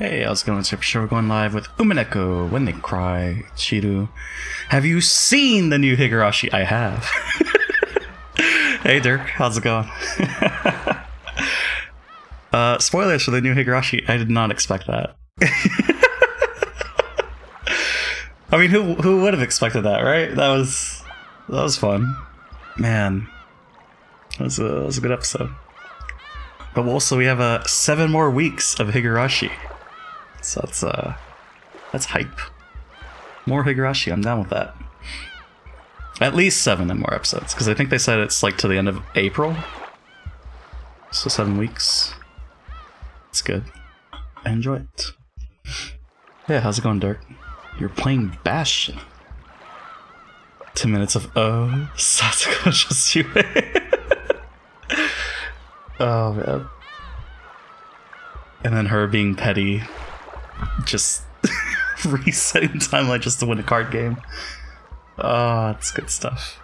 Hey, how's it going? It's JPChivalry. We're going live with Umineko, When They Cry, Chiru. Have you seen the new Higurashi? I have. Hey Dirk, how's it going? Spoilers for the new Higurashi. I did not expect that. I mean, who would have expected that, right? That was fun. Man, that was a good episode. But also we have 7 more weeks of Higurashi. So that's hype. More Higurashi, I'm down with that. At least 7 and more episodes, because I think they said it's like to the end of April. So 7 weeks. It's good. I enjoy it. Yeah, how's it going, Dirk? You're playing Bastion. 10 minutes of Satsuko just you. Oh man. And then her being petty, just resetting timeline just to win a card game. Oh, it's good stuff.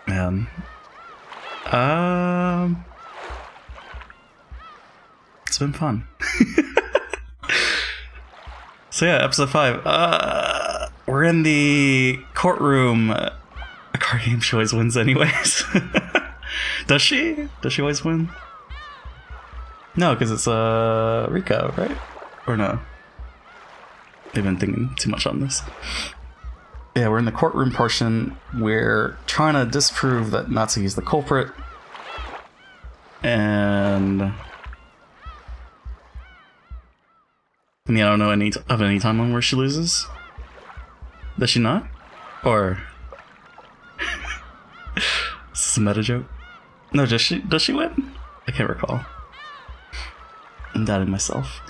Man. It's been fun. So yeah, episode 5. We're in the courtroom. A card game she always wins anyways. Does she? Does she always win? No, because it's Rico, right? Or no? They've been thinking too much on this. Yeah, we're in the courtroom portion. We're trying to disprove that Natsuki's the culprit. And I mean, I don't know any timeline where she loses. Does she not? Or is this a meta joke? No, does she win? I can't recall. I'm doubting myself.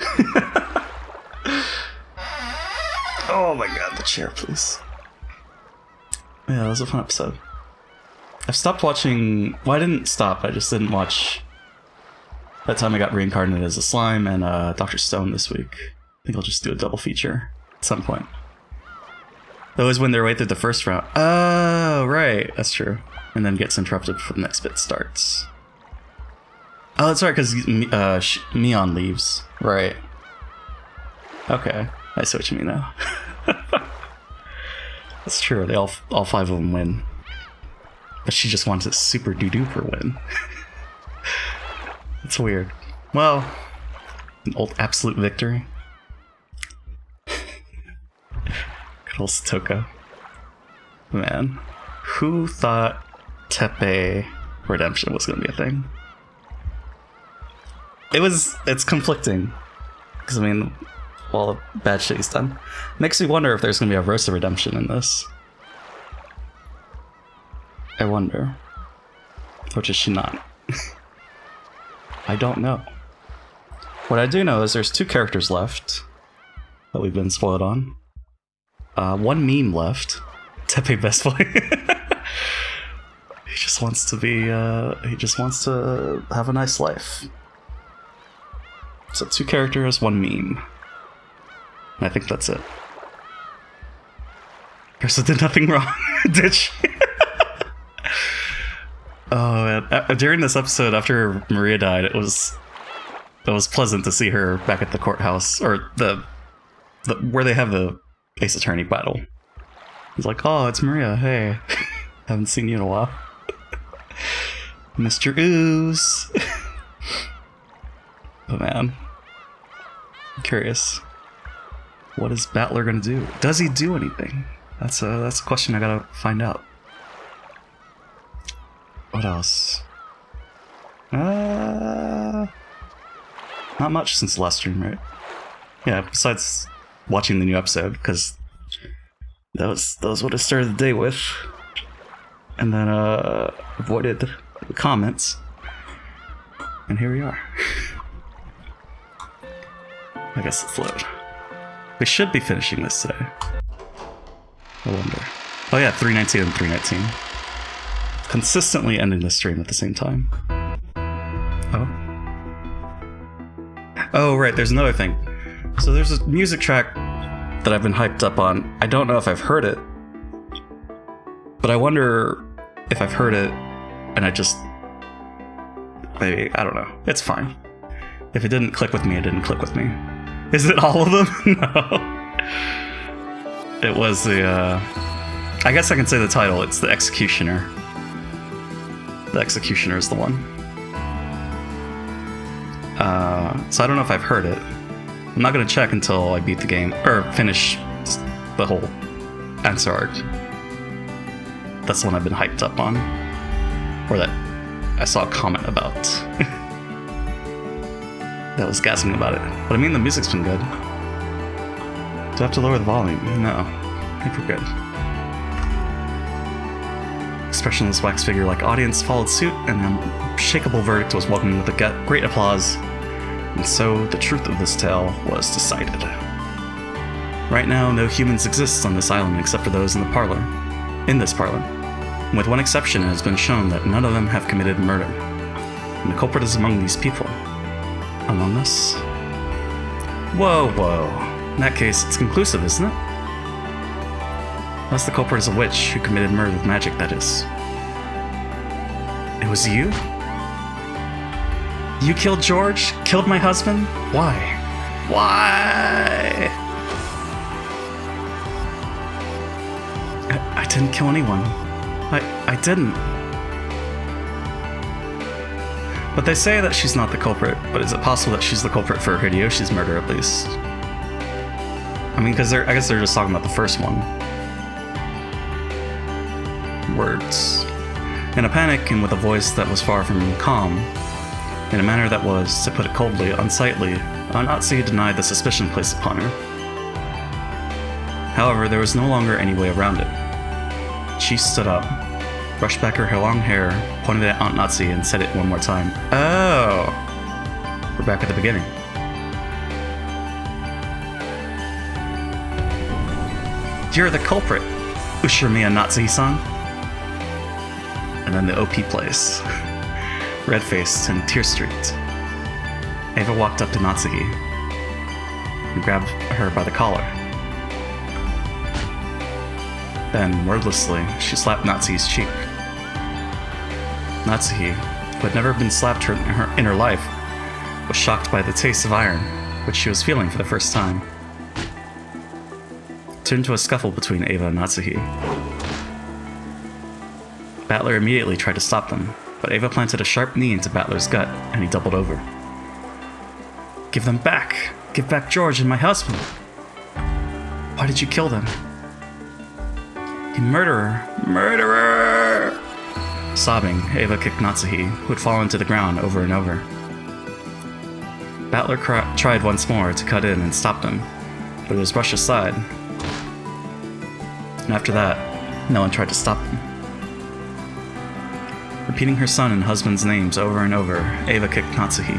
Oh my god, the chair, please. Yeah, that was a fun episode. I've stopped watching. Well, I didn't stop. I just didn't watch. That time I got reincarnated as a slime and Dr. Stone this week. I think I'll just do a double feature at some point. They always win their way through the first round. Oh, right. That's true. And then gets interrupted before the next bit starts. Oh, that's right, because Mion leaves. Right. Okay. I see what you mean now. That's true. They all 5 of them win. But she just wants a super duper win. It's weird. Well, an old absolute victory. Good old Satoko. Man, who thought Tepe Redemption was going to be a thing? It's conflicting. Because, I mean, all the bad shit he's done. Makes me wonder if there's going to be a Rosa Redemption in this. I wonder. Or is she not? I don't know. What I do know is there's 2 characters left that we've been spoiled on. 1 meme left. Tepe Best Boy. He just wants to be, he just wants to have a nice life. So 2 characters, 1 meme. And I think that's it. Ursa did nothing wrong, did she? Oh man, during this episode, after Maria died, it was pleasant to see her back at the courthouse, or the where they have the Ace Attorney battle. He's like, oh, it's Maria, hey. Haven't seen you in a while. Mr. Ooze. But man, I'm curious. What is Battler gonna do? Does he do anything? That's a question I gotta find out. What else? Not much since the last stream, right? Yeah, besides watching the new episode, because that was what I started the day with. And then avoided the comments. And here we are. I guess let's load. We should be finishing this today. I wonder. Oh yeah, 319 and 319. Consistently ending the stream at the same time. Oh, right, there's another thing. So there's a music track that I've been hyped up on. I don't know if I've heard it, but I wonder if I've heard it and I just... maybe, I don't know. It's fine. If it didn't click with me, it didn't click with me. Is it all of them? No. It was the, I guess I can say the title. It's the Executioner. The Executioner is the one. So I don't know if I've heard it. I'm not gonna check until I beat the game, or finish the whole answer arc. That's the one I've been hyped up on. Or that I saw a comment about. That was gasping about it. But I mean, the music's been good. Do I have to lower the volume? No. I think we're good. Expressionless wax figure-like audience followed suit, and an unshakable verdict was welcomed with a great applause. And so, the truth of this tale was decided. Right now, no humans exist on this island except for those in this parlor. And with one exception, it has been shown that none of them have committed murder. And the culprit is among these people. Among us? Whoa, whoa. In that case, it's conclusive, isn't it? Unless the culprit is a witch who committed murder with magic, that is. It was you? You killed George? Killed my husband? Why? Why? I didn't kill anyone. I didn't. But they say that she's not the culprit, but is it possible that she's the culprit for Hideyoshi's murder at least? I mean, because I guess they're just talking about the first one. Words. In a panic and with a voice that was far from calm, in a manner that was, to put it coldly, unsightly, Natsuhi denied the suspicion placed upon her. However, there was no longer any way around it. She stood up, brushed back her long hair, pointed at Aunt Natsuhi, and said it one more time. Oh! We're back at the beginning. You're the culprit, Ushirimiya Natsuhi-san. And then the OP plays. Red-faced and tear-streaked. Eva walked up to Natsuhi and grabbed her by the collar. Then, wordlessly, she slapped Natsuhi's cheek. Natsuhi, who had never been slapped in her life, was shocked by the taste of iron, which she was feeling for the first time. It turned to a scuffle between Eva and Natsuhi. Battler immediately tried to stop them, but Eva planted a sharp knee into Battler's gut, and he doubled over. Give them back! Give back George and my husband! Why did you kill them? You murderer! Murderer! Sobbing, Eva kicked Natsuhi, who had fallen to the ground over and over. Battler tried once more to cut in and stop them, but it was brushed aside. And after that, no one tried to stop them. Repeating her son and husband's names over and over, Eva kicked Natsuhi.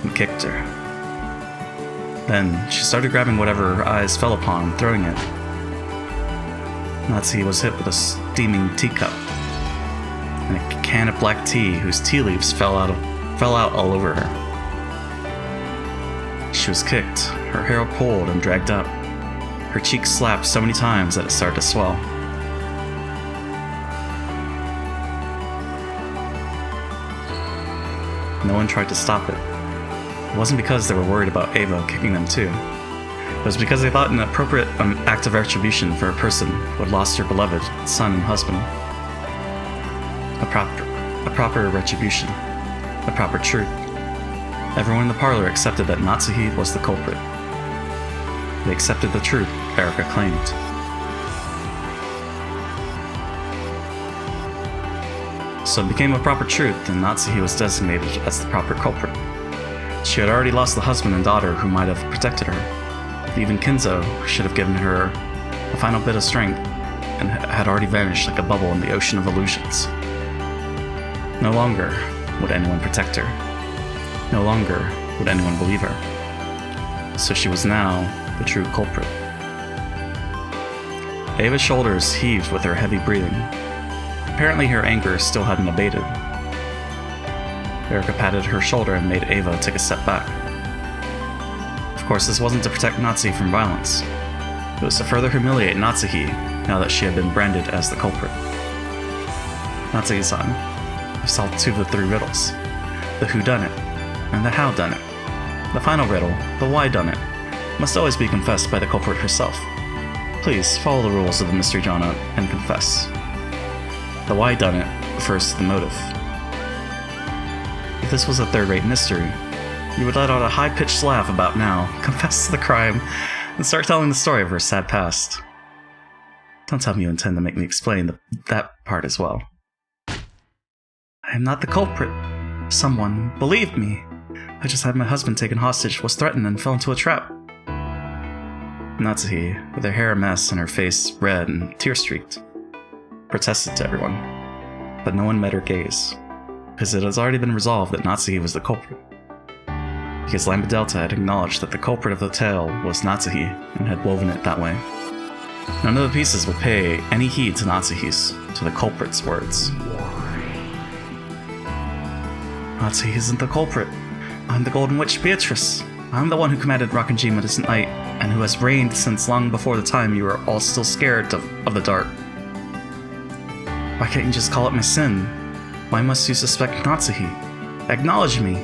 And kicked her. Then, she started grabbing whatever her eyes fell upon and throwing it. Natsuhi was hit with a steaming teacup and a can of black tea whose tea leaves fell out all over her. She was kicked, her hair pulled and dragged up, her cheeks slapped so many times that it started to swell. No one tried to stop it. It wasn't because they were worried about Eva kicking them too. It was because they thought an appropriate act of retribution for a person who had lost her beloved son and husband. A proper retribution. A proper truth. Everyone in the parlor accepted that Natsuhi was the culprit. They accepted the truth Erika claimed. So it became a proper truth, and Natsuhi was designated as the proper culprit. She had already lost the husband and daughter who might have protected her. Even Kinzo, who should have given her a final bit of strength, and had already vanished like a bubble in the ocean of illusions. No longer would anyone protect her. No longer would anyone believe her. So she was now the true culprit. Eva's shoulders heaved with her heavy breathing. Apparently her anger still hadn't abated. Erika patted her shoulder and made Eva take a step back. Of course, this wasn't to protect Natsuhi from violence. It was to further humiliate Natsuhi now that she had been branded as the culprit. Natsuhi-san, I've solved 2 of the 3 riddles. The whodunit, and the how done it. The final riddle, the why done it, must always be confessed by the culprit herself. Please follow the rules of the mystery genre and confess. The why done it refers to the motive. If this was a third-rate mystery, you would let out a high-pitched laugh about now, confess to the crime, and start telling the story of her sad past. Don't tell me you intend to make me explain that part as well. I am not the culprit. Someone believed me. I just had my husband taken hostage, was threatened, and fell into a trap. Natsuhi, with her hair a mess and her face red and tear-streaked, protested to everyone, but no one met her gaze, because it has already been resolved that Natsuhi was the culprit. Because Lambda Delta had acknowledged that the culprit of the tale was Natsuhi and had woven it that way. None of the pieces will pay any heed to Natsuhi's, to the culprit's words. Natsuhi isn't the culprit. I'm the Golden Witch Beatrice. I'm the one who commanded Rakanjima this night, and who has reigned since long before the time you were all still scared of the dark. Why can't you just call it my sin? Why must you suspect Natsuhi? Acknowledge me.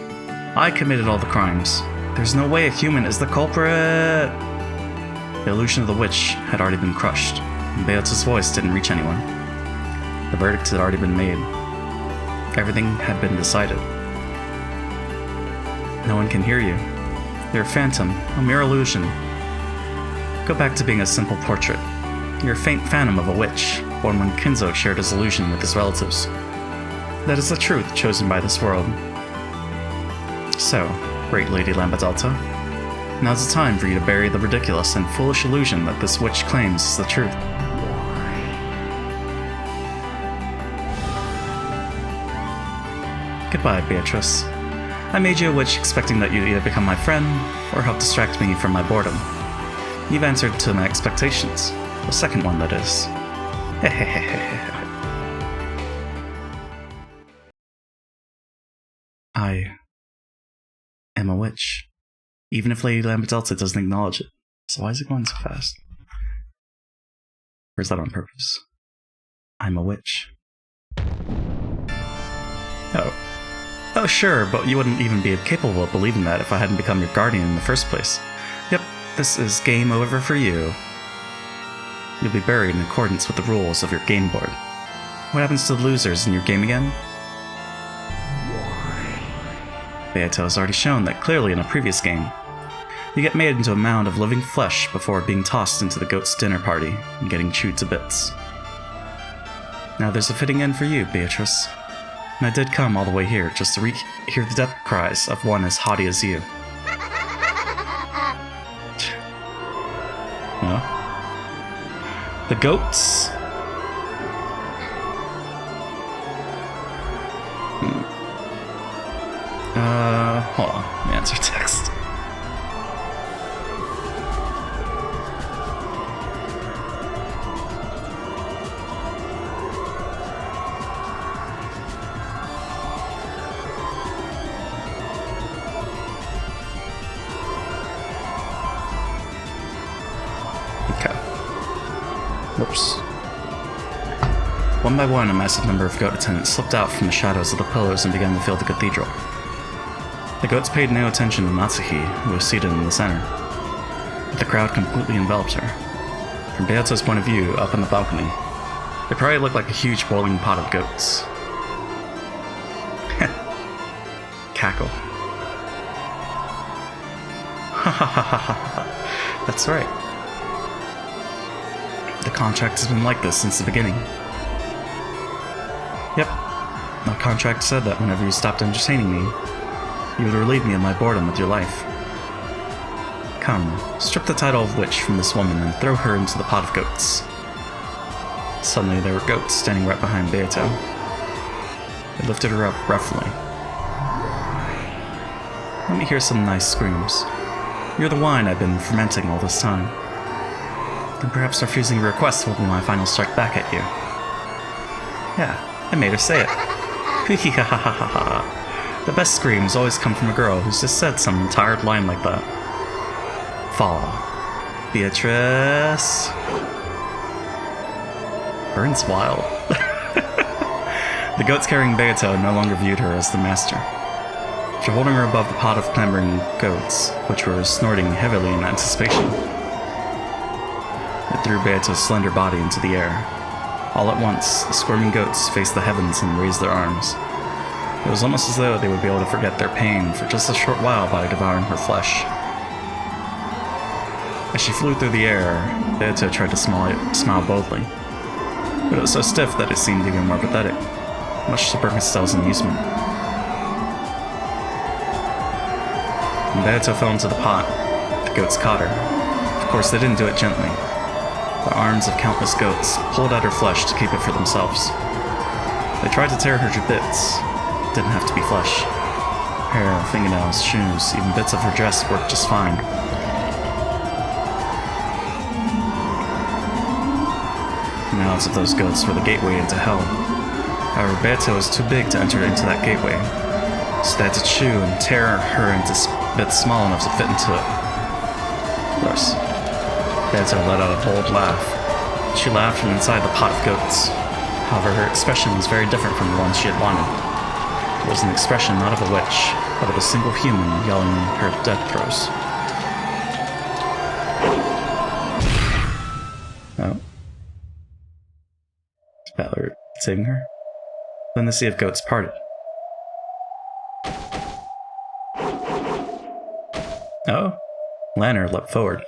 I committed all the crimes. There's no way a human is the culprit. The illusion of the witch had already been crushed, and Beato's voice didn't reach anyone. The verdict had already been made. Everything had been decided. No one can hear you. You're a phantom, a mere illusion. Go back to being a simple portrait. You're a faint phantom of a witch, born when Kinzo shared his illusion with his relatives. That is the truth chosen by this world. So, great Lady Lambda Delta, now's the time for you to bury the ridiculous and foolish illusion that this witch claims is the truth. Goodbye, Beatrice. I made you a witch expecting that you'd either become my friend or help distract me from my boredom. You've answered to my expectations. The second one, that is. I am a witch. Even if Lady Lambda Delta doesn't acknowledge it. So why is it going so fast? Or is that on purpose? I'm a witch. Oh, sure, but you wouldn't even be capable of believing that if I hadn't become your guardian in the first place. Yep, this is game over for you. You'll be buried in accordance with the rules of your game board. What happens to the losers in your game again? Beato has already shown that clearly in a previous game. You get made into a mound of living flesh before being tossed into the goat's dinner party and getting chewed to bits. Now there's a fitting end for you, Beatrice. And I did come all the way here just to hear the death cries of one as haughty as you. No? The goats? Hold on. Let me answer text. Whoops. One by one, a massive number of goat attendants slipped out from the shadows of the pillars and began to fill the cathedral. The goats paid no attention to Natsuhi, who was seated in the center. But the crowd completely enveloped her. From Beato's point of view, up on the balcony, it probably looked like a huge boiling pot of goats. Cackle. Ha ha ha ha ha. That's right. The contract has been like this since the beginning. Yep. My contract said that whenever you stopped entertaining me, you would relieve me of my boredom with your life. Come, strip the title of witch from this woman and throw her into the pot of goats. Suddenly there were goats standing right behind Beato. They lifted her up roughly. Let me hear some nice screams. You're the wine I've been fermenting all this time. And perhaps refusing your request will be my final strike back at you. Yeah, I made her say it. Hee ha ha ha ha ha. The best screams always come from a girl who's just said some tired line like that. Fall. Beatrice. Burns wild. The goats carrying Beato no longer viewed her as the master. After holding her above the pod of clambering goats, which were snorting heavily in anticipation, it threw Beato's slender body into the air. All at once, the squirming goats faced the heavens and raised their arms. It was almost as though they would be able to forget their pain for just a short while by devouring her flesh. As she flew through the air, Beato tried to smile boldly, but it was so stiff that it seemed even more pathetic, much to Birkenstell's amusement. When Beato fell into the pot, the goats caught her. Of course, they didn't do it gently. The arms of countless goats pulled at her flesh to keep it for themselves. They tried to tear her to bits. It didn't have to be flesh. Hair, fingernails, shoes, even bits of her dress worked just fine. The mouths of those goats were the gateway into hell. However, Beato was too big to enter into that gateway, so they had to chew and tear her into bits small enough to fit into it. Of course, Beato let out a bold laugh. She laughed from inside the pot of goats. However, her expression was very different from the one she had wanted. It was an expression not of a witch, but of a single human yelling her death throes. Oh. Is Battler saving her? Then the sea of goats parted. Oh? Lanner leapt forward,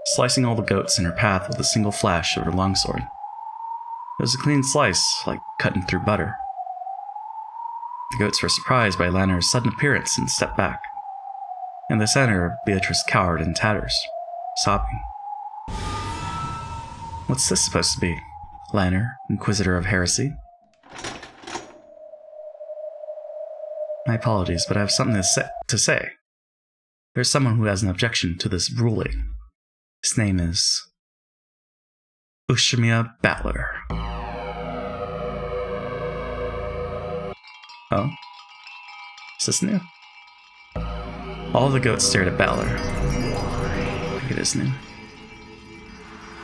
slicing all the goats in her path with a single flash of her longsword. It was a clean slice, like cutting through butter. The goats were surprised by Lanner's sudden appearance and stepped back. In the center, Beatrice cowered in tatters, sobbing. What's this supposed to be? Lanner, Inquisitor of Heresy? My apologies, but I have something to say. There's someone who has an objection to this ruling. His name is Ushimia Battler. Oh? Is this new? All the goats stared at Battler. I think it is new.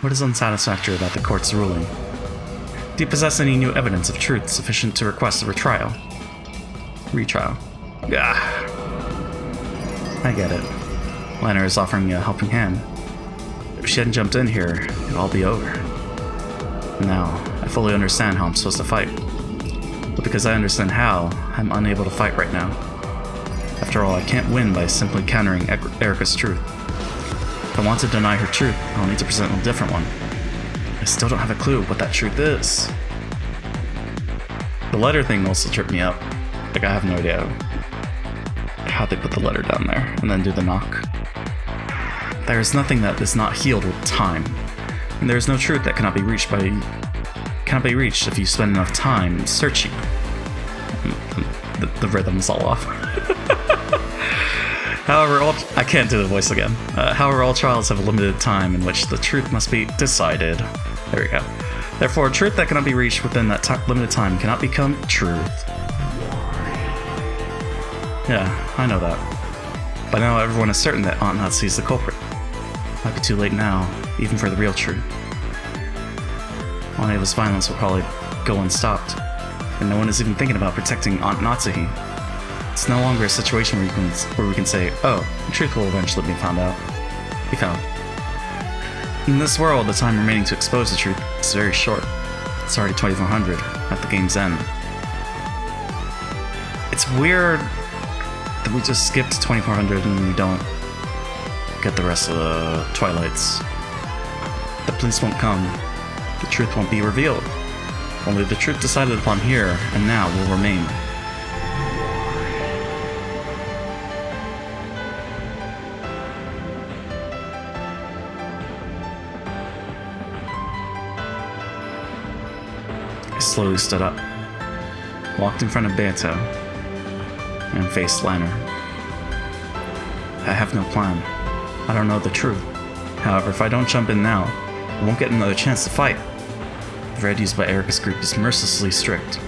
What is unsatisfactory about the court's ruling? Do you possess any new evidence of truth sufficient to request a retrial? Retrial. Gah. I get it. Lanner is offering me a helping hand. If she hadn't jumped in here, it'd all be over. Now, I fully understand how I'm supposed to fight. But because I understand how, I'm unable to fight right now. After all, I can't win by simply countering Erica's truth. If I want to deny her truth, I'll need to present a different one. I still don't have a clue what that truth is. The letter thing also tripped me up. Like, I have no idea how they put the letter down there and then do the knock. There is nothing that is not healed with time, and there is no truth that cannot be reached if you spend enough time searching. The rhythm's all off. However, I can't do the voice again. However, all trials have a limited time in which the truth must be decided. There we go. Therefore, a truth that cannot be reached within that limited time cannot become truth. Yeah, I know that. By now, everyone is certain that Aunt Nazi is the culprit. Might be too late now, even for the real truth. Aunt violence will probably go unstopped, and no one is even thinking about protecting Aunt Natsuhi. It's no longer a situation where we can say, oh, the truth will eventually be found. In this world, the time remaining to expose the truth is very short. It's already 2400 at the game's end. It's weird that we just skipped 2400 and we don't get the rest of the Twilights. The police won't come. The truth won't be revealed. Only the truth decided upon here and now will remain. I slowly stood up, walked in front of Beato, and faced Lanner. I have no plan. I don't know the truth. However, if I don't jump in now, I won't get another chance to fight. The red used by Erica's group is mercilessly strict.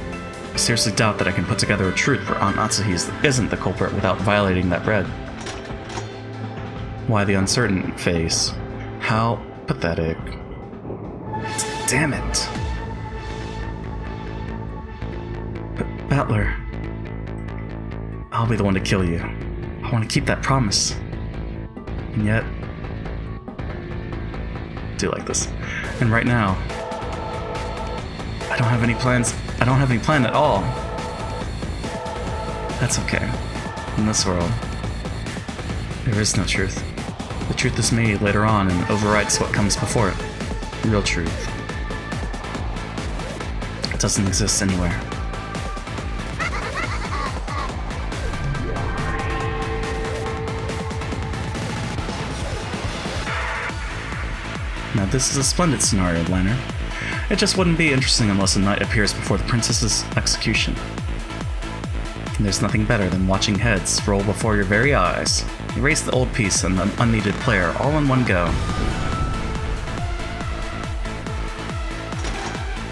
I seriously doubt that I can put together a truth where Aunt Natsuhi isn't the culprit without violating that red. Why the uncertain face? How pathetic. Damn it. Battler. I'll be the one to kill you. I want to keep that promise. And yet... I do like this. And right now... I don't have any plans. I don't have any plan at all. That's okay. In this world, there is no truth. The truth is made later on and overwrites what comes before it. Real truth. It doesn't exist anywhere. Now this is a splendid scenario, Lanner. It just wouldn't be interesting unless a knight appears before the princess's execution. And there's nothing better than watching heads roll before your very eyes. Erase the old piece and the unneeded player all in one go.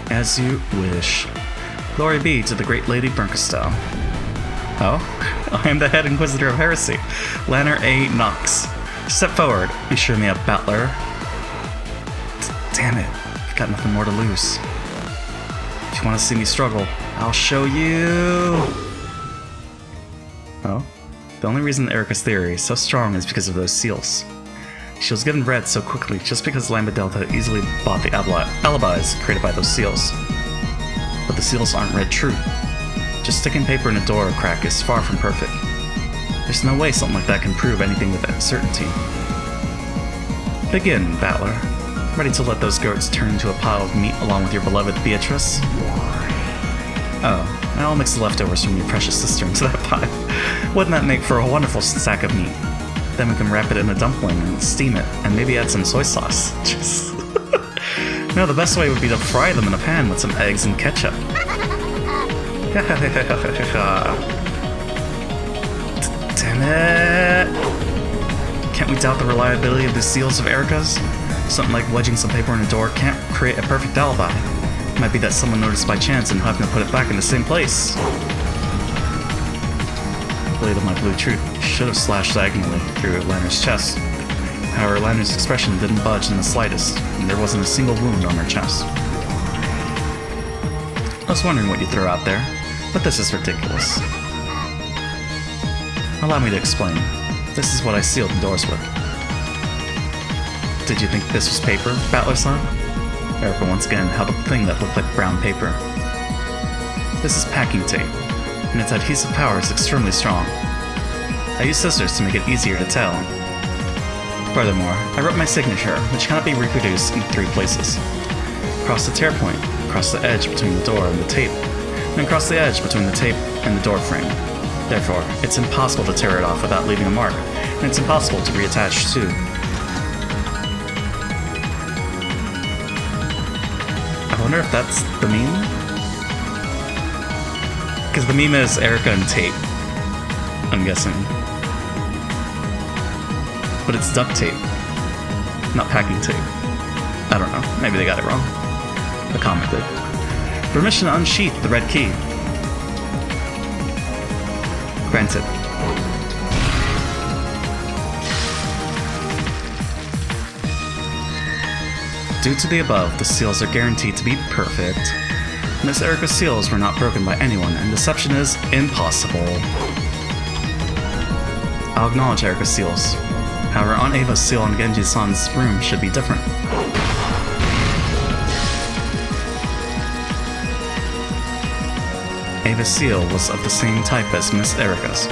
As you wish. Glory be to the great Lady Bernkestow. Oh, I am the head Inquisitor of Heresy, Lanner A. Knox. Step forward, you sure me a battler. Damn it, I've got nothing more to lose. If you want to see me struggle, I'll show you. Oh? The only reason Erica's theory is so strong is because of those seals. She was given bread so quickly just because Lambda Delta easily bought the alibis created by those seals. But the seals aren't read true. Just sticking paper in a door crack is far from perfect. There's no way something like that can prove anything with certainty. Begin, Battler. Ready to let those goats turn into a pile of meat along with your beloved Beatrice? Oh, I'll mix the leftovers from your precious sister into that pie. Wouldn't that make for a wonderful stack of meat? Then we can wrap it in a dumpling and steam it, and maybe add some soy sauce. Just no, the best way would be to fry them in a pan with some eggs and ketchup. Damn it! Can't we doubt the reliability of the seals of Erica's? Something like wedging some paper in a door can't create a perfect alibi. It might be that someone noticed by chance and happened to put it back in the same place. The blade of my blue truth should have slashed diagonally through Lanner's chest. However, Lanner's expression didn't budge in the slightest, and there wasn't a single wound on her chest. I was wondering what you'd throw out there, but this is ridiculous. Allow me to explain. This is what I sealed the doors with. Did you think this was paper, Battler-san? Erica once again held up a thing that looked like brown paper. This is packing tape, and its adhesive power is extremely strong. I used scissors to make it easier to tell. Furthermore, I wrote my signature, which cannot be reproduced in 3 places. Across the tear point, across the edge between the door and the tape, and across the edge between the tape and the door frame. Therefore, it's impossible to tear it off without leaving a mark, and it's impossible to reattach too. I wonder if that's the meme? Because the meme is Erica and tape, I'm guessing. But it's duct tape, not packing tape. I don't know, maybe they got it wrong. The comic did. Permission to unsheath the red key. Granted. Due to the above, the seals are guaranteed to be perfect. Miss Erica's seals were not broken by anyone, and deception is impossible. I'll acknowledge Erica's seals. However, Aunt Ava's seal on Genji-san's room should be different. Ava's seal was of the same type as Miss Erica's.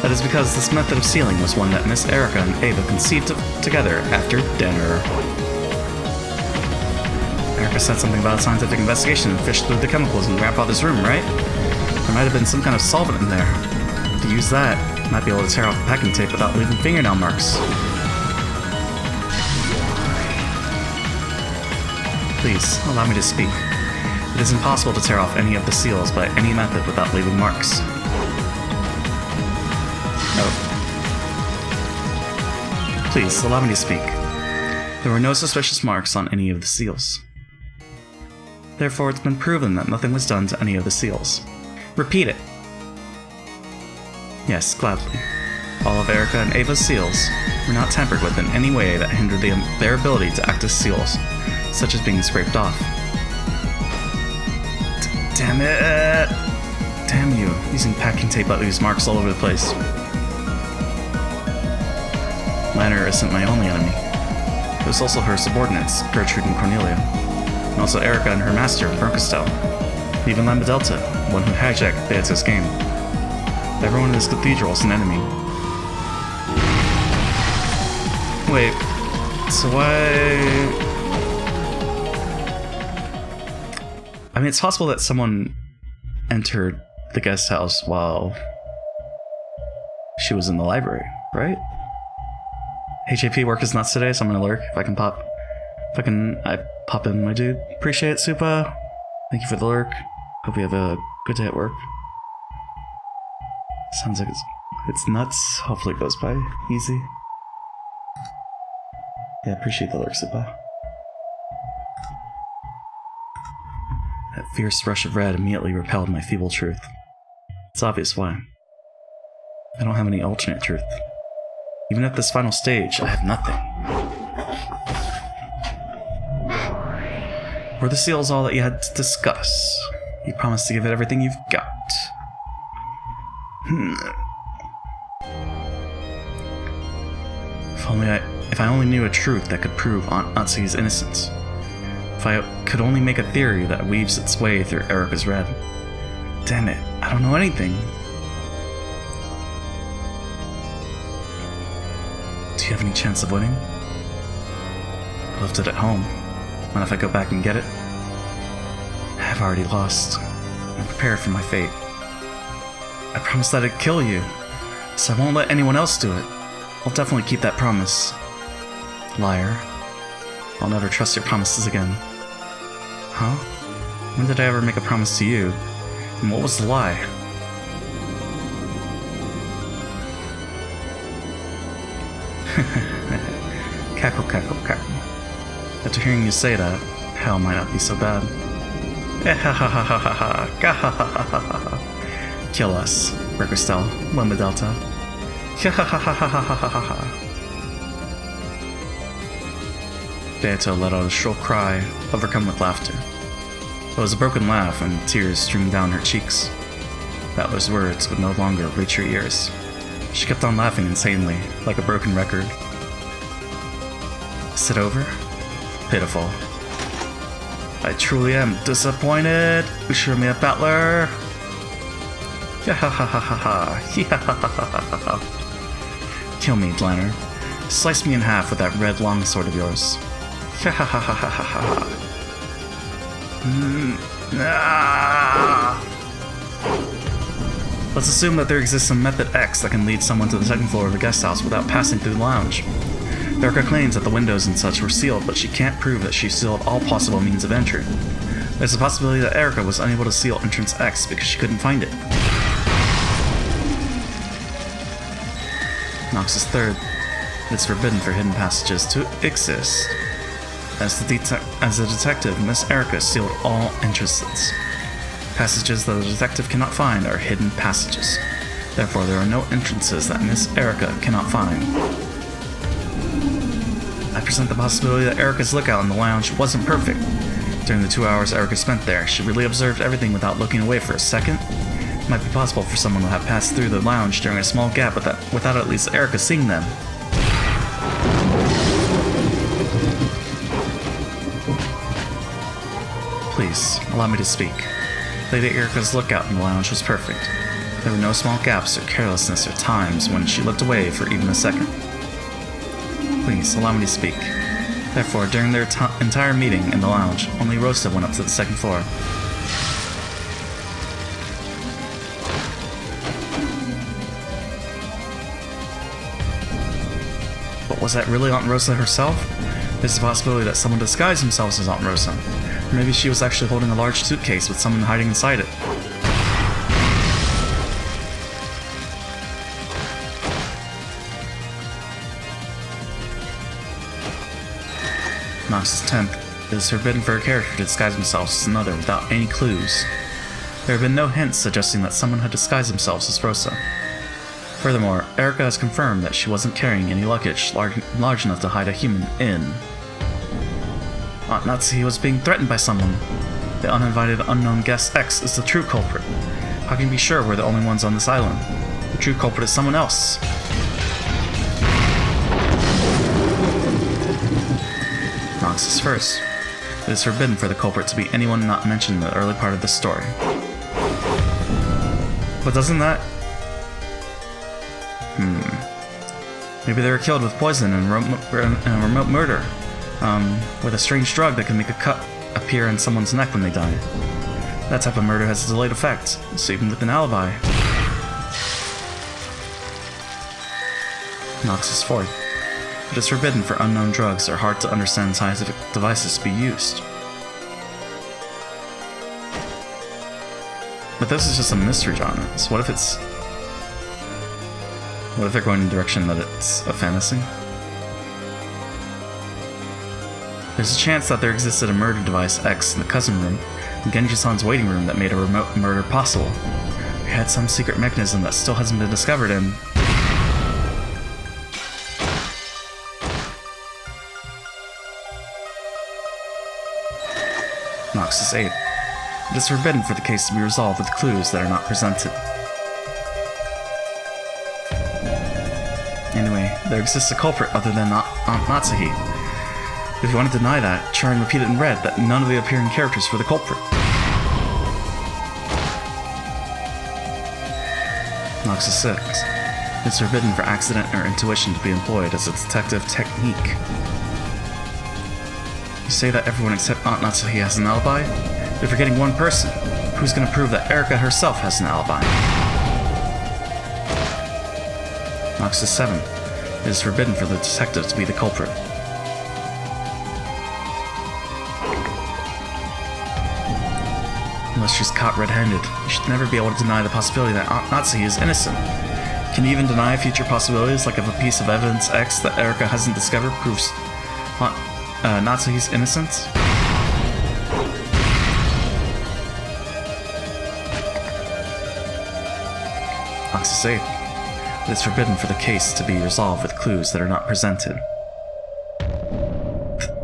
That is because this method of sealing was one that Miss Erica and Ava conceived together after dinner. Erica said something about a scientific investigation and fished through the chemicals in Grandfather's room, right? There might have been some kind of solvent in there. To use that, might be able to tear off the packing tape without leaving fingernail marks. Please, allow me to speak. It is impossible to tear off any of the seals by any method without leaving marks. No. Please, allow me to speak. There were no suspicious marks on any of the seals. Therefore, it's been proven that nothing was done to any of the seals. Repeat it! Yes, gladly. All of Erica and Ava's seals were not tampered with in any way that hindered their ability to act as seals, such as being scraped off. Damn it! Damn you, using packing tape let leaves marks all over the place. Lanner isn't my only enemy. There's also her subordinates, Gertrude and Cornelia, and also Erica and her master, Bernkastel. Even Lambda Delta, one who hijacked Beata's game. Everyone in this cathedral is an enemy. Wait, so why... I mean, it's possible that someone entered the guest house while she was in the library, right? HAP work is nuts today, so I'm gonna lurk if I can pop. I pop in, my dude. Appreciate it, Supa. Thank you for the lurk. Hope you have a good day at work. Sounds like it's nuts. Hopefully it goes by easy. Yeah, appreciate the lurk, Supa. That fierce rush of red immediately repelled my feeble truth. It's obvious why. I don't have any alternate truth. Even at this final stage, I have nothing. Were the seals all that you had to discuss? You promised to give it everything you've got. If I only knew a truth that could prove Aunt Natsuki's innocence. If I could only make a theory that weaves its way through Erica's red. Damn it, I don't know anything. Do you have any chance of winning? I left it at home. What if I go back and get it? I've already lost. I'm prepared for my fate. I promised that I'd kill you, so I won't let anyone else do it. I'll definitely keep that promise. Liar. I'll never trust your promises again. Huh? When did I ever make a promise to you? And what was the lie? Cackle, cackle, cackle. After hearing you say that, hell might not be so bad. Kill us, Bernkastel, Lambda Delta. Beata let out a shrill cry, overcome with laughter. It was a broken laugh, and tears streamed down her cheeks. Battler's words would no longer reach her ears. She kept on laughing insanely, like a broken record. Is it over? Pitiful. I truly am disappointed. Assure me a battler. Kill me, Lanner. Slice me in half with that red longsword of yours. Let's assume that there exists some method X that can lead someone to the second floor of a guest house without passing through the lounge. Erica claims that the windows and such were sealed, but she can't prove that she sealed all possible means of entry. There's a possibility that Erica was unable to seal entrance X because she couldn't find it. Noxus third. It's forbidden for hidden passages to exist. As the detective, Miss Erica sealed all entrances. Passages that the detective cannot find are hidden passages. Therefore, there are no entrances that Miss Erica cannot find. I present the possibility that Erica's lookout in the lounge wasn't perfect. During the 2 hours Erica spent there, she really observed everything without looking away for a second. It might be possible for someone to have passed through the lounge during a small gap without at least Erica seeing them. Please, allow me to speak. Lady Erica's lookout in the lounge was perfect. There were no small gaps or carelessness or times when she looked away for even a second. Please, allow me to speak. Therefore, during their entire meeting in the lounge, only Rosa went up to the second floor. But was that really Aunt Rosa herself? There's a possibility that someone disguised themselves as Aunt Rosa. Or maybe she was actually holding a large suitcase with someone hiding inside it. Noxus 10th. It is forbidden for a character to disguise themselves as another without any clues. There have been no hints suggesting that someone had disguised themselves as Rosa. Furthermore, Erica has confirmed that she wasn't carrying any luggage large enough to hide a human in. Aunt Natsuki was being threatened by someone. The uninvited unknown guest X is the true culprit. How can you be sure we're the only ones on this island? The true culprit is someone else. Nox is first. It is forbidden for the culprit to be anyone not mentioned in the early part of the story. But doesn't that... Maybe they were killed with poison and a remote murder. With a strange drug that can make a cut appear in someone's neck when they die. That type of murder has a delayed effect, so even with an alibi. Nox is fourth. It is forbidden for unknown drugs or hard to understand scientific devices to be used. But this is just a mystery genre, so what if they're going in the direction that it's a fantasy? There's a chance that there existed a murder device X in the cousin room, in Genji-san's waiting room that made a remote murder possible. We had some secret mechanism that still hasn't been discovered and... Nox is 8. It is forbidden for the case to be resolved with clues that are not presented. Anyway, there exists a culprit other than Aunt Natsuhi. If you want to deny that, try and repeat it in red that none of the appearing characters were the culprit. Nox is 6. It's forbidden for accident or intuition to be employed as a detective technique. You say that everyone except Aunt Natsuhi has an alibi? You're forgetting one person. Who's going to prove that Erika herself has an alibi? Nox is 7. It is forbidden for the detective to be the culprit. Unless she's caught red-handed, you should never be able to deny the possibility that Aunt Natsuhi is innocent. Can you even deny future possibilities, like if a piece of evidence X that Erika hasn't discovered proves Aunt Natsuhi's innocence? Nox is 8. It is forbidden for the case to be resolved with clues that are not presented.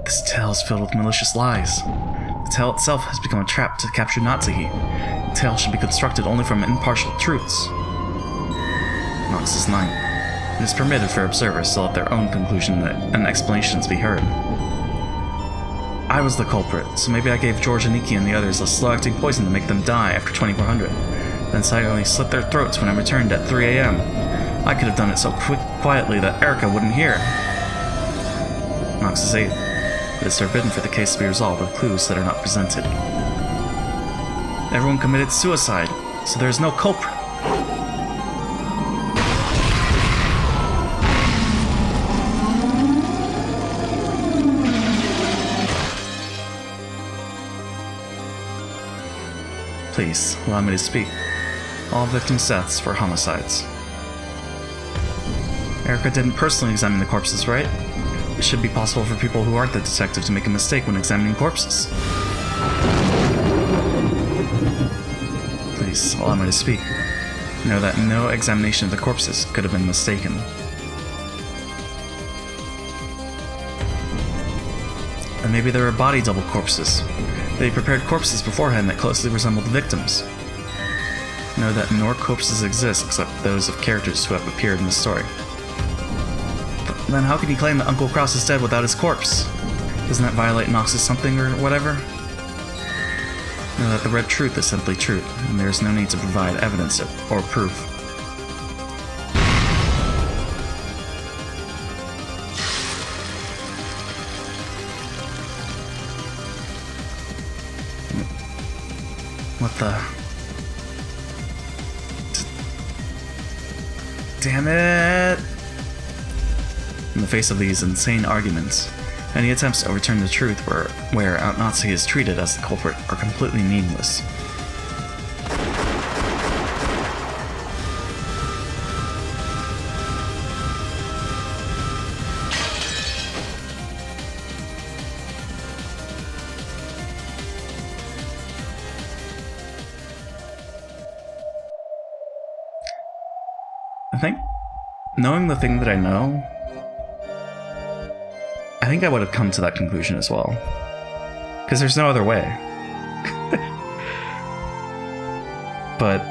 This tale is filled with malicious lies. The tale itself has become a trap to capture Natsuhi. The tale should be constructed only from impartial truths. Nox is 9. It is permitted for observers to let their own conclusion and explanations be heard. I was the culprit, so maybe I gave George, Aniki, and the others a slow-acting poison to make them die after 2400, then silently slit their throats when I returned at 3 AM. I could have done it so quietly that Erika wouldn't hear. Nox is 8. It is forbidden for the case to be resolved with clues that are not presented. Everyone committed suicide, so there is no culprit. Please, allow me to speak. All victims' deaths were homicides. Erika didn't personally examine the corpses, right? It should be possible for people who aren't the detective to make a mistake when examining corpses. Please, allow me to speak. Know that no examination of the corpses could have been mistaken. And maybe there were body double corpses. They prepared corpses beforehand that closely resembled the victims. Know that no corpses exist except those of characters who have appeared in the story. Then how can he claim that Uncle Kraus is dead without his corpse? Doesn't that violate Nox's something or whatever? Know that the red truth is simply truth, and there is no need to provide evidence or proof. What the... Damn it! In the face of these insane arguments, any attempts to overturn the truth where Aunt Natsuhi is treated as the culprit are completely meaningless. I think, knowing the thing that I know, I think I would have come to that conclusion as well. Because there's no other way. But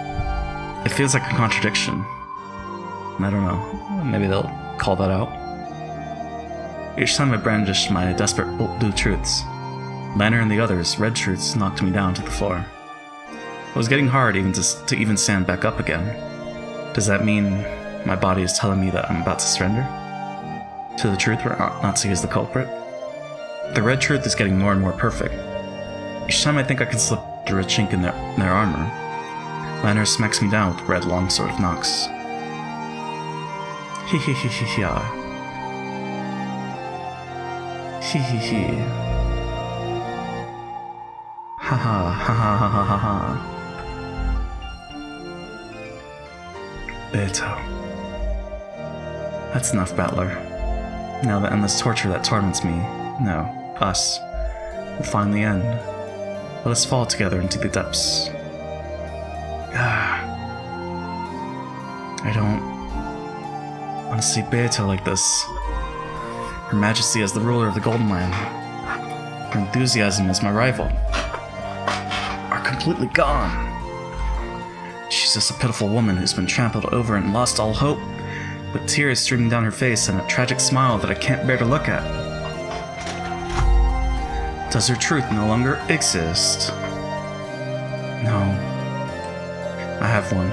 It feels like a contradiction. I don't know. Maybe they'll call that out. Each time I brandished my desperate blue truths, Banner and the others' red truths knocked me down to the floor. It was getting hard even to even stand back up again. Does that mean my body is telling me that I'm about to surrender? To the truth where Nazi is the culprit? The red truth is getting more and more perfect. Each time I think I can slip through a chink in their armor, Banner smacks me down with red longsword of Nox. Hee hee hee hee hee. Hee hee hee. Ha ha ha ha ha ha ha ha. Beto. That's enough, Battler. Now the endless torture that torments me, no, us, will finally end. Let us fall together into the depths. I don't want to see Beto like this. Her Majesty as the ruler of the Golden Land, her enthusiasm as my rival, are completely gone. She's just a pitiful woman who's been trampled over and lost all hope, with tears streaming down her face and a tragic smile that I can't bear to look at. Does her truth no longer exist? No. I have one.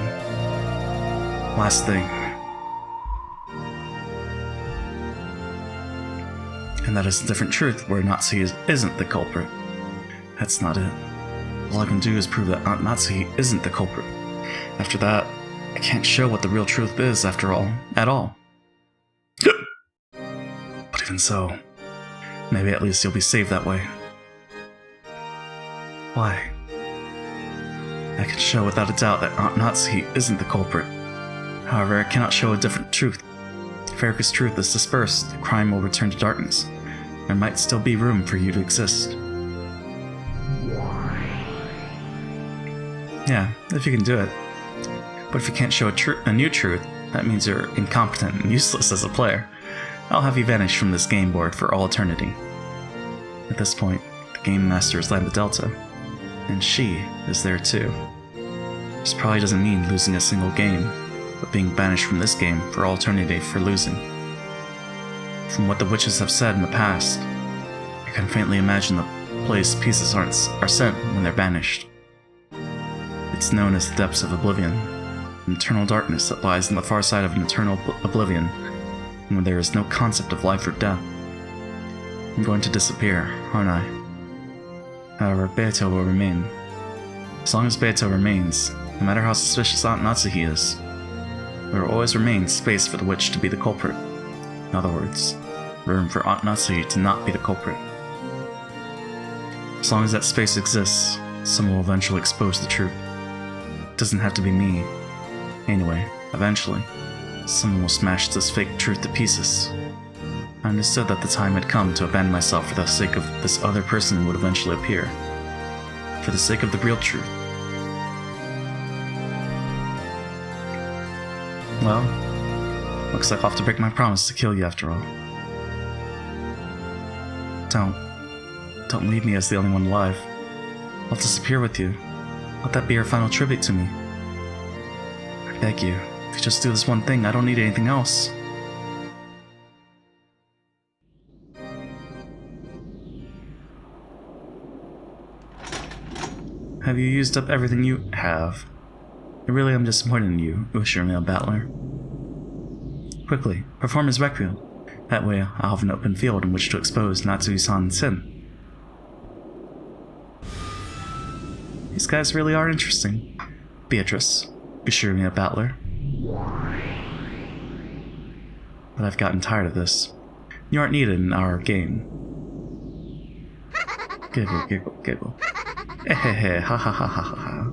Last thing. And that is a different truth where Nazi isn't the culprit. That's not it. All I can do is prove that Aunt Nazi isn't the culprit. After that, I can't show what the real truth is after all, at all. But even so, maybe at least you'll be saved that way. Why? I can show without a doubt that Aunt Nazi isn't the culprit. However, I cannot show a different truth. If Erica's truth is dispersed, the crime will return to darkness. There might still be room for you to exist. Yeah, if you can do it. But if you can't show a new truth, that means you're incompetent and useless as a player. I'll have you vanish from this game board for all eternity. At this point, the game master is Lambda Delta, and she is there too. This probably doesn't mean losing a single game, but being banished from this game for all eternity for losing. From what the witches have said in the past, I can faintly imagine the place pieces are sent when they're banished. It's known as the depths of oblivion, an eternal darkness that lies on the far side of an eternal oblivion, and where there is no concept of life or death. I'm going to disappear, aren't I? However, Beto will remain. As long as Beto remains, no matter how suspicious Aunt Natsuhi is, there will always remain space for the witch to be the culprit. In other words, room for Aunt Natsuhi to not be the culprit. As long as that space exists, someone will eventually expose the truth. It doesn't have to be me. Anyway, eventually, someone will smash this fake truth to pieces. I understood that the time had come to abandon myself for the sake of this other person who would eventually appear. For the sake of the real truth. Well, looks like I'll have to break my promise to kill you after all. Don't leave me as the only one alive. I'll disappear with you. Let that be your final tribute to me. I beg you, if you just do this one thing, I don't need anything else. Have you used up everything you have? I really am disappointed in you, Ushirmale Battler. Quickly, perform his requiem. That way, I'll have an open field in which to expose Natsui-san's sin. These guys really are interesting. Beatrice, Ushirmale Battler. But I've gotten tired of this. You aren't needed in our game. Giggle, giggle, giggle. Hehehe, ha ha ha ha ha ha.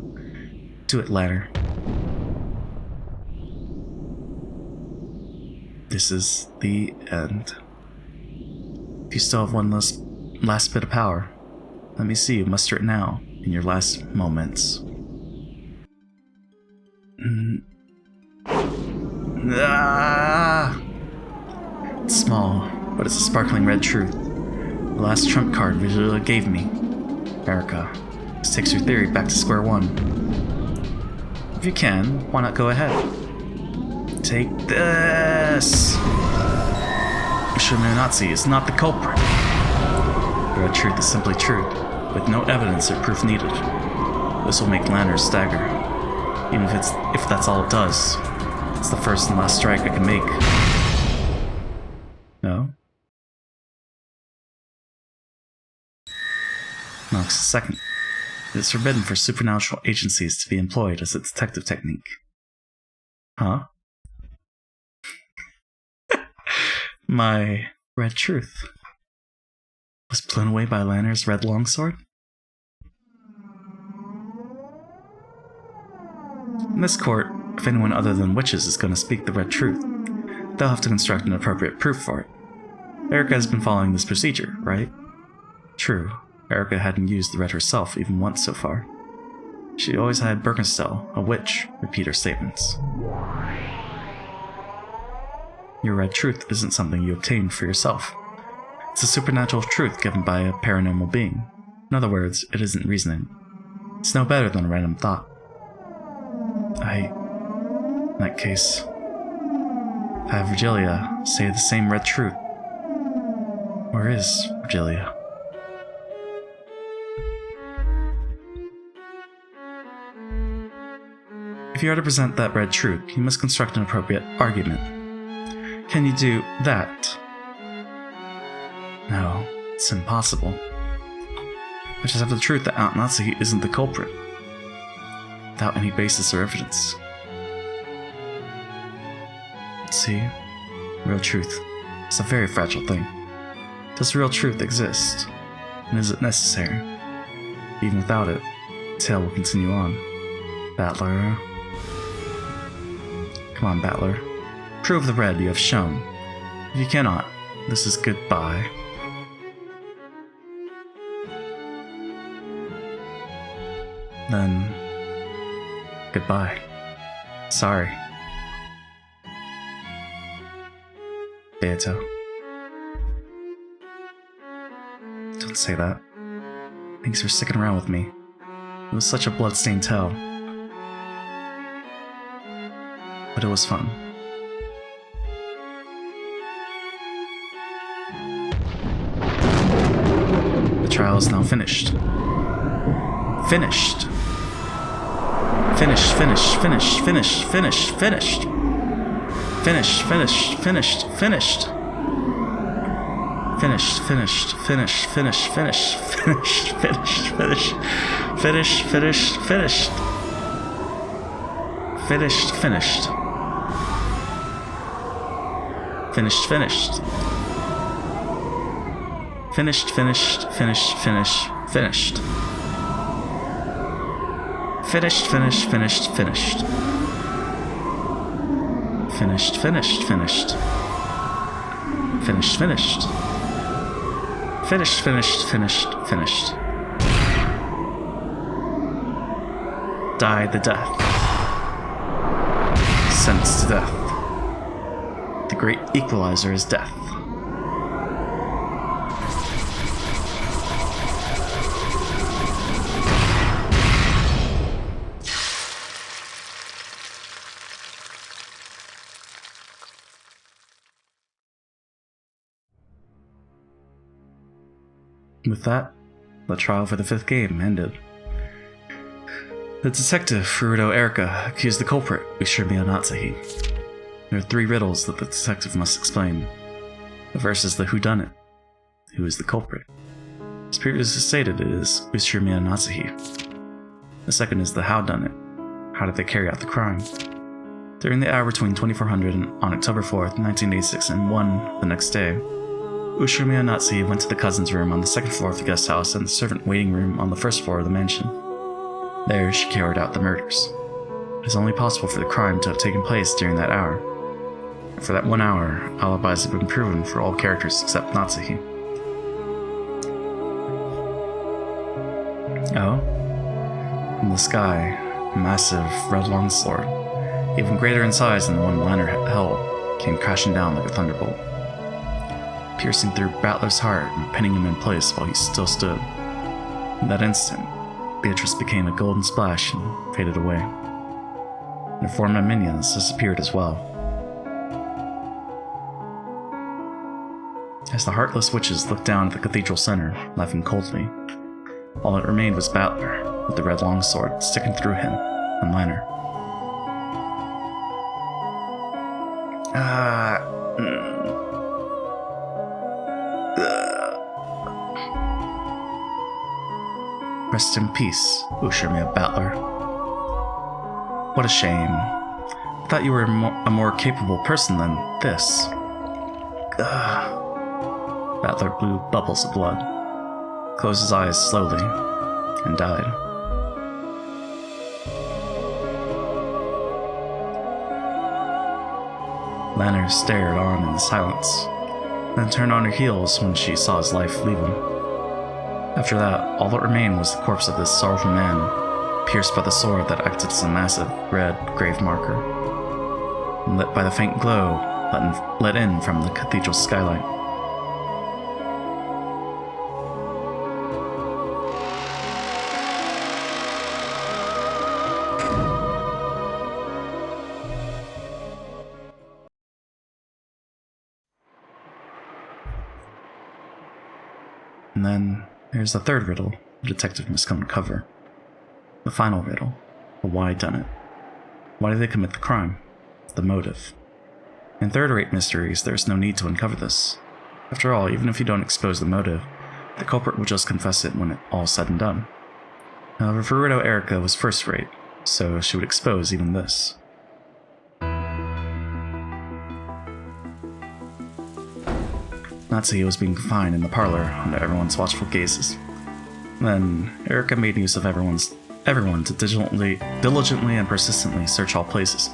Do it, ladder. This is the end. If you still have one last bit of power, let me see you muster it now in your last moments. It's small, but it's a sparkling red truth. The last trump card Visuela gave me. Erica. This takes your theory back to square one. If you can, why not go ahead? Take this! Umineko is not the culprit. The red truth is simply true, with no evidence or proof needed. This will make Lanners stagger. Even if that's all it does. It's the first and last strike I can make. No? Knox second. It is forbidden for supernatural agencies to be employed as a detective technique. Huh? My red truth was blown away by Lanner's red longsword? In this court, if anyone other than witches is going to speak the red truth, they'll have to construct an appropriate proof for it. Erica has been following this procedure, right? True, Erica hadn't used the red herself even once so far. She always had Birkenstell, a witch, repeat her statements. Your red truth isn't something you obtain for yourself. It's a supernatural truth given by a paranormal being. In other words, it isn't reasoning. It's no better than a random thought. In that case, have Virgilia say the same red truth. Where is Virgilia? If you are to present that red truth, you must construct an appropriate argument. Can you do that? No, it's impossible. I just have the truth that Aunt Natsuki isn't the culprit, without any basis or evidence. See? Real truth is a very fragile thing. Does real truth exist? And is it necessary? Even without it, the tale will continue on. Battler. Come on, Battler. Prove the red you have shown. If you cannot, this is goodbye. Then, goodbye. Sorry. Beato. Don't say that. Thanks for sticking around with me. It was such a bloodstained tale. But it was fun. The trial is now finished. Finished! Finished, finished, finished, finished, finished, finished! Finished, finished, finished, finished! Finished, finished, finished, finished, finished, finished, finished, finished, finished, finished, finished. Finished, finished. Finished, finished. Finished, finished, finished, finished, finished. Finished, finished, finished, finished. Finished, finished, finished. Finished, finished. Finished, finished, finished, finished. Died the death. Sentenced to death. The great equalizer is death. With that, the trial for the 5th game ended. The detective, Furuto Erika, accused the culprit, Ushirimiya Natsuhi. There are 3 riddles that the detective must explain. The first is the whodunit. Who is the culprit? As previously stated, it is Ushirimiya Natsuhi. The second is the howdunit. How did they carry out the crime? During the hour between 2400 on October 4th, 1986 and 1 the next day, Ushirimiya Natsuhi went to the cousin's room on the 2nd floor of the guest house and the servant waiting room on the 1st floor of the mansion. There, she carried out the murders. It is only possible for the crime to have taken place during that hour. For that 1 hour, alibis have been proven for all characters except Natsuhi. Oh? In the sky, a massive red longsword, even greater in size than the one Lanner held, came crashing down like a thunderbolt, piercing through Battler's heart and pinning him in place while he still stood. In that instant, Beatrice became a golden splash and faded away. Their former minions disappeared as well. As the heartless witches looked down at the cathedral center, laughing coldly, all that remained was Battler, with the red longsword sticking through him, and Lanner. Rest in peace, Ushirmia Battler. What a shame. I thought you were a more capable person than this. Battler blew bubbles of blood, closed his eyes slowly, and died. Lanner stared on in silence, then turned on her heels when she saw his life leave him. After that, all that remained was the corpse of this sorrowful man, pierced by the sword that acted as a massive red grave marker, and lit by the faint glow let in from the cathedral skylight. And then there's the third riddle the detective must uncover. The final riddle, the why done it. Why did they commit the crime? The motive. In third-rate mysteries, there's no need to uncover this. After all, even if you don't expose the motive, the culprit will just confess it when all's said and done. However, for Widow Erica was first-rate, so she would expose even this. Natsuki was being confined in the parlor under everyone's watchful gazes. Then, Erica made use of everyone to diligently and persistently search all places,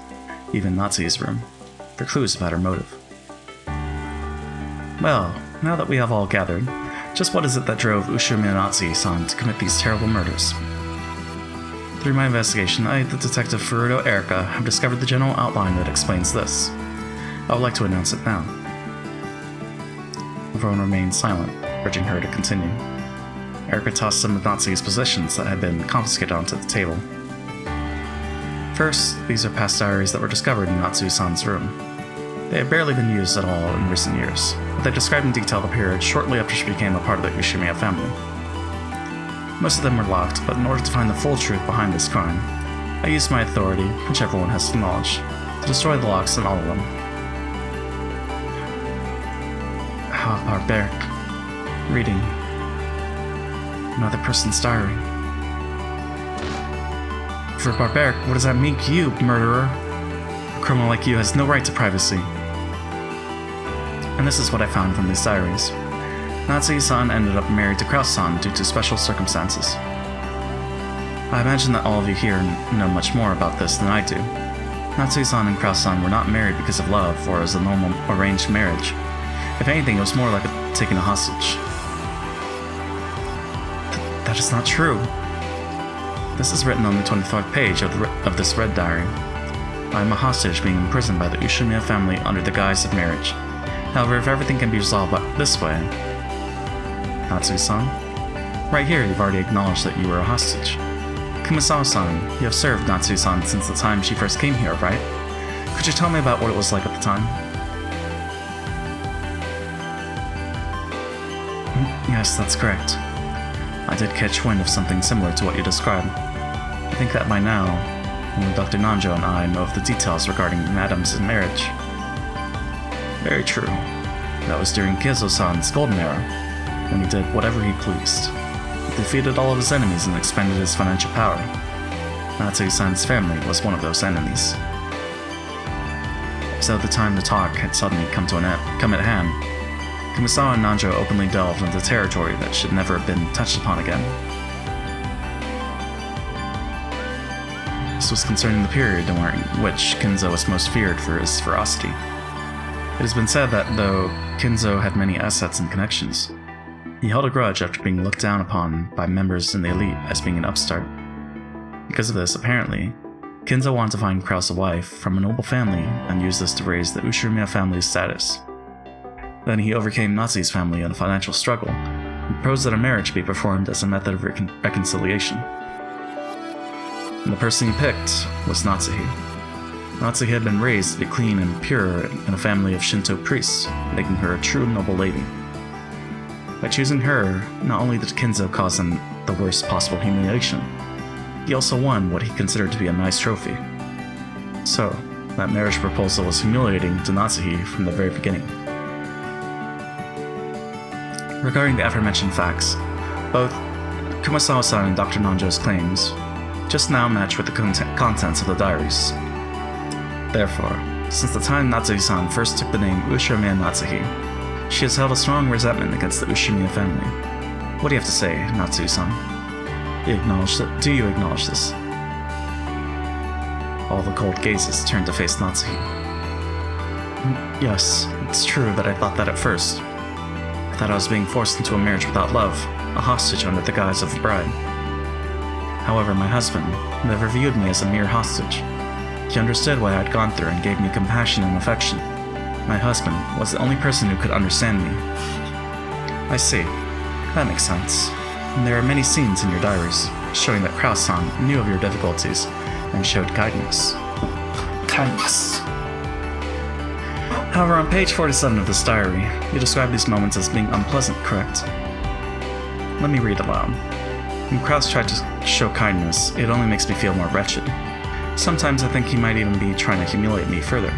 even Natsuki's room, for clues about her motive. Well, now that we have all gathered, just what is it that drove Ushirmia Natsuki-san to commit these terrible murders? Through my investigation, I, the detective Furuto Erica, have discovered the general outline that explains this. I would like to announce it now. Everyone remained silent, urging her to continue. Erica tossed some of Natsuki's possessions that had been confiscated onto the table. First, these are past diaries that were discovered in Natsuki-san's room. They had barely been used at all in recent years, but they describe in detail the period shortly after she became a part of the Ushirmia family. Most of them were locked, but in order to find the full truth behind this crime, I used my authority, which everyone has acknowledged, to destroy the locks in all of them. How barbaric. Reading another person's diary. For barbaric, what does that mean to you, murderer? A criminal like you has no right to privacy. And this is what I found from these diaries. Natsuki-san ended up married to Kraus-san due to special circumstances. I imagine that all of you here know much more about this than I do. Natsuki-san and Kraus-san were not married because of love or as a normal arranged marriage. If anything, it was more like taking a hostage. That is not true. This is written on the 24th page of this red diary. I am a hostage being imprisoned by the Ushirmia family under the guise of marriage. However, if everything can be resolved this way... Natsuki-san? Right here, you've already acknowledged that you were a hostage. Kumasawa-san, you have served Natsuki-san since the time she first came here, right? Could you tell me about what it was like at the time? Yes, that's correct. I did catch wind of something similar to what you described. I think that by now, only Dr. Nanjo and I know of the details regarding Madam's marriage. Very true. That was during Kizo-san's golden era, when he did whatever he pleased. He defeated all of his enemies and expanded his financial power. Natsuki-san's family was one of those enemies. So the time to talk had suddenly come at hand. Kumasawa and Nanjo openly delved into territory that should never have been touched upon again. This was concerning the period during which Kinzo was most feared for his ferocity. It has been said that though Kinzo had many assets and connections, he held a grudge after being looked down upon by members in the elite as being an upstart. Because of this, apparently, Kinzo wanted to find Kraus a wife from a noble family and use this to raise the Ushirmia family's status. Then he overcame Natsuki's family in a financial struggle, and proposed that a marriage be performed as a method of reconciliation. And the person he picked was Natsuki. Natsuki had been raised to be clean and pure in a family of Shinto priests, making her a true noble lady. By choosing her, not only did Kenzo cause him the worst possible humiliation, he also won what he considered to be a nice trophy. So, that marriage proposal was humiliating to Natsuki from the very beginning. Regarding the aforementioned facts, both Kumasawa-san and Dr. Nanjo's claims just now match with the contents of the diaries. Therefore, since the time Natsuki-san first took the name Ushimiya Natsuki, she has held a strong resentment against the Ushimiya family. What do you have to say, Natsuki-san? Do you acknowledge this? All the cold gazes turned to face Natsuki. Yes, it's true that I thought that at first. I thought I was being forced into a marriage without love, a hostage under the guise of a bride. However, my husband never viewed me as a mere hostage. He understood what I had gone through and gave me compassion and affection. My husband was the only person who could understand me. I see. That makes sense. And there are many scenes in your diaries showing that Kraus-san knew of your difficulties and showed kindness. However, on page 47 of this diary, you describe these moments as being unpleasant, correct? Let me read aloud. When Kraus tried to show kindness, it only makes me feel more wretched. Sometimes I think he might even be trying to humiliate me further.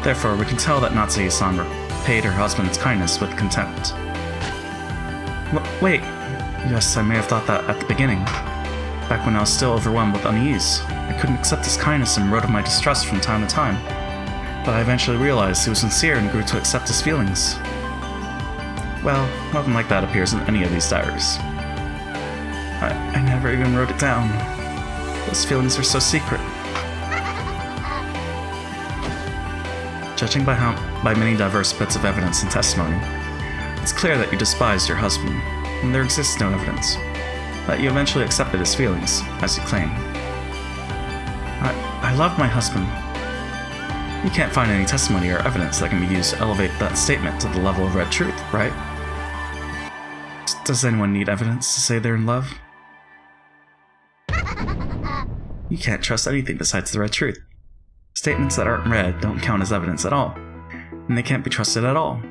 Therefore, we can tell that Natsuki-san paid her husband's kindness with contempt. Wait. Yes, I may have thought that at the beginning. Back when I was still overwhelmed with unease, I couldn't accept his kindness and wrote of my distress from time to time. But I eventually realized he was sincere and grew to accept his feelings. Well, nothing like that appears in any of these diaries. I never even wrote it down. Those feelings are so secret. Judging by many diverse bits of evidence and testimony, it's clear that you despised your husband, and there exists no evidence that you eventually accepted his feelings, as you claim. I loved my husband. You can't find any testimony or evidence that can be used to elevate that statement to the level of red truth, right? Does anyone need evidence to say they're in love? You can't trust anything besides the red truth. Statements that aren't red don't count as evidence at all, and they can't be trusted at all.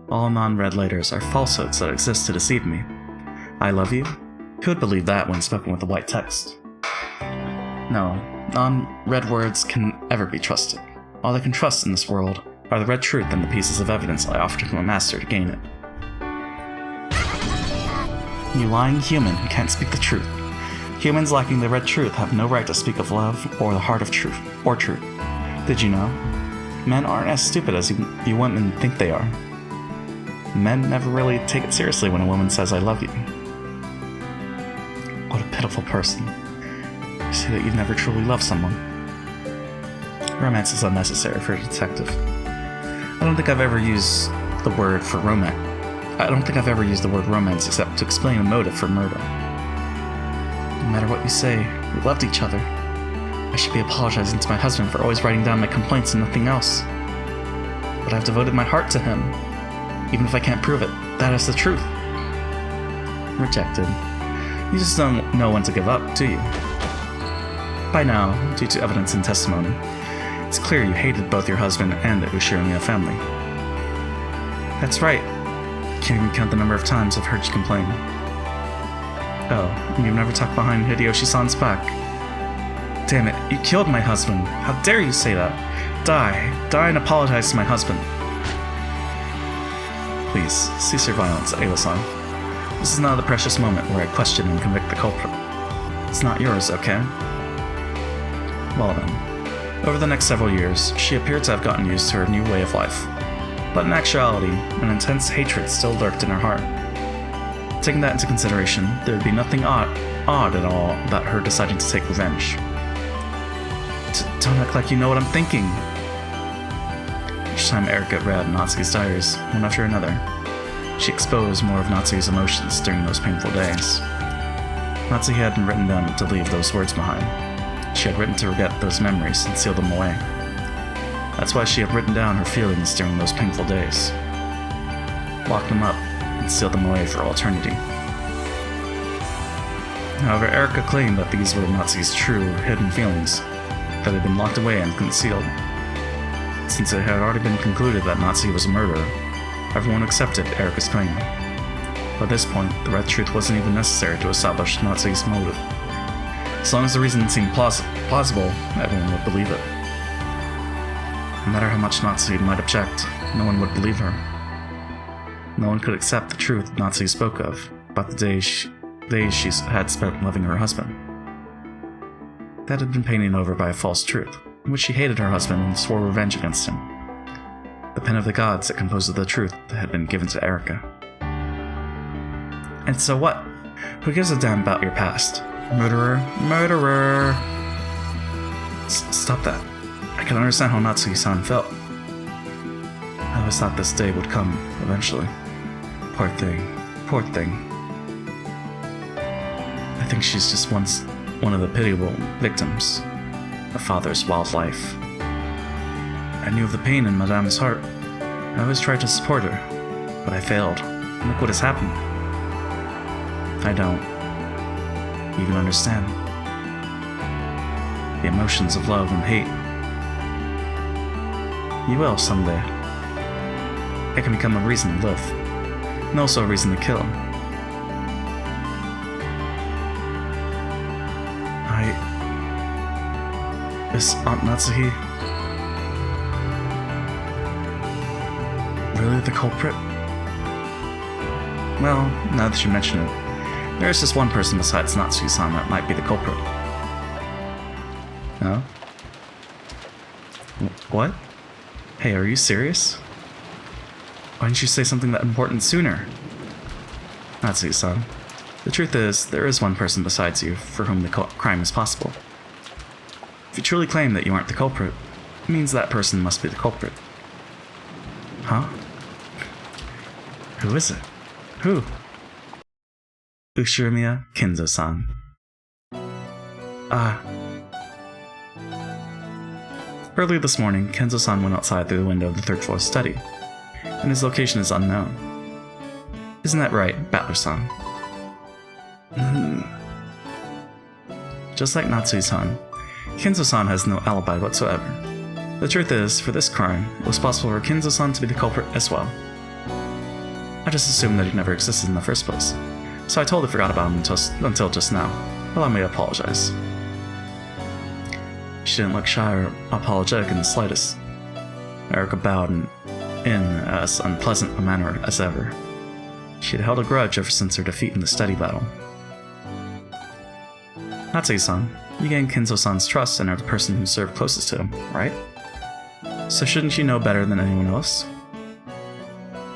All non-red letters are falsehoods that exist to deceive me. I love you? Who would believe that when spoken with a white text? No, non-red words can ever be trusted. All I can trust in this world are the red truth and the pieces of evidence I offer to my master to gain it. You lying human who can't speak the truth. Humans lacking the red truth have no right to speak of love or the heart of truth, or truth. Did you know? Men aren't as stupid as you women think they are. Men never really take it seriously when a woman says, I love you. What a pitiful person. You see that you've never truly loved someone. Romance is unnecessary for a detective. I don't think I've ever used the word romance except to explain a motive for murder. No matter what you say, we loved each other. I should be apologizing to my husband for always writing down my complaints and nothing else. But I've devoted my heart to him. Even if I can't prove it, that is the truth. Rejected. You just don't know when to give up, do you? By now, due to evidence and testimony, it's clear you hated both your husband and the Ushimiya family. That's right. Can't even count the number of times I've heard you complain. Oh, and you've never talked behind Hideyoshi-san's back. Damn it, you killed my husband. How dare you say that? Die and apologize to my husband. Please, cease your violence, Ayla-san. This is not the precious moment where I question and convict the culprit. It's not yours, okay? Well then. Over the next several years, she appeared to have gotten used to her new way of life. But in actuality, an intense hatred still lurked in her heart. Taking that into consideration, there would be nothing odd at all about her deciding to take revenge. Don't act like you know what I'm thinking. Each time Erika read Natsuki's diaries, one after another, she exposed more of Natsuki's emotions during those painful days. Natsuki hadn't written them to leave those words behind. She had written to forget those memories and seal them away. That's why she had written down her feelings during those painful days. Locked them up and sealed them away for all eternity. However, Erika claimed that these were Natsuki's true, hidden feelings, that had been locked away and concealed. Since it had already been concluded that Natsuki was a murderer, everyone accepted Erika's claim. By this point, the red truth wasn't even necessary to establish Natsuki's motive. As long as the reason seemed plausible, everyone would believe it. No matter how much Natsuki might object, no one would believe her. No one could accept the truth Natsuki spoke of about the days she had spent loving her husband. That had been painted over by a false truth, in which she hated her husband and swore revenge against him. The pen of the gods that composed the truth that had been given to Erika. And so what? Who gives a damn about your past? Murderer, murderer! Stop that. I can understand how Natsuki-san felt. I always thought this day would come, eventually. Poor thing. Poor thing. I think she's just one of the pitiable victims of father's wild life. I knew of the pain in Madame's heart. I always tried to support her, but I failed. Look what has happened. I don't even understand the emotions of love and hate. You will someday. It can become a reason to live, and also a reason to kill. Is Aunt Natsuki really the culprit? Well, now that you mention it, there is just one person besides Natsuki-san that might be the culprit. No? What? Hey, are you serious? Why didn't you say something that important sooner? Natsuki-san, the truth is, there is one person besides you for whom the crime is possible. If you truly claim that you aren't the culprit, it means that person must be the culprit. Huh? Who is it? Who? Ushirimiya Kenzo-san. Early this morning, Kenzo-san went outside through the window of the third floor study, and his location is unknown. Isn't that right, Battler-san? Just like Natsuki-san, Kenzo-san has no alibi whatsoever. The truth is, for this crime, it was possible for Kenzo-san to be the culprit as well. I just assumed that he never existed in the first place, so I totally forgot about him until just now. Allow me to apologize. She didn't look shy or apologetic in the slightest. Erika bowed in as unpleasant a manner as ever. She had held a grudge ever since her defeat in the study battle. Natsuki-san, you gained Kenzo-san's trust and are the person who served closest to him, right? So shouldn't you know better than anyone else?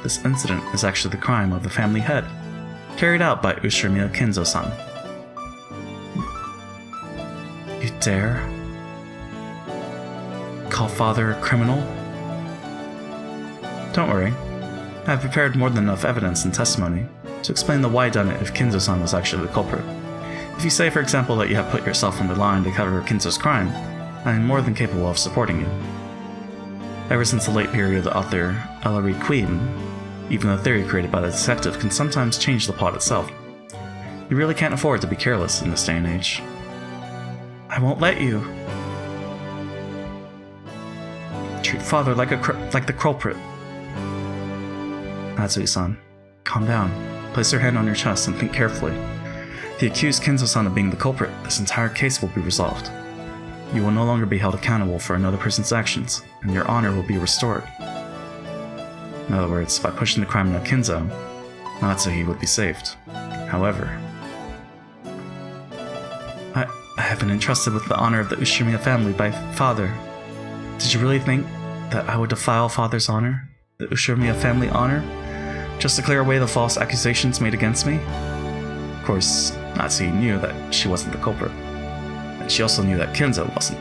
This incident is actually the crime of the family head, carried out by Ushirimiya Kenzo-san. You dare call father a criminal? Don't worry. I have prepared more than enough evidence and testimony to explain the why done it if Kenzo-san was actually the culprit. If you say, for example, that you have put yourself on the line to cover Kenzo's crime, I am more than capable of supporting you. Ever since the late period, the author Ellery Queen, even the theory created by the detective can sometimes change the plot itself. You really can't afford to be careless in this day and age. I won't let you. Treat father like the culprit. Natsuki-san, calm down. Place your hand on your chest and think carefully. If you accuse Kenzo-san of being the culprit, this entire case will be resolved. You will no longer be held accountable for another person's actions, and your honor will be restored. In other words, by pushing the crime on Kenzo, Natsuki would be saved. However, I have been entrusted with the honor of the Ushirimiya family by father. Did you really think that I would defile father's honor, the Ushirimiya family honor, just to clear away the false accusations made against me? Of course, Natsuki knew that she wasn't the culprit, and she also knew that Kenzo wasn't,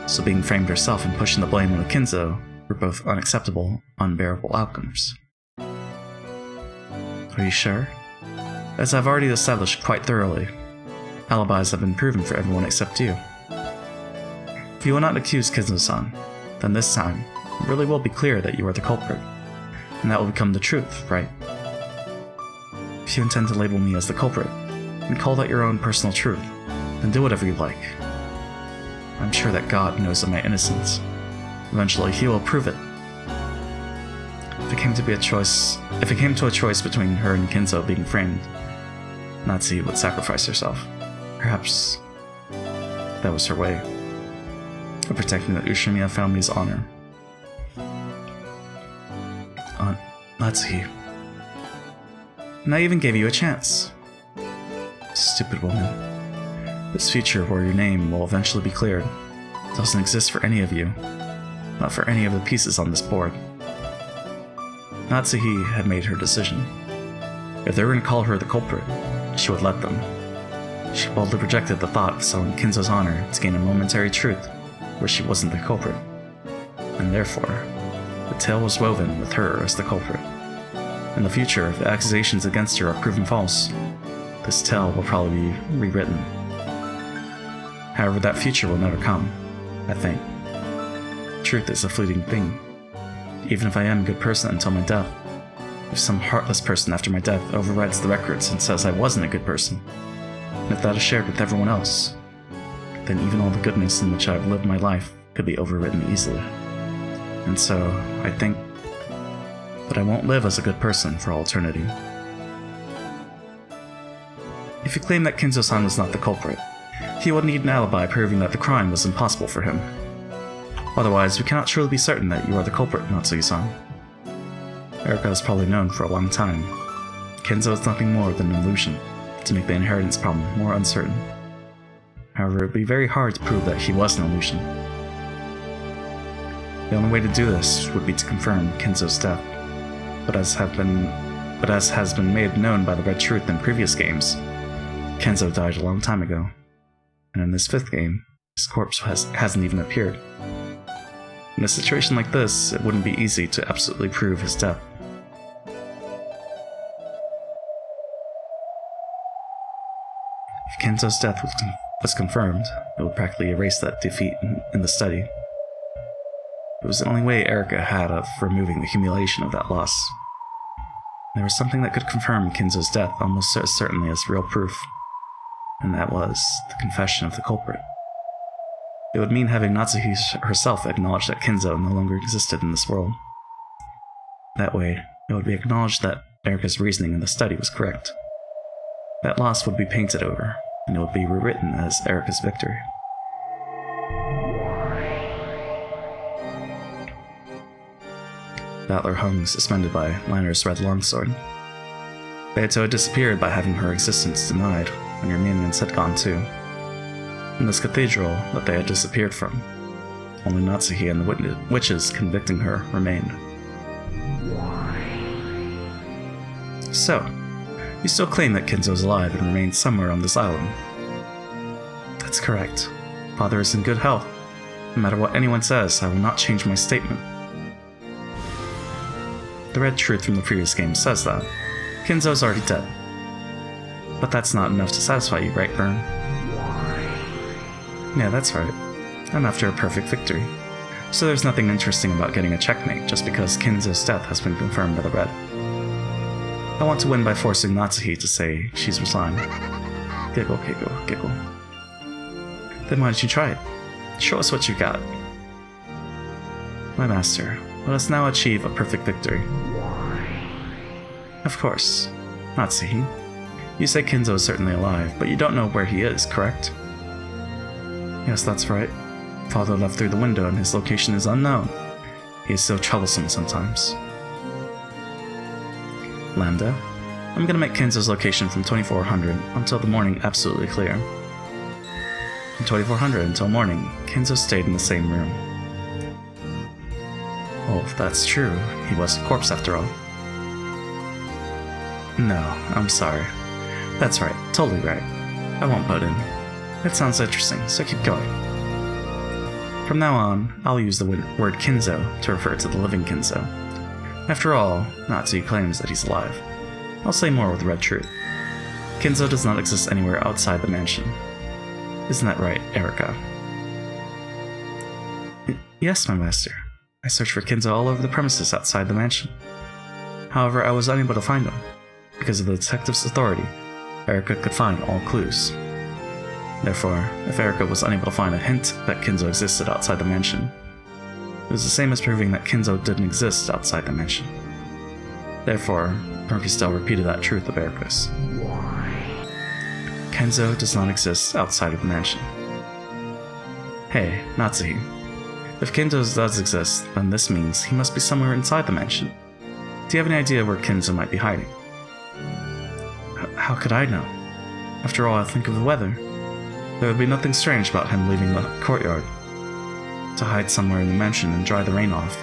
so being framed herself and pushing the blame on Kenzo were both unacceptable, unbearable outcomes. Are you sure? As I've already established quite thoroughly, alibis have been proven for everyone except you. If you will not accuse Kenzo-san, then this time, it really will be clear that you are the culprit, and that will become the truth, right? If you intend to label me as the culprit, and call that your own personal truth, then do whatever you like. I'm sure that God knows of my innocence. Eventually, he will prove it. If it came to a choice between her and Kinzo being framed, Natsuhi would sacrifice herself. Perhaps that was her way of protecting the Ushimiya family's honor. Natsuhi. And I even gave you a chance. Stupid woman. This future where your name will eventually be cleared doesn't exist for any of you. Not for any of the pieces on this board. Natsuhi had made her decision. If they were going to call her the culprit, she would let them. She boldly rejected the thought of selling Kinzo's honor to gain a momentary truth where she wasn't the culprit. And therefore, the tale was woven with her as the culprit. In the future, if the accusations against her are proven false, this tale will probably be rewritten. However, that future will never come, I think. Truth is a fleeting thing. Even if I am a good person until my death, if some heartless person after my death overrides the records and says I wasn't a good person, and if that is shared with everyone else, then even all the goodness in which I've lived my life could be overwritten easily. And so, I think that I won't live as a good person for all eternity. If you claim that Kinzo-san was not the culprit, he would need an alibi proving that the crime was impossible for him. Otherwise, we cannot truly be certain that you are the culprit, Natsuhi-san. Erika is probably known for a long time. Kinzo is nothing more than an illusion to make the inheritance problem more uncertain. However, it would be very hard to prove that he was an illusion. The only way to do this would be to confirm Kinzo's death. But as has been made known by the Red Truth in previous games, Kinzo died a long time ago. And in this 5th game, his corpse hasn't even appeared. In a situation like this, it wouldn't be easy to absolutely prove his death. If Kinzo's death was confirmed, it would practically erase that defeat in the study. It was the only way Erika had of removing the humiliation of that loss. There was something that could confirm Kinzo's death almost as certainly as real proof, and that was the confession of the culprit. It would mean having Natsuhi herself acknowledge that Kinzo no longer existed in this world. That way, it would be acknowledged that Erika's reasoning in the study was correct. That loss would be painted over, and it would be rewritten as Erika's victory. Battler hung suspended by Liner's red longsword. Beato had disappeared by having her existence denied when her minions had gone too. In this cathedral that they had disappeared from, only Natsuhi and the witches convicting her remained. So, you still claim that Kinzo is alive and remains somewhere on this island? That's correct. Father is in good health. No matter what anyone says, I will not change my statement. The Red Truth from the previous game says that. Kinzo is already dead. But that's not enough to satisfy you, right, Byrne? Yeah, that's right. I'm after a perfect victory. So there's nothing interesting about getting a checkmate just because Kinzo's death has been confirmed by the Red. I want to win by forcing Natsuhi to say she's resigned. Giggle, giggle, giggle. Then why don't you try it? Show us what you got. My master, let us now achieve a perfect victory. Of course. Natsuhi, you say Kinzo is certainly alive, but you don't know where he is, correct? Yes, that's right. Father left through the window and his location is unknown. He is so troublesome sometimes. Lambda, I'm gonna make Kinzo's location from 2400 until the morning absolutely clear. From 2400 until morning, Kinzo stayed in the same room. Oh, if that's true, he was a corpse after all. No, I'm sorry. That's right, totally right. I won't butt in. It sounds interesting, so keep going. From now on, I'll use the word Kinzo to refer to the living Kinzo. After all, Natsuhi claims that he's alive. I'll say more with Red Truth. Kinzo does not exist anywhere outside the mansion. Isn't that right, Erika? Yes, my master. I searched for Kinzo all over the premises outside the mansion. However, I was unable to find him. Because of the detective's authority, Erika could find all clues. Therefore, if Erika was unable to find a hint that Kinzo existed outside the mansion, it was the same as proving that Kinzo didn't exist outside the mansion. Therefore, Murky repeated that truth of Erika's. Kinzo does not exist outside of the mansion. Hey, Natsuhi. If Kinzo does exist, then this means he must be somewhere inside the mansion. Do you have any idea where Kinzo might be hiding? How could I know? After all, I think of the weather. There would be nothing strange about him leaving the courtyard to hide somewhere in the mansion and dry the rain off.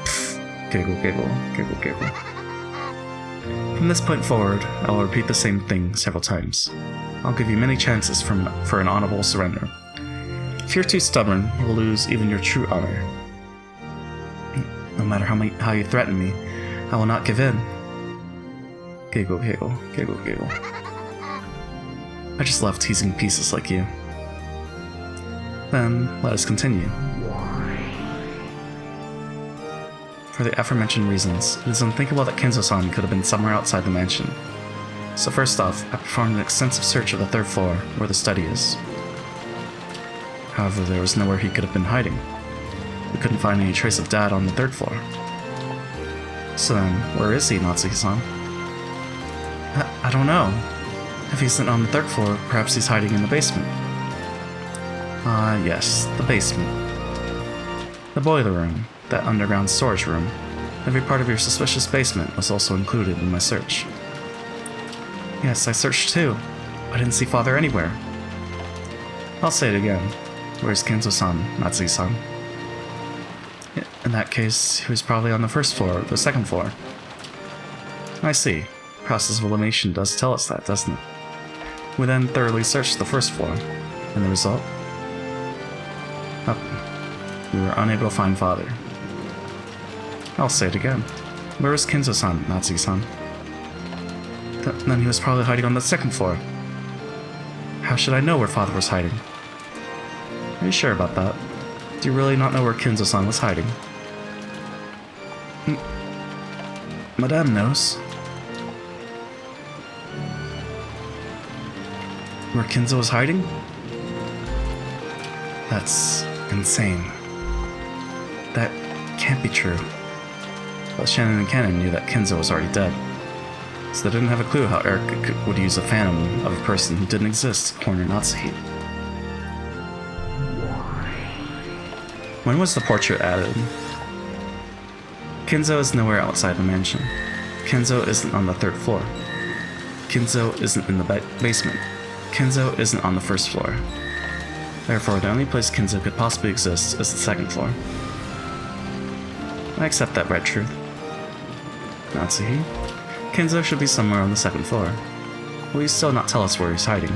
Pfft, giggle, giggle, giggle, giggle. From this point forward, I will repeat the same thing several times. I'll give you many chances for an honorable surrender. If you're too stubborn, you will lose even your true honor. No matter how you threaten me, I will not give in. Giggle, giggle, giggle, giggle. I just love teasing pieces like you. Then, let us continue. For the aforementioned reasons, it is unthinkable that Kinzo-san could have been somewhere outside the mansion. So first off, I performed an extensive search of the third floor, where the study is. However, there was nowhere he could have been hiding. We couldn't find any trace of Dad on the third floor. So then, where is he, Natsuki-san? I don't know. If he's not on the third floor, perhaps he's hiding in the basement. Yes, the basement. The boiler room, that underground storage room. Every part of your suspicious basement was also included in my search. Yes, I searched too. I didn't see Father anywhere. I'll say it again. Where's Kinzo-san, Natsuki-san? In that case, he was probably on the first floor or the second floor. I see. Process of elimination does tell us that, doesn't it? We then thoroughly searched the first floor. And the result? Nothing. We were unable to find Father. I'll say it again. Where was Kinzo-san, Natsuki-san? Then he was probably hiding on the second floor. How should I know where Father was hiding? Are you sure about that? Do you really not know where Kinzo-san was hiding? Madame knows. Where Kinzo was hiding? That's insane. That can't be true. But Shannon and Cannon knew that Kinzo was already dead, so they didn't have a clue how Eric would use a phantom of a person who didn't exist to corner Natsuhi. When was the portrait added? Kinzo is nowhere outside the mansion. Kinzo isn't on the third floor. Kinzo isn't in the basement. Kinzo isn't on the first floor. Therefore, the only place Kinzo could possibly exist is the second floor. I accept that red truth. Natsuhi, Kinzo should be somewhere on the second floor. Will you still not tell us where he's hiding?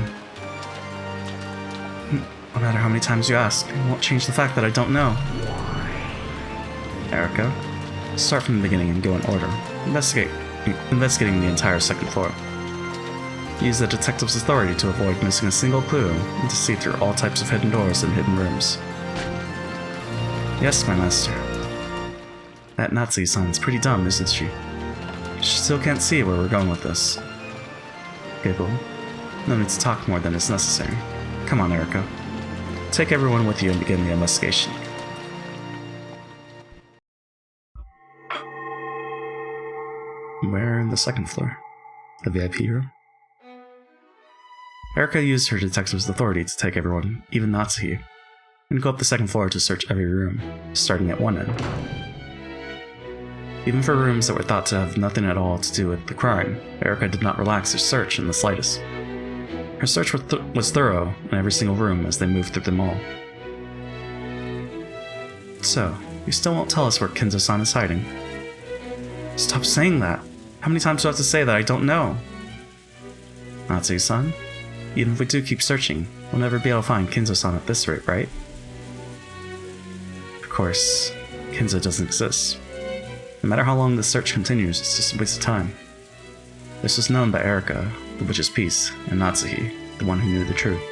No matter how many times you ask, it won't change the fact that I don't know. Erika, start from the beginning and go in order. Investigating the entire second floor. Use the detective's authority to avoid missing a single clue and to see through all types of hidden doors and hidden rooms. Yes, my master. That Natsuki-san's pretty dumb, isn't she? She still can't see where we're going with this. Giggle. No need to talk more than is necessary. Come on, Erika. Take everyone with you and begin the investigation. Where in the second floor? The VIP room? Erika used her detective's authority to take everyone, even Natsuhi, and go up the second floor to search every room, starting at one end. Even for rooms that were thought to have nothing at all to do with the crime, Erika did not relax her search in the slightest. Her search was thorough in every single room as they moved through them all. So, you still won't tell us where Kinzo-san is hiding? Stop saying that! How many times do I have to say that I don't know? Natsuki-san? Even if we do keep searching, we'll never be able to find Kinzo-san at this rate, right? Of course, Kinzo doesn't exist. No matter how long the search continues, it's just a waste of time. This was known by Erika, the witch's piece, and Natsuhi, the one who knew the truth.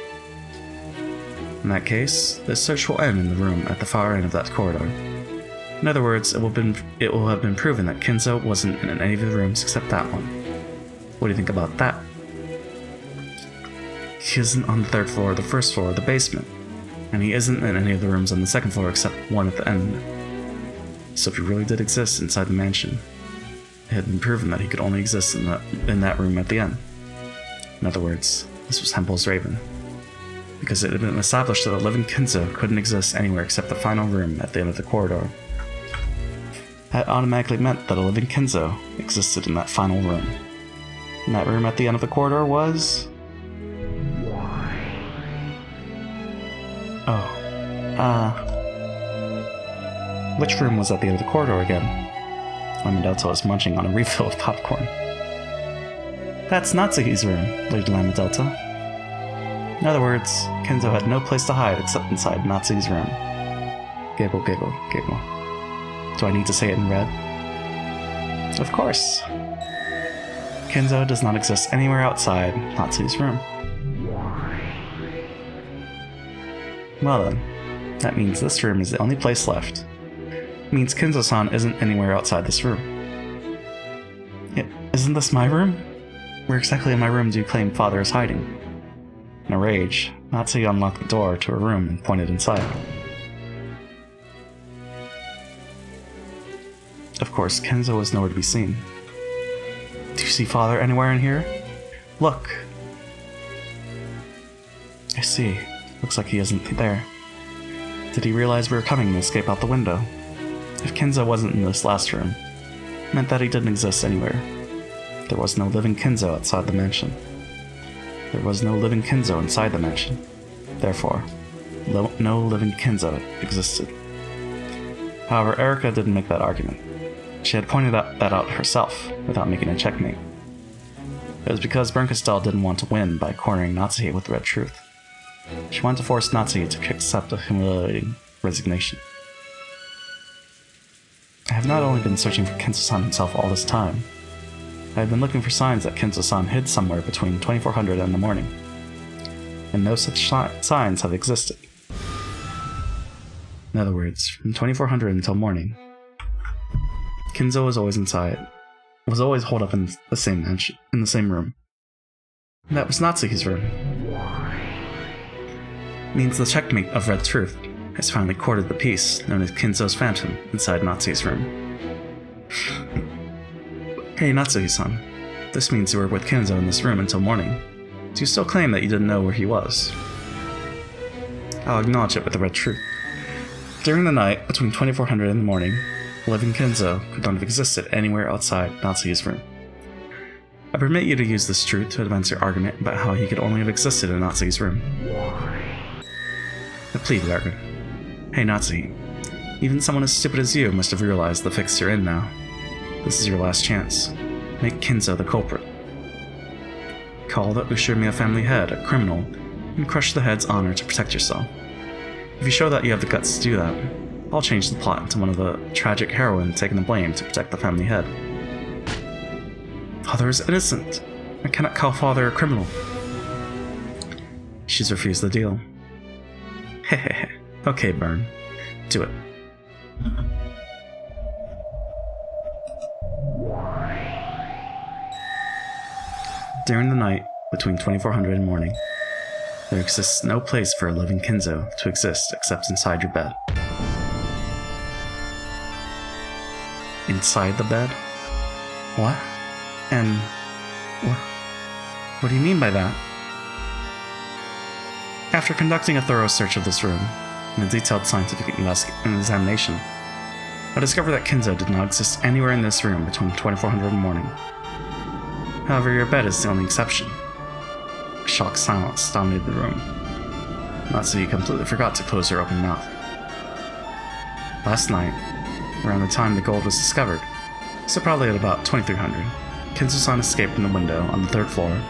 In that case, the search will end in the room at the far end of that corridor. In other words, it will have been proven that Kinzo wasn't in any of the rooms except that one. What do you think about that? He isn't on the 3rd floor, the 1st floor, or the basement. And he isn't in any of the rooms on the 2nd floor except one at the end. So if he really did exist inside the mansion, it had been proven that he could only exist in that room at the end. In other words, this was Hempel's Raven. Because it had been established that a living Kinzo couldn't exist anywhere except the final room at the end of the corridor. That automatically meant that a living Kinzo existed in that final room. And that room at the end of the corridor was... Which room was at the end of the corridor again? Lamadelta was munching on a refill of popcorn. That's Natsuhi's room, Lady Lamadelta. In other words, Kinzo had no place to hide except inside Natsuhi's room. Giggle, giggle, giggle. Do I need to say it in red? Of course. Kinzo does not exist anywhere outside Natsuhi's room. Well then, that means this room is the only place left. It means Kinzo-san isn't anywhere outside this room. Isn't this my room? Where exactly in my room do you claim Father is hiding? In a rage, Natsuhi unlocked the door to her room and pointed inside. Of course, Kinzo was nowhere to be seen. Do you see Father anywhere in here? Look! I see. Looks like he isn't there. Did he realize we were coming and escape out the window? If Kinzo wasn't in this last room, it meant that he didn't exist anywhere. There was no living Kinzo outside the mansion. There was no living Kinzo inside the mansion. Therefore, no living Kinzo existed. However, Erika didn't make that argument. She had pointed that out herself, without making a checkmate. It was because Bernkastel didn't want to win by cornering Natsuhi with the red truth. She wanted to force Natsuhi to accept a humiliating resignation. I have not only been searching for Kinzo-san himself all this time, I have been looking for signs that Kinzo-san hid somewhere between 2400 and the morning, and no such signs have existed. In other words, from 2400 until morning, Kinzo was always inside, was always holed up in the same mansion, in the same room. And that was Natsuhi's room. It means the checkmate of Red Truth has finally courted the piece known as Kinzo's Phantom inside Natsuhi's room. Hey Natsuhi-san, this means you were with Kinzo in this room until morning. Do you still claim that you didn't know where he was? I'll acknowledge it with the Red Truth. During the night, between 2400 and the morning, living Kinzo could not have existed anywhere outside Natsuhi's room. I permit you to use this truth to advance your argument about how he could only have existed in Natsuhi's room. I plead, Erika. Hey Natsuhi, even someone as stupid as you must have realized the fix you're in now. This is your last chance. Make Kinzo the culprit. Call the Ushimiya family head a criminal and crush the head's honor to protect yourself. If you show that you have the guts to do that, I'll change the plot into one of the tragic heroines taking the blame to protect the family head. Father is innocent. I cannot call Father a criminal. She's refused the deal. Hehehe. Okay, Bern. Do it. During the night, between 2400 and morning, there exists no place for a living Kinzo to exist except inside your bed. Inside the bed? What? And... what do you mean by that? After conducting a thorough search of this room, and a detailed scientific examination, I discovered that Kinzo did not exist anywhere in this room between 2400 and morning. However, your bed is the only exception. A shocked silence dominated the room. Natsuhi completely forgot to close her open mouth. Last night, around the time the gold was discovered, so probably at about 2300, Kinzo-san escaped from the window on the 3rd floor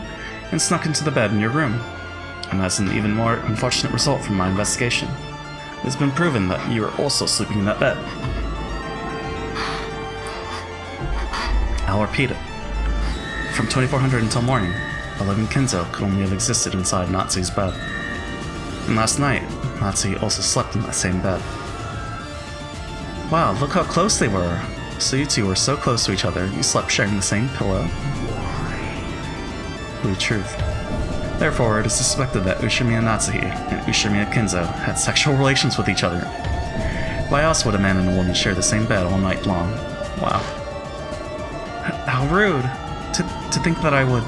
and snuck into the bed in your room. And that's an even more unfortunate result from my investigation. It has been proven that you are also sleeping in that bed. I'll repeat it. From 2400 until morning, a living Kinzo could only have existed inside Natsuhi's bed. And last night, Natsuhi also slept in that same bed. Wow, look how close they were! So you two were so close to each other, you slept sharing the same pillow? Blue truth. Therefore, it is suspected that Ushimiya Natsuhi and Ushimiya Kinzo had sexual relations with each other. Why else would a man and a woman share the same bed all night long? Wow. How rude! To think that I would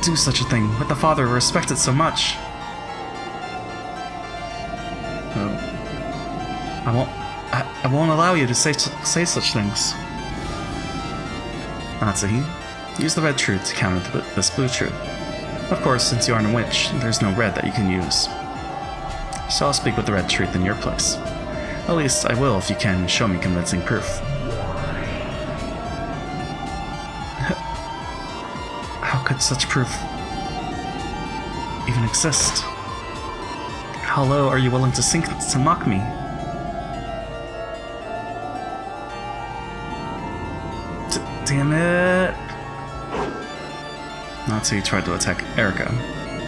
do such a thing with the father who respected so much. I won't allow you to say such things. Natsuhi, use the red truth to counter this blue truth. Of course, since you aren't a witch, there's no red that you can use. So I'll speak with the red truth in your place. At least I will if you can show me convincing proof. How could such proof even exist? How low are you willing to sink to mock me? Damn it! Natsuhi tried to attack Erika,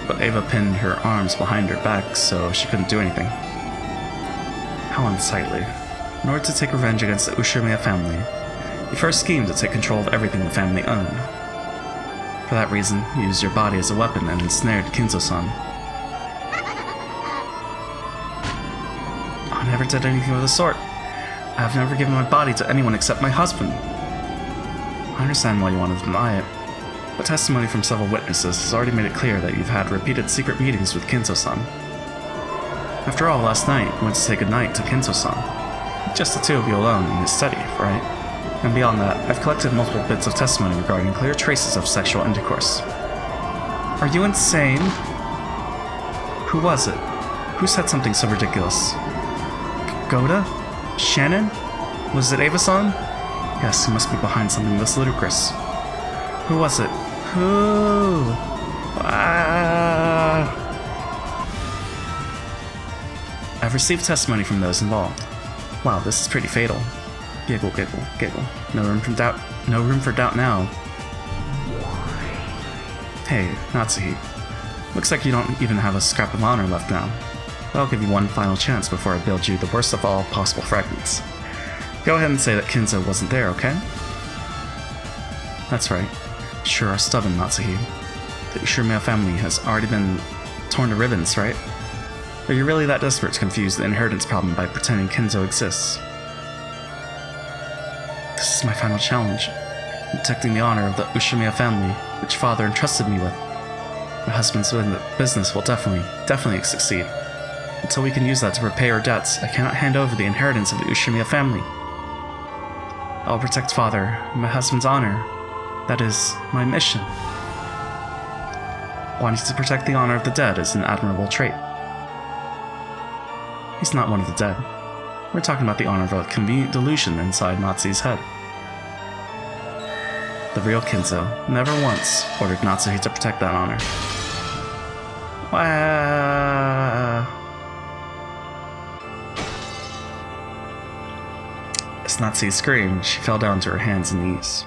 but Eva pinned her arms behind her back so she couldn't do anything. How unsightly. In order to take revenge against the Ushimiya family, you first schemed to take control of everything the family owned. For that reason, you used your body as a weapon and ensnared Kinzo-san. I never did anything of the sort. I have never given my body to anyone except my husband. I understand why you want to deny it, but testimony from several witnesses has already made it clear that you've had repeated secret meetings with Kinzo-san. After all, last night you went to say goodnight to Kinzo-san. Just the two of you alone in his study, right? And beyond that, I've collected multiple bits of testimony regarding clear traces of sexual intercourse. Are you insane? Who was it? Who said something so ridiculous? Goda? Shannon? Was it Eva-san? Yes, he must be behind something this ludicrous. Who was it? Who? I've received testimony from those involved. Wow, this is pretty fatal. Giggle, giggle, giggle. No room for doubt. No room for doubt now. Hey, Natsuhi. Looks like you don't even have a scrap of honor left now. But I'll give you one final chance before I build you the worst of all possible fragments. Go ahead and say that Kinzo wasn't there, okay? That's right. Sure are stubborn, Natsuhi. The Ushimiya family has already been torn to ribbons, right? Are you really that desperate to confuse the inheritance problem by pretending Kinzo exists? This is my final challenge. Protecting the honor of the Ushimiya family, which father entrusted me with. My husband's business will definitely succeed. Until we can use that to repay our debts, I cannot hand over the inheritance of the Ushimiya family. I'll protect father and my husband's honor. That is my mission. Wanting to protect the honor of the dead is an admirable trait. He's not one of the dead. We're talking about the honor of a convenient delusion inside Natsuhi's head. The real Kinzo never once ordered Natsuhi to protect that honor. Wow. As Natsuhi screamed, she fell down to her hands and knees.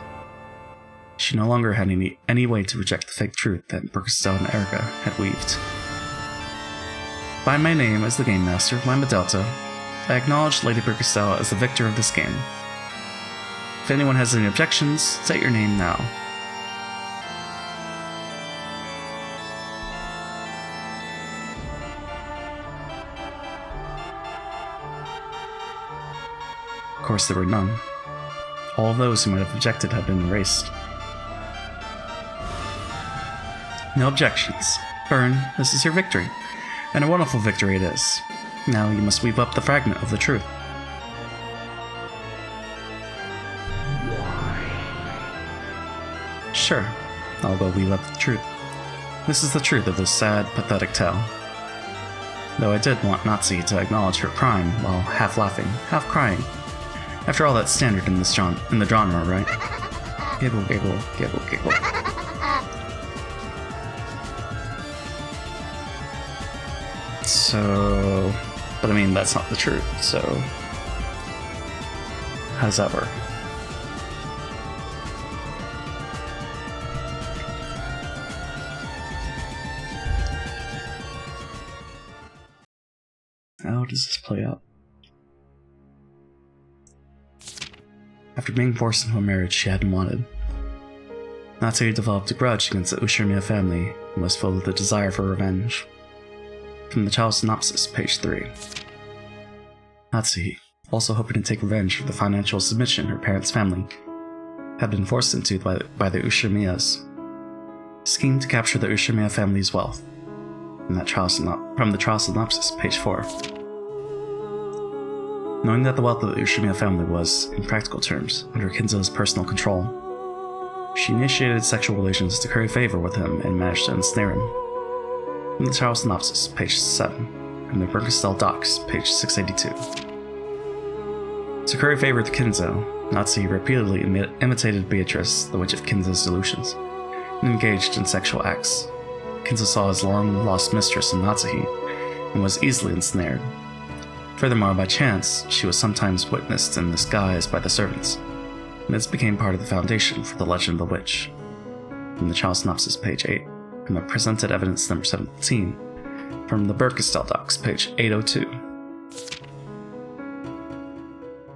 She no longer had any way to reject the fake truth that Burkestone and Erika had weaved. By my name as the Game Master, Lambda Delta, I acknowledge Lady Burkestone as the victor of this game. If anyone has any objections, state your name now. Of course, there were none. All those who might have objected had been erased. No objections. Burn, this is your victory. And a wonderful victory it is. Now you must weave up the fragment of the truth. Sure, I'll go weave up the truth. This is the truth of this sad, pathetic tale. Though I did want Natsuhi to acknowledge her crime while half laughing, half crying. After all, that's standard in the genre, right? Giggle, giggle, giggle, giggle. So... But I mean, that's not the truth, so... How does that work? How does this play out? After being forced into a marriage she hadn't wanted, Natsuhi developed a grudge against the Ushimiya family and was filled with a desire for revenge. From the child synopsis, page 3. Natsuhi, also hoping to take revenge for the financial submission her parents' family had been forced into by the Ushimiyas, schemed to capture the Ushimiya family's wealth. From the trial synopsis, page 4. Knowing that the wealth of the Ushimiya family was, in practical terms, under Kinzo's personal control, she initiated sexual relations to curry favor with him and managed to ensnare him. From the trial synopsis, page 7. From the Bernkastel Docs, page 682. To curry favor with Kinzo, Natsuhi repeatedly imitated Beatrice, the witch of Kinzo's delusions, and engaged in sexual acts. Kinzo saw his long-lost mistress in Natsuhi and was easily ensnared. Furthermore, by chance, she was sometimes witnessed in disguise by the servants, and this became part of the foundation for the legend of the witch. From the trial synopsis, page 8. From the presented evidence number 17. From the Bernkastel Docs, page 802.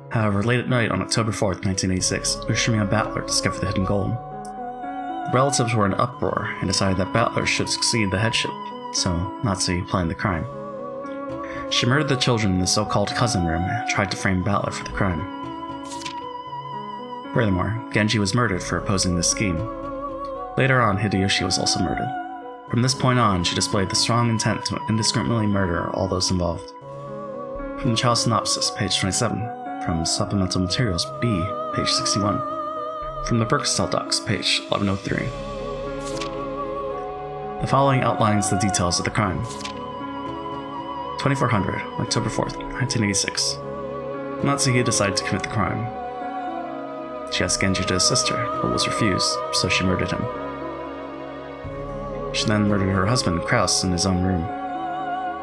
However, late at night on October 4th, 1986, Ushimiya Battler discovered the hidden gold. The relatives were in uproar and decided that Battler should succeed the headship, so Natsuhi planned the crime. She murdered the children in the so-called cousin room and tried to frame Battler for the crime. Furthermore, Genji was murdered for opposing this scheme. Later on, Hideyoshi was also murdered. From this point on, she displayed the strong intent to indiscriminately murder all those involved. From the trial synopsis, page 27. From Supplemental Materials B, page 61. From the Bernkastel Docs, page 1103. The following outlines the details of the crime. 2400, October 4th, 1986. Natsuhi decided to commit the crime. She asked Genji to assist her, but was refused, so she murdered him. She then murdered her husband, Kraus, in his own room.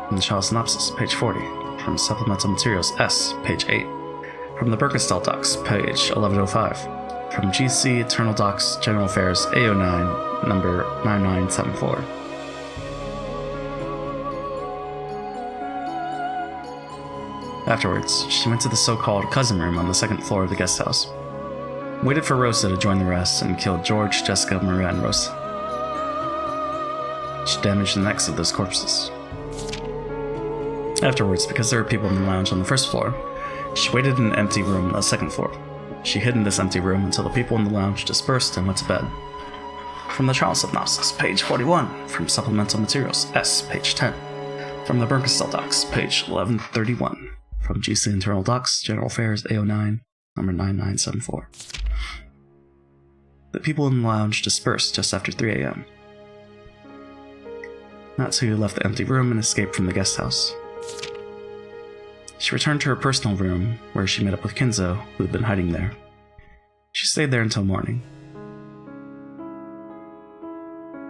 From the trial synopsis, page 40. From Supplemental Materials S, page 8. From the Bernkastel Docs, page 1105. From GC Eternal Docs, General Affairs A09, number 9974. Afterwards, she went to the so-called cousin room on the second floor of the guest house, waited for Rosa to join the rest, and killed George, Jessica, Maria, and Rosa. She damaged the necks of those corpses. Afterwards, because there were people in the lounge on the first floor, she waited in an empty room on the second floor. She hid in this empty room until the people in the lounge dispersed and went to bed. From the trial synopsis, page 41. From Supplemental Materials S, page 10. From the Bernkastel Docs, page 1131. From GC Internal Docs, General Affairs A09, number 9974. The people in the lounge dispersed just after 3 a.m. Natsuhi left the empty room and escaped from the guest house. She returned to her personal room, where she met up with Kinzo, who had been hiding there. She stayed there until morning.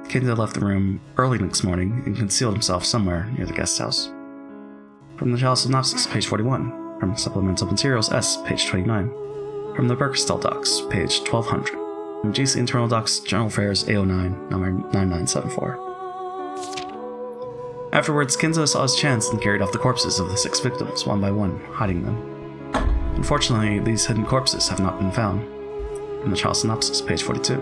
Kinzo left the room early next morning and concealed himself somewhere near the guest house. From the trial synopsis, page 41. From Supplemental Materials S, page 29. From the Bernkastel Docs, page 1200. From GC Internal Docs, General Affairs A09, number 9974. Afterwards, Kinzo saw his chance and carried off the corpses of the 6 victims, one by one, hiding them. Unfortunately, these hidden corpses have not been found. From the trial synopsis, page 42.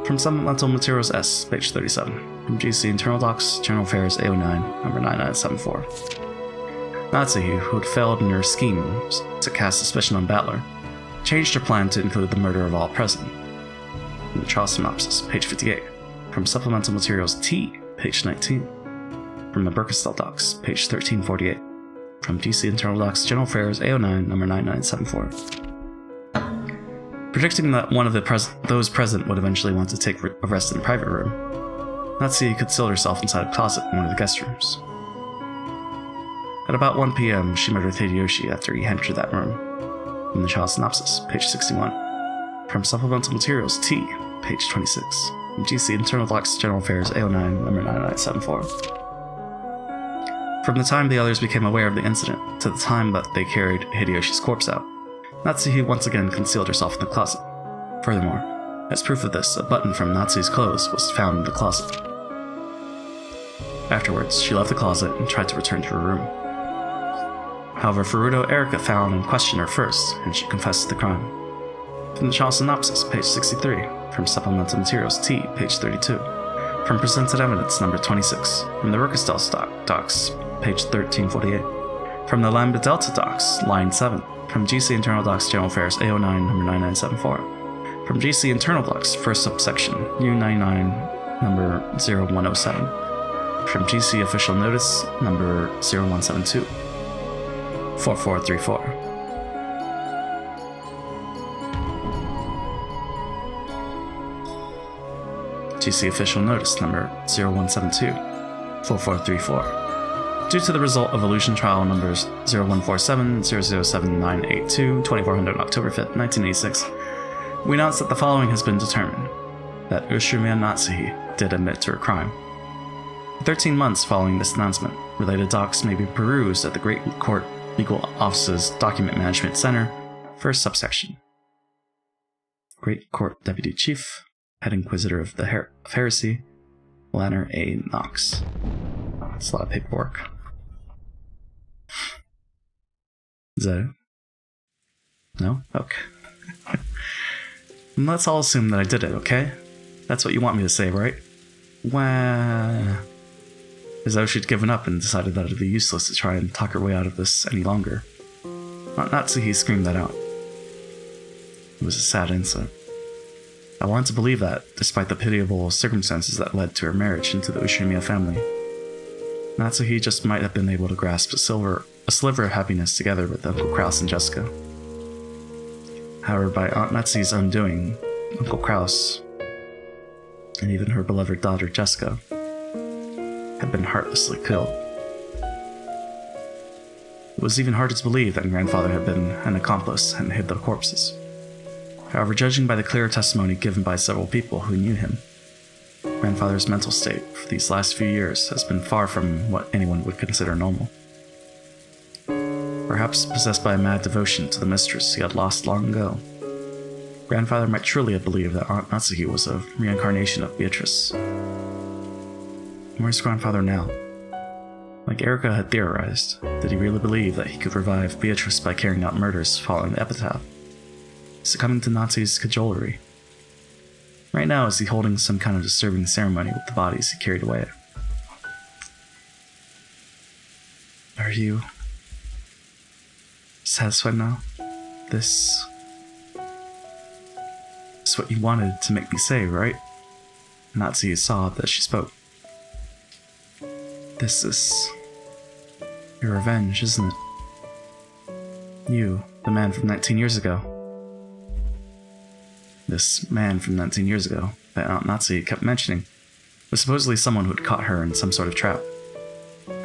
From Supplemental Materials S, page 37. From GC Internal Docs, General Affairs A09, number 9974. Natsuhi, who had failed in her schemes to cast suspicion on Battler, changed her plan to include the murder of all present. From the trial synopsis, page 58. From Supplemental Materials T, page 19. From the Bernkastel Docs, page 1348. From GC Internal Docs, General Affairs A09, number 9974. Predicting that one of those present would eventually want to take a rest in a private room, Natsuhi concealed herself inside a closet in one of the guest rooms. At about 1 p.m., she murdered Hideyoshi after he entered that room. From the trial synopsis, page 61. From Supplemental Materials T, page 26. From GC Internal Docs, General Affairs A09, number 9974. From the time the others became aware of the incident to the time that they carried Hideyoshi's corpse out, Natsuhi once again concealed herself in the closet. Furthermore, as proof of this, a button from Natsuhi's clothes was found in the closet. Afterwards, she left the closet and tried to return to her room. However, Furuto Erika found and questioned her first, and she confessed to the crime. From the trial synopsis, page 63. From supplemental materials T, page 32. From presented evidence, number 26. From the Rukastel docs, page 1348. From the Lambda Delta docs, line 7. From GC Internal Docs General Affairs A09, number 9974. From GC Internal Docs, first subsection, U99, number 0107. From GC Official Notice, number 0172. 4434. GC Official Notice Number 0172 4434. Due to the result of Illusion Trial Numbers 0147 007982 2400 October 5th, 1986, we announce that the following has been determined: that Ushimiya Natsuhi did admit to her crime. 13 months following this announcement, related docs may be perused at the Great Court Legal Office's Document Management Center, first subsection. Great Court Deputy Chief, Head Inquisitor of the Heresy, Lanner A. Knox. It's a lot of paperwork. Is that it? No? Okay. Let's all assume that I did it, okay? That's what you want me to say, right? Wah. As though she'd given up and decided that it'd be useless to try and talk her way out of this any longer. Natsuhi screamed that out. It was a sad incident. I wanted to believe that, despite the pitiable circumstances that led to her marriage into the Ushimiya family. Natsuhi just might have been able to grasp a sliver of happiness together with Uncle Kraus and Jessica. However, by Aunt Natsuhi's own doing, Uncle Kraus, and even her beloved daughter Jessica, had been heartlessly killed. It was even harder to believe that grandfather had been an accomplice and hid the corpses. However, judging by the clear testimony given by several people who knew him, grandfather's mental state for these last few years has been far from what anyone would consider normal. Perhaps possessed by a mad devotion to the mistress he had lost long ago, grandfather might truly have believed that Aunt Natsuhi was a reincarnation of Beatrice. Where's grandfather now? Like Erica had theorized, did he really believe that he could revive Beatrice by carrying out murders following the epitaph? Succumbing to Natsuhi's cajolery? Right now, is he holding some kind of disturbing ceremony with the bodies he carried away? Are you satisfied now? This is what you wanted to make me say, right? Natsuhi sobbed as she spoke. This is your revenge, isn't it? You, the man from 19 years ago. This man from 19 years ago that Aunt Natsuhi kept mentioning was supposedly someone who had caught her in some sort of trap.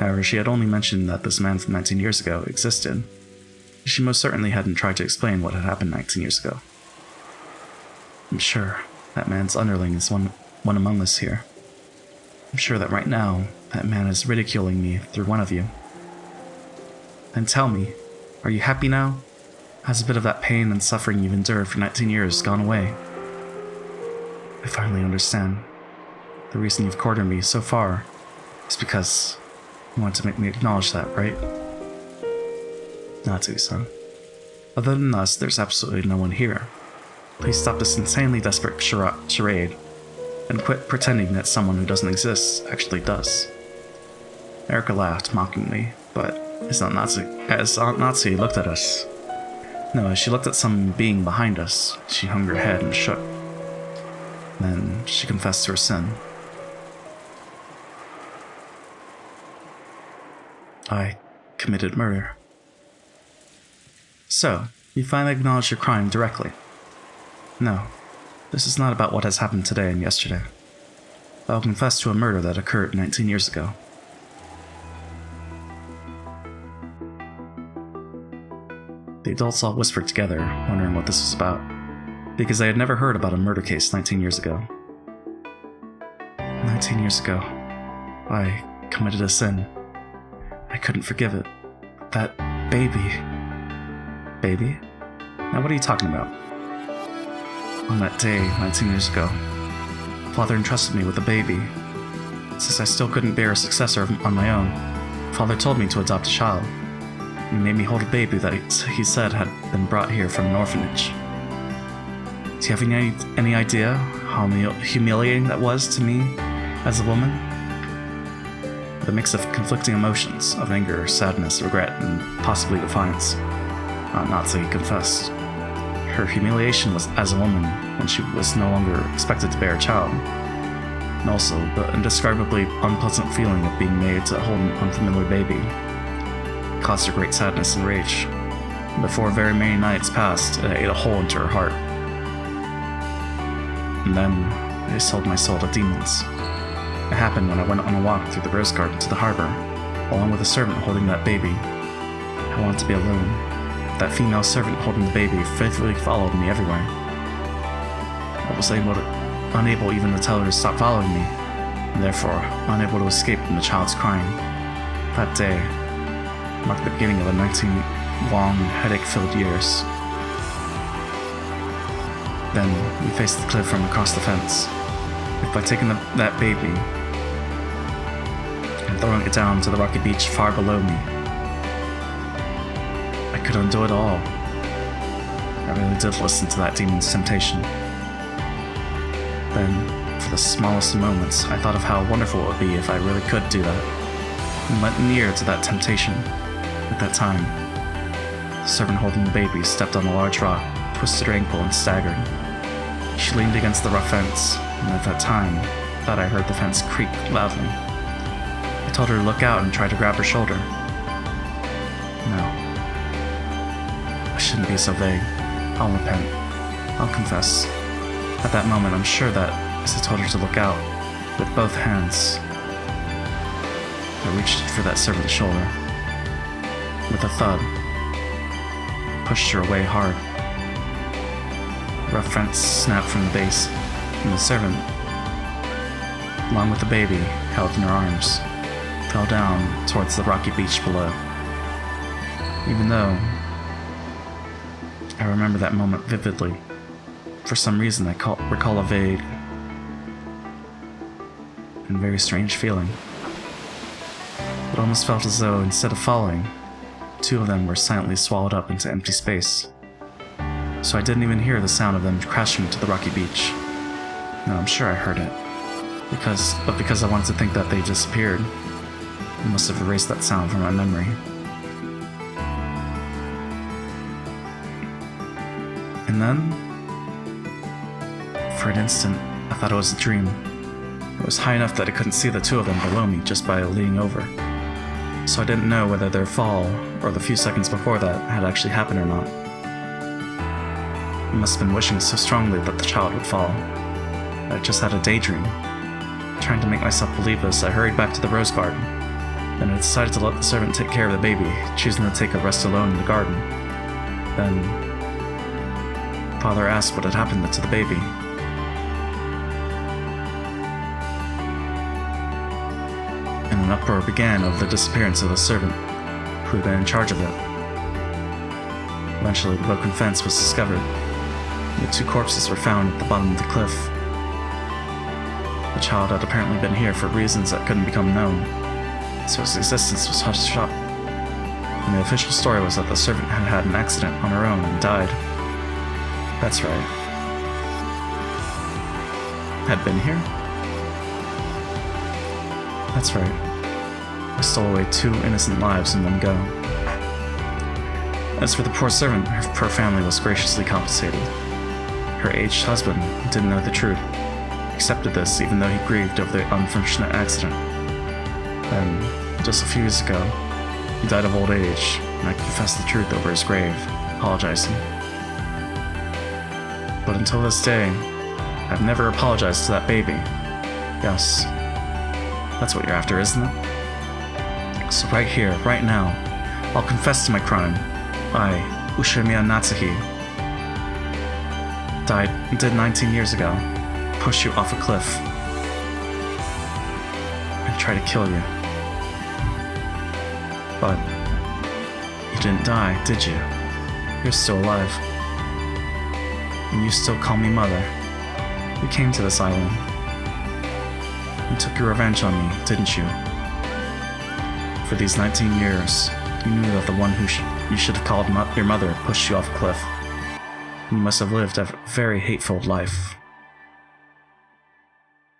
However, she had only mentioned that this man from 19 years ago existed. She most certainly hadn't tried to explain what had happened 19 years ago. I'm sure that man's underling is one among us here. I'm sure that right now, that man is ridiculing me through one of you. Then tell me, are you happy now? Has a bit of that pain and suffering you've endured for 19 years gone away? I finally understand. The reason you've courted me so far is because you want to make me acknowledge that, right? Natsuhi-san. Other than us, there's absolutely no one here. Please stop this insanely desperate charade, and quit pretending that someone who doesn't exist actually does. Erica laughed mockingly, but as Aunt Natsuhi looked at us, no, as she looked at some being behind us, she hung her head and shook. Then she confessed to her sin. I committed murder. So, you finally acknowledged your crime directly. No, this is not about what has happened today and yesterday. I will confess to a murder that occurred 19 years ago. The adults all whispered together, wondering what this was about, because they had never heard about a murder case 19 years ago. 19 years ago, I committed a sin. I couldn't forgive it. That baby. Baby? Now what are you talking about? On that day, 19 years ago, Father entrusted me with a baby. Since I still couldn't bear a successor on my own, Father told me to adopt a child. He made me hold a baby that he said had been brought here from an orphanage. Do you have any idea how humiliating that was to me as a woman? The mix of conflicting emotions of anger, sadness, regret, and possibly defiance. Not to confess. Her humiliation was as a woman when she was no longer expected to bear a child, and also the indescribably unpleasant feeling of being made to hold an unfamiliar baby caused her great sadness and rage. Before very many nights passed, it ate a hole into her heart. And then I sold my soul to demons. It happened when I went on a walk through the rose garden to the harbor, along with a servant holding that baby. I wanted to be alone. That female servant holding the baby faithfully followed me everywhere. I was unable even to tell her to stop following me, and therefore unable to escape from the child's crying. That day marked the beginning of the 19 long, headache-filled years. Then we faced the cliff from across the fence. If by taking that baby and throwing it down to the rocky beach far below me, I could undo it all. I really did listen to that demon's temptation. Then, for the smallest of moments, I thought of how wonderful it would be if I really could do that, and went near to that temptation. At that time, the servant holding the baby stepped on a large rock, twisted her ankle, and staggered. She leaned against the rough fence, and at that time, I thought I heard the fence creak loudly. I told her to look out and tried to grab her shoulder. No. I shouldn't be so vague. I'll repent. I'll confess. At that moment, I'm sure that, as I told her to look out, with both hands, I reached for that servant's shoulder. With a thud, pushed her away hard. The rough fence snapped from the base, and the servant, along with the baby held in her arms, fell down towards the rocky beach below. Even though I remember that moment vividly, for some reason I recall a vague and very strange feeling. It almost felt as though, instead of falling, two of them were silently swallowed up into empty space. So I didn't even hear the sound of them crashing to the rocky beach. No, I'm sure I heard it. Because I wanted to think that they disappeared, I must have erased that sound from my memory. And then, for an instant, I thought it was a dream. It was high enough that I couldn't see the two of them below me just by leaning over. So I didn't know whether their fall, or the few seconds before that, had actually happened or not. I must have been wishing so strongly that the child would fall. I just had a daydream. Trying to make myself believe this, I hurried back to the rose garden. Then I decided to let the servant take care of the baby, choosing to take a rest alone in the garden. Then Father asked what had happened to the baby. And an uproar began over the disappearance of the servant, who had been in charge of it. Eventually, the broken fence was discovered, and the two corpses were found at the bottom of the cliff. The child had apparently been here for reasons that couldn't become known, so his existence was hushed up. And the official story was that the servant had had an accident on her own and died. That's right. Had been here? That's right. I stole away 2 innocent lives in one go. As for the poor servant, her poor family was graciously compensated. Her aged husband, who didn't know the truth, accepted this even though he grieved over the unfortunate accident. Then, just a few years ago, he died of old age, and I confessed the truth over his grave, apologizing. But until this day, I've never apologized to that baby. Yes, that's what you're after, isn't it? So right here, right now, I'll confess to my crime. I, Ushimiya Natsuhi, did 19 years ago, push you off a cliff, and try to kill you. But you didn't die, did you? You're still alive. And you still call me mother. You came to this island. You took your revenge on me, didn't you? For these 19 years, you knew that the one who you should have called your mother pushed you off a cliff. You must have lived a very hateful life.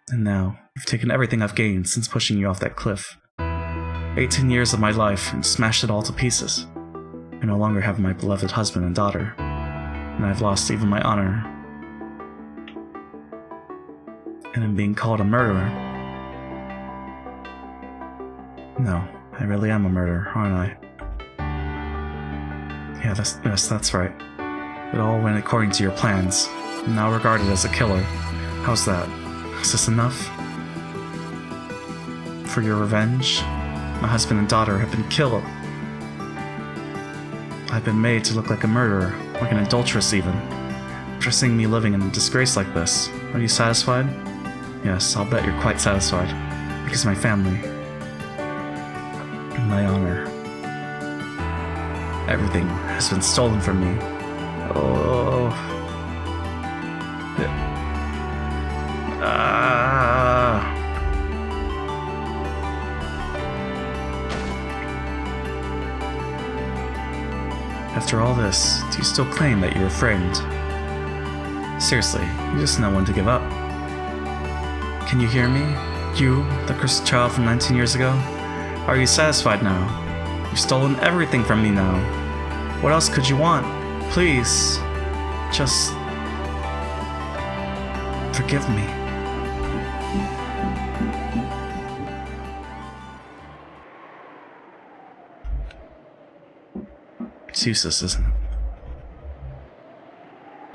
And now, you've taken everything I've gained since pushing you off that cliff. 18 years of my life and smashed it all to pieces. I no longer have my beloved husband and daughter, and I've lost even my honor. And I'm being called a murderer. No, I really am a murderer, aren't I? Yeah, that's right. It all went according to your plans. I'm now regarded as a killer. How's that? Is this enough? For your revenge? My husband and daughter have been killed. I've been made to look like a murderer, like an adulteress even. After seeing me living in a disgrace like this, are you satisfied? Yes, I'll bet you're quite satisfied. Because my family, my honor, everything has been stolen from me. Oh. After all this, do you still claim that you're framed? Seriously, you just know when to give up. Can you hear me? You, the cursed child from 19 years ago? Are you satisfied now? You've stolen everything from me now. What else could you want? Please, just forgive me. It's useless, isn't it?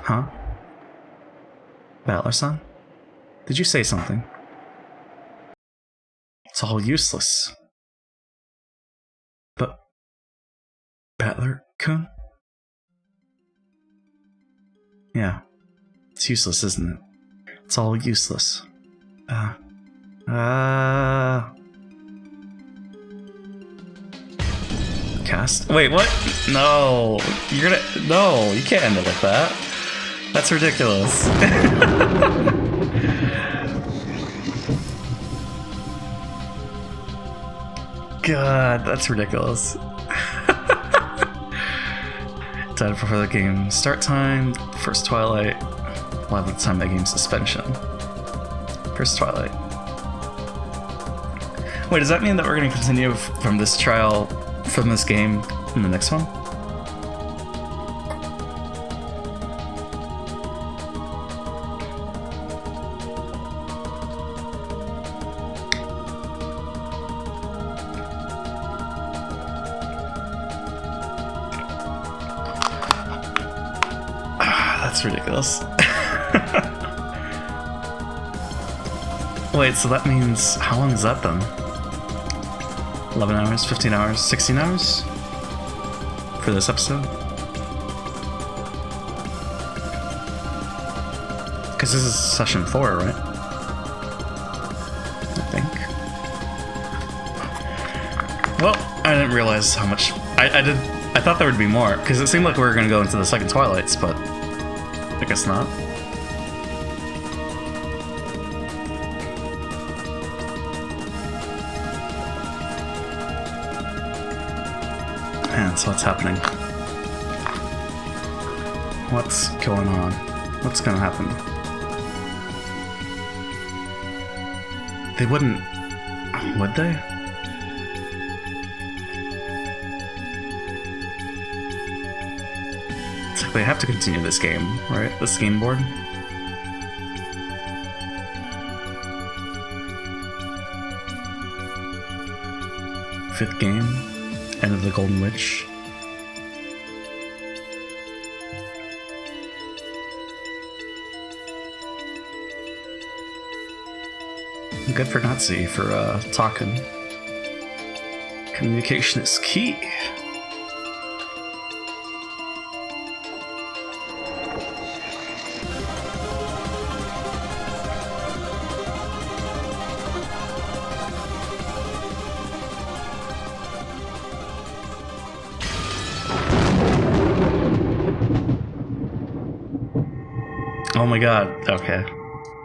Huh? Battler-san? Did you say something? It's all useless. But... Battler-kun? Yeah. It's useless, isn't it? It's all useless. Cast? Wait, what? No. No, you can't end it like that. That's ridiculous. God, that's ridiculous. Time for the game start time. First Twilight. We'll have the time of the game suspension. First Twilight. Wait, does that mean that we're going to continue from this trial, from this game, in the next one? That's ridiculous. Wait, so that means, how long is that then? 11 hours, 15 hours, 16 hours? For this episode? Because this is session 4, right? I think. Well, I didn't realize how much... I thought there would be more, because it seemed like we were going to go into the second Twilights, but... I guess not. Man, so what's happening? What's going on? What's gonna happen? They wouldn't... would they? It's like they have to continue this game, right? This game board? Fifth game. End of the Golden Witch. Good for Nazi for talking. Communication is key. Oh my god, okay.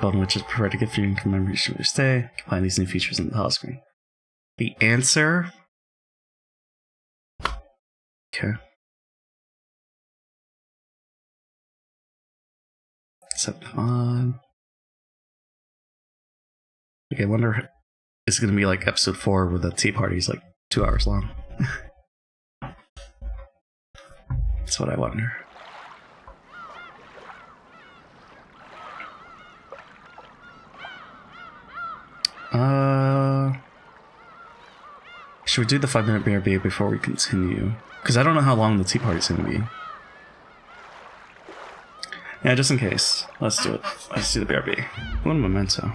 Golden Witches prefer to give viewing commemoration of their stay. Combine these new features in the tile screen. The answer? Okay. 7 on. Okay, I wonder, it's gonna be like episode 4 where the tea party is like 2 hours long. That's what I wonder. Should we do the 5-minute BRB before we continue? Because I don't know how long the tea party's gonna be. Yeah, just in case. Let's do it. Let's do the BRB. What a memento.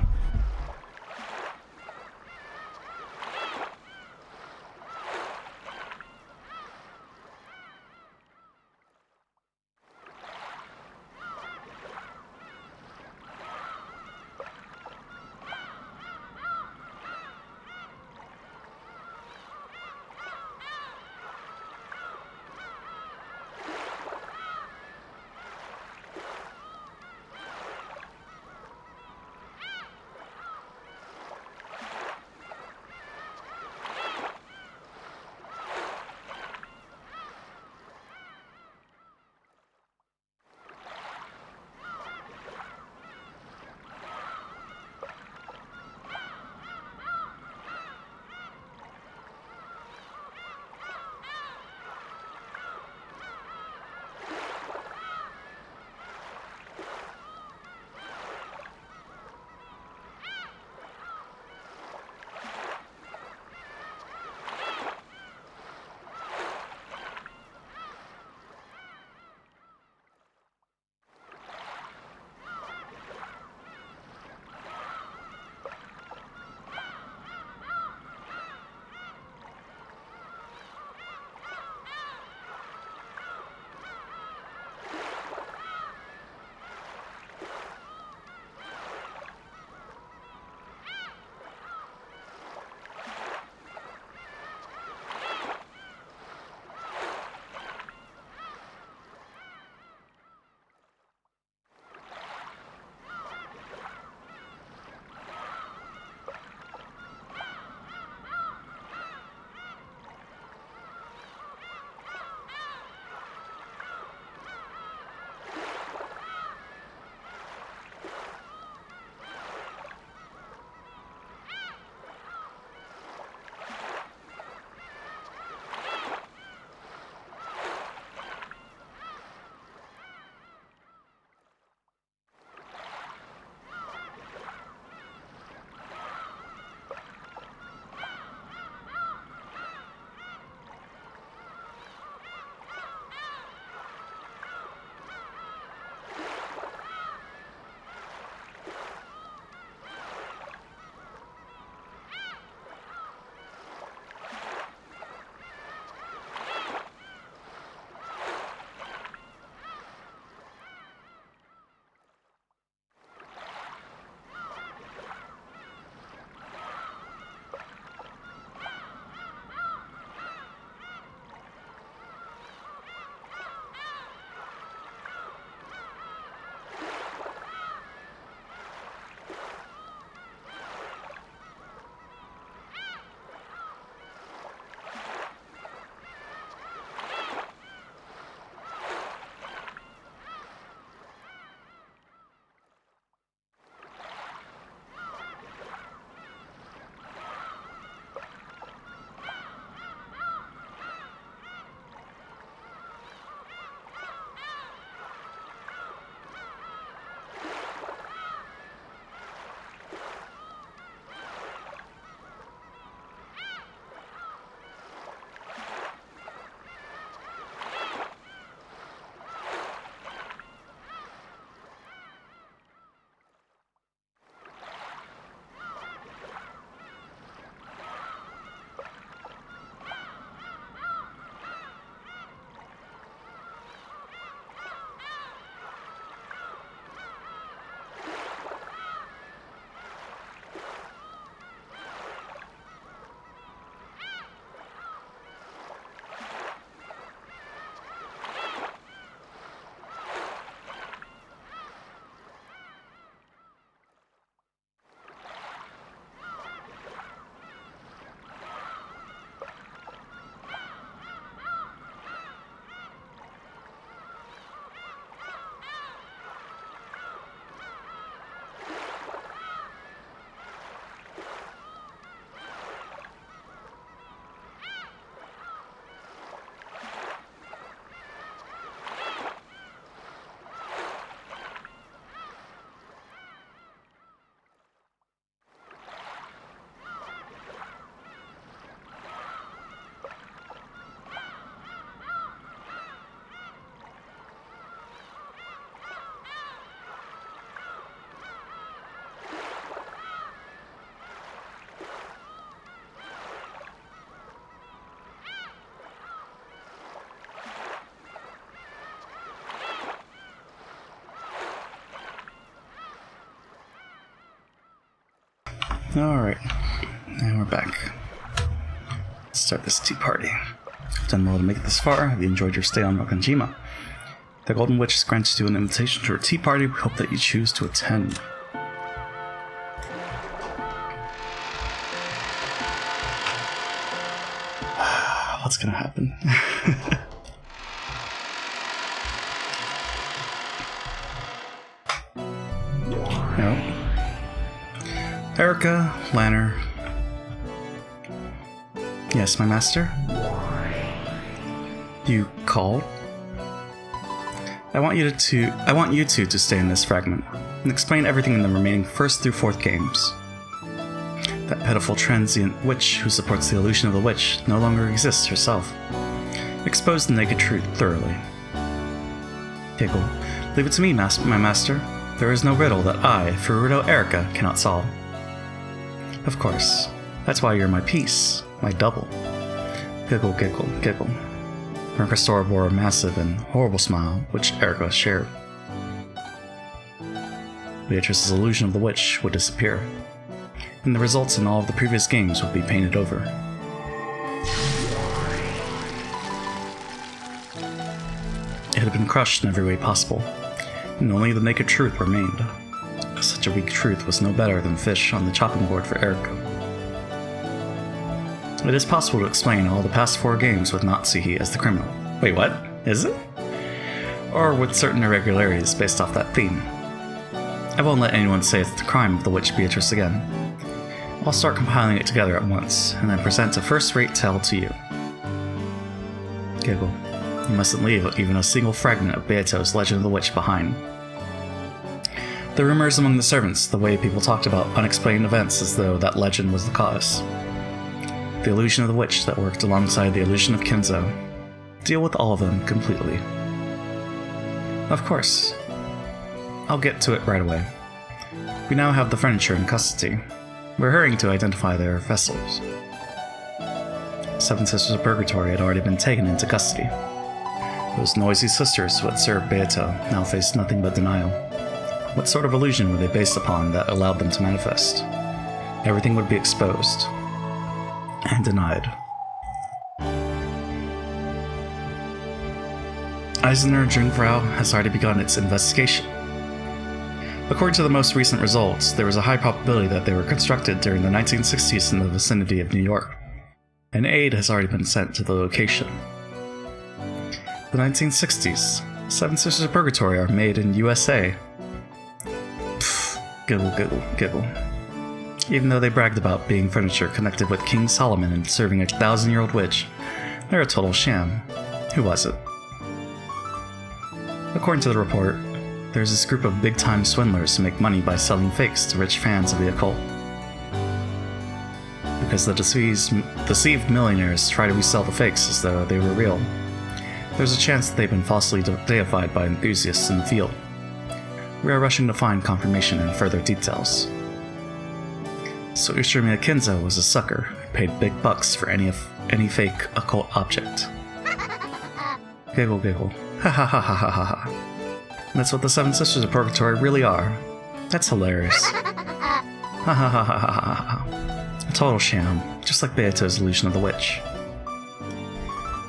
Alright, and we're back. Let's start this tea party. You've done well to make it this far. Have you enjoyed your stay on Rokanjima? The Golden Witch has granted you an invitation to her tea party. We hope that you choose to attend. What's gonna happen? No. Erica, Lanner. Yes, my master? You called? I want you two to stay in this fragment and explain everything in the remaining 1st through 4th games. That pitiful transient witch who supports the illusion of the witch no longer exists herself. Expose the naked truth thoroughly. Giggle. Leave it to me, my master. There is no riddle that I, Furuto Erica, cannot solve. Of course. That's why you're my piece, my double. Giggle, giggle, giggle. Mercastor bore a massive and horrible smile, which Erica shared. Beatrice's illusion of the witch would disappear, and the results in all of the previous games would be painted over. It had been crushed in every way possible, and only the naked truth remained. Such a weak truth was no better than fish on the chopping board for Erica. It is possible to explain all the past 4 games with Natsuhi as the criminal. Wait, what? Is it? Or with certain irregularities based off that theme. I won't let anyone say it's the crime of the witch Beatrice again. I'll start compiling it together at once, and then present a first-rate tale to you. Giggle. You mustn't leave even a single fragment of Beato's Legend of the Witch behind. The rumors among the servants, the way people talked about unexplained events as though that legend was the cause. The illusion of the witch that worked alongside the illusion of Kinzo. Deal with all of them completely. Of course. I'll get to it right away. We now have the furniture in custody. We're hurrying to identify their vessels. 7 Sisters of Purgatory had already been taken into custody. Those noisy sisters who had served Beato now faced nothing but denial. What sort of illusion were they based upon that allowed them to manifest? Everything would be exposed. And denied. Eisner Jungfrau has already begun its investigation. According to the most recent results, there was a high probability that they were constructed during the 1960s in the vicinity of New York. An aid has already been sent to the location. The 1960s. 7 Sisters of Purgatory are made in USA. Pfft, giggle, giggle, giggle. Even though they bragged about being furniture connected with King Solomon and serving a 1,000-year-old witch, they're a total sham. Who was it? According to the report, there's this group of big-time swindlers who make money by selling fakes to rich fans of the occult. Because the deceived millionaires try to resell the fakes as though they were real, there's a chance that they've been falsely deified by enthusiasts in the field. We are rushing to find confirmation and further details. So Ushirimiya Kinzo was a sucker who paid big bucks for any fake occult object. Giggle, giggle. Ha ha ha ha ha ha. That's what the 7 Sisters of Purgatory really are. That's hilarious. Ha ha ha ha ha ha ha. A total sham, just like Beato's illusion of the witch.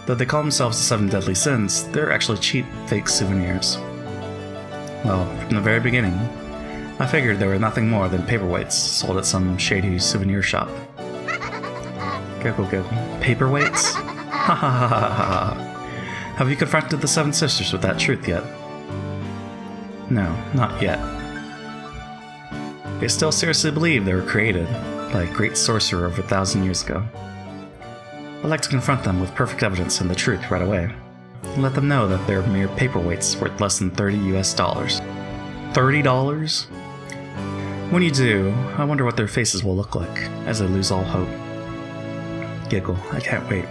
Though they call themselves the 7 Deadly Sins, they're actually cheap, fake souvenirs. Well, from the very beginning, I figured they were nothing more than paperweights sold at some shady souvenir shop. Giggle, giggle. Paperweights? Ha ha ha ha ha. Have you confronted the 7 Sisters with that truth yet? No, not yet. They still seriously believe they were created by a great sorcerer over 1,000 years ago. I'd like to confront them with perfect evidence and the truth right away, and let them know that they're mere paperweights worth less than $30 US. $30? When you do, I wonder what their faces will look like, as they lose all hope. Giggle, I can't wait.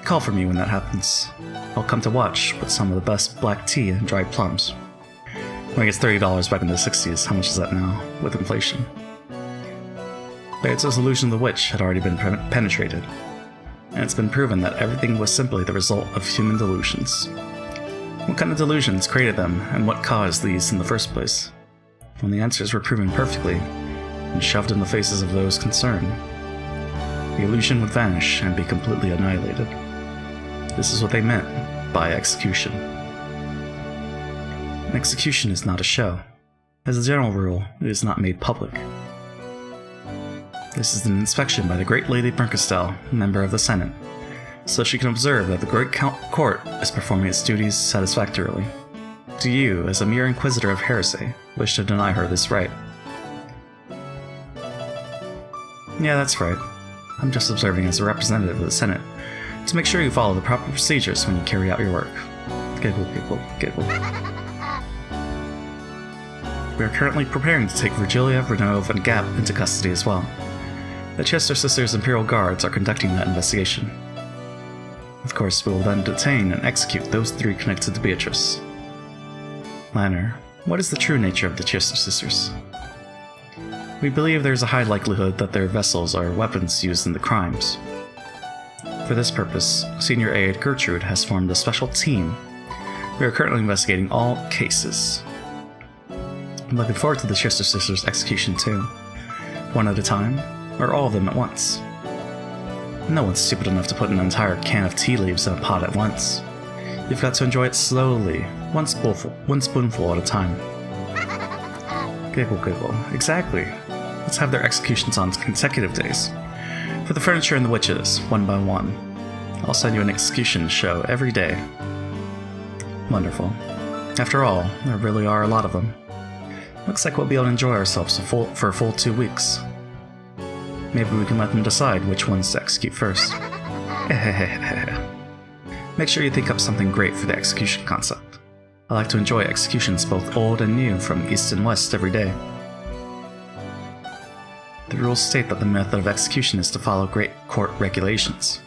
Call for me when that happens. I'll come to watch with some of the best black tea and dried plums. When it gets $30 back in the 60s, how much is that now, with inflation? Beato's illusion of the witch had already been penetrated, and it's been proven that everything was simply the result of human delusions. What kind of delusions created them, and what caused these in the first place? When the answers were proven perfectly, and shoved in the faces of those concerned. The illusion would vanish and be completely annihilated. This is what they meant by execution. An execution is not a show. As a general rule, it is not made public. This is an inspection by the Great Lady Brinkestell, member of the Senate, so she can observe that the Great Court is performing its duties satisfactorily. Do you, as a mere inquisitor of heresy, wish to deny her this right? Yeah, that's right. I'm just observing as a representative of the Senate, to make sure you follow the proper procedures when you carry out your work. Giggle, giggle, giggle. We are currently preparing to take Virgilia, Renove, and Gap into custody as well. The Chester Sisters' Imperial Guards are conducting that investigation. Of course, we will then detain and execute those three connected to Beatrice. Lanner, what is the true nature of the Chester Sisters? We believe there is a high likelihood that their vessels are weapons used in the crimes. For this purpose, Senior Aide Gertrude has formed a special team. We are currently investigating all cases. I'm looking forward to the Chester Sisters' execution too. One at a time, or all of them at once. No one's stupid enough to put an entire can of tea leaves in a pot at once. You've got to enjoy it slowly, one spoonful at a time. Giggle, giggle. Exactly. Let's have their executions on consecutive days. For the furniture and the witches, one by one. I'll send you an execution show every day. Wonderful. After all, there really are a lot of them. Looks like we'll be able to enjoy ourselves for a full 2 weeks. Maybe we can let them decide which ones to execute first. Make sure you think up something great for the execution concept. I like to enjoy executions both old and new from east and west every day. The rules state that the method of execution is to follow Great Court regulations.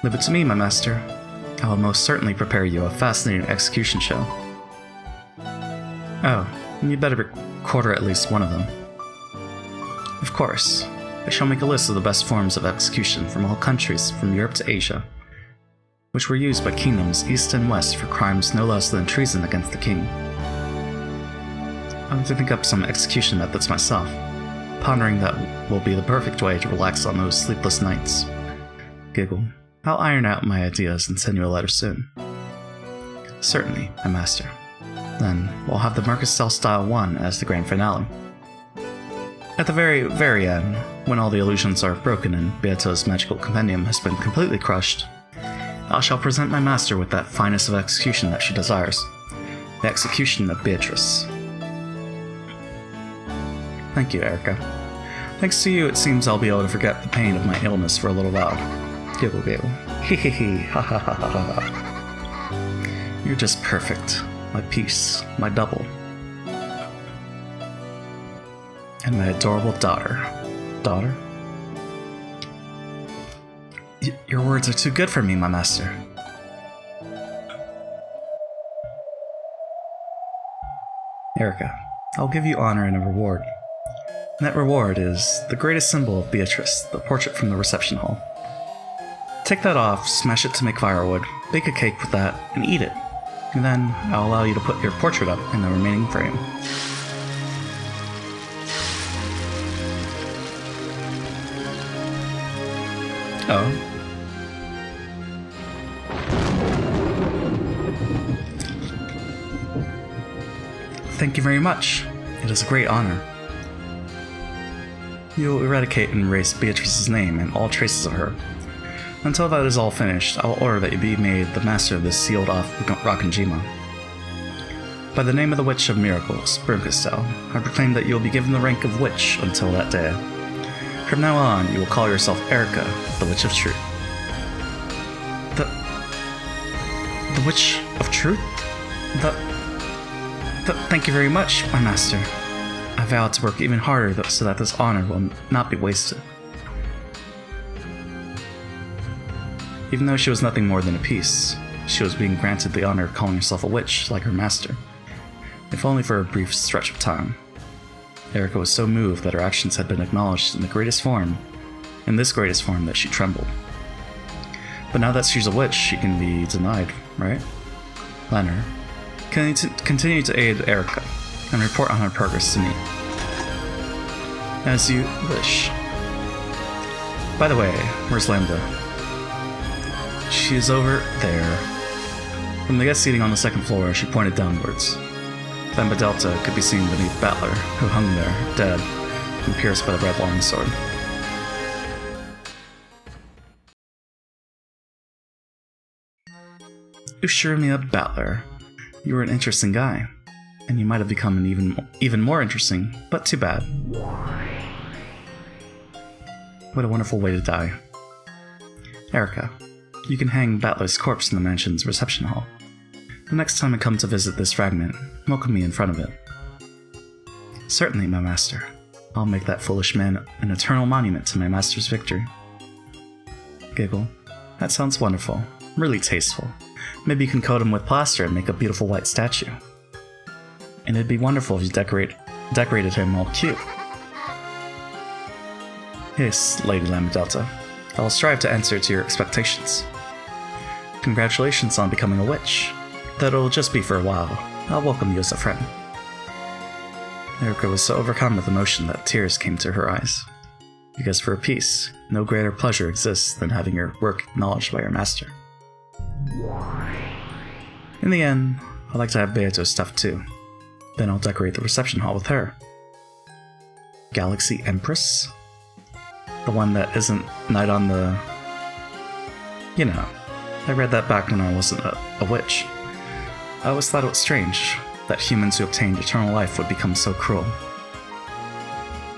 Leave it to me, my master. I will most certainly prepare you a fascinating execution show. Oh, and you better quarter at least one of them. Of course, I shall make a list of the best forms of execution from all countries from Europe to Asia, which were used by kingdoms east and west for crimes no less than treason against the king. I want to think up some execution methods myself, pondering that will be the perfect way to relax on those sleepless nights. Giggle. I'll iron out my ideas and send you a letter soon. Certainly, my master. Then, we'll have the Mercastell Style 1 as the grand finale. At the very, very end, when all the illusions are broken and Beato's magical compendium has been completely crushed, I shall present my master with that finest of execution that she desires, the execution of Beatrice. Thank you, Erica. Thanks to you, it seems I'll be able to forget the pain of my illness for a little while. Giggle, giggle. Hee ha ha ha ha ha. You're just perfect. My piece, my double. And my adorable daughter. Daughter? Your words are too good for me, my master. Erica, I'll give you honor and a reward. And that reward is the greatest symbol of Beatrice, the portrait from the reception hall. Take that off, smash it to make firewood, bake a cake with that, and eat it. And then I'll allow you to put your portrait up in the remaining frame. Oh. Thank you very much. It is a great honor. You will eradicate and erase Beatrice's name and all traces of her. Until that is all finished, I will order that you be made the master of this sealed-off Rakanjima. By the name of the Witch of Miracles, Brinkestell, I proclaim that you will be given the rank of Witch until that day. From now on, you will call yourself Erica, the Witch of Truth. The Witch of Truth? Thank you very much, my master. I vow to work even harder so that this honor will not be wasted. Even though she was nothing more than a piece, she was being granted the honor of calling herself a witch like her master, if only for a brief stretch of time. Erica was so moved that her actions had been acknowledged in the greatest form, in this greatest form that she trembled. But now that she's a witch, she can be denied, right? Leonard, continue to aid Erica, and report on her progress to me. As you wish. By the way, where's Lambda? She's over there. From the guest seating on the second floor, she pointed downwards. Lambda Delta could be seen beneath Battler, who hung there, dead, and pierced by the red longsword. Ushirimiya Battler, you were an interesting guy, and you might have become an even more interesting, but too bad. What a wonderful way to die. Erica, you can hang Battler's corpse in the mansion's reception hall. The next time I come to visit this fragment, welcome me in front of it. Certainly, my master. I'll make that foolish man an eternal monument to my master's victory. Giggle. That sounds wonderful. Really tasteful. Maybe you can coat him with plaster and make a beautiful white statue. And it'd be wonderful if you decorated him all cute. Yes, Lady Lambda Delta. I'll strive to answer to your expectations. Congratulations on becoming a witch. Though it'll just be for a while. I'll welcome you as a friend. Erica was so overcome with emotion that tears came to her eyes. Because for a piece, no greater pleasure exists than having your work acknowledged by your master. In the end, I'd like to have Beato's stuff too. Then I'll decorate the reception hall with her. Galaxy Empress? The one that isn't Knight on the... You know, I read that back when I wasn't a witch. I always thought it was strange that humans who obtained eternal life would become so cruel.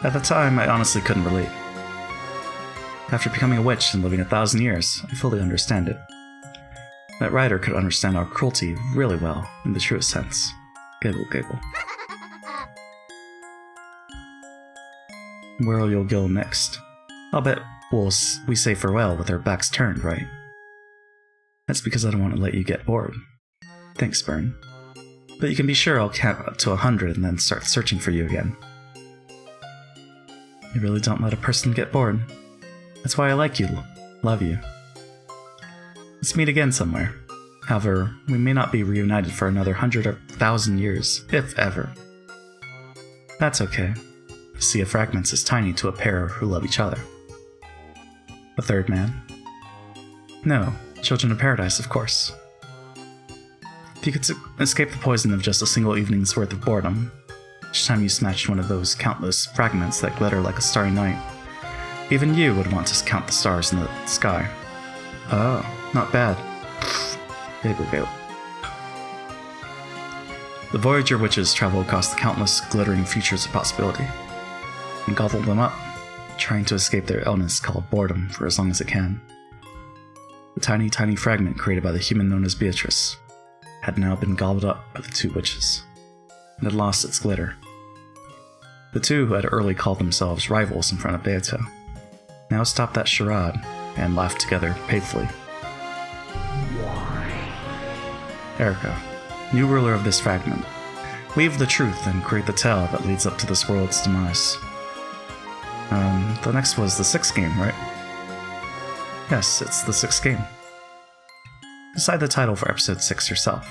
At the time, I honestly couldn't relate. After becoming a witch and living 1,000 years, I fully understand it. That writer could understand our cruelty really well, in the truest sense. Giggle, giggle. Where'll you go next? I'll bet we say farewell with our backs turned, right? That's because I don't want to let you get bored. Thanks, Byrne. But you can be sure I'll count up to 100 and then start searching for you again. You really don't let a person get bored. That's why I like you, love you. Let's meet again somewhere. However, we may not be reunited for another 100 or 1,000 years, if ever. That's okay. The Sea of Fragments is tiny to a pair who love each other. A third man? No, Children of Paradise, of course. If you could escape the poison of just a single evening's worth of boredom, each time you smashed one of those countless fragments that glitter like a starry night, even you would want to count the stars in the sky. Oh, not bad. Giggle, giggle. The Voyager witches travel across the countless glittering futures of possibility, and gobble them up, trying to escape their illness called boredom for as long as it can. The tiny, tiny fragment created by the human known as Beatrice had now been gobbled up by the two witches, and had lost its glitter. The two who had early called themselves rivals in front of Beato now stopped that charade and laughed together painfully. Erica, new ruler of this fragment, weave the truth and create the tale that leads up to this world's demise. The next was the 6th game, right? Yes, it's the 6th game. Decide the title for episode 6 yourself.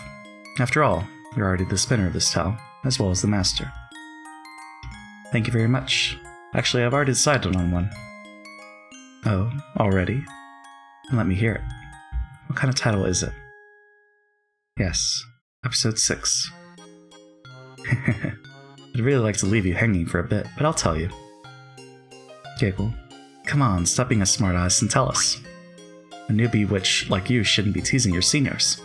After all, you're already the spinner of this tale, as well as the master. Thank you very much. Actually, I've already decided on one. Oh, already? Then let me hear it. What kind of title is it? Yes, episode 6. I'd really like to leave you hanging for a bit, but I'll tell you. Giggle. Come on, stop being a smartass and tell us. A newbie witch like you shouldn't be teasing your seniors.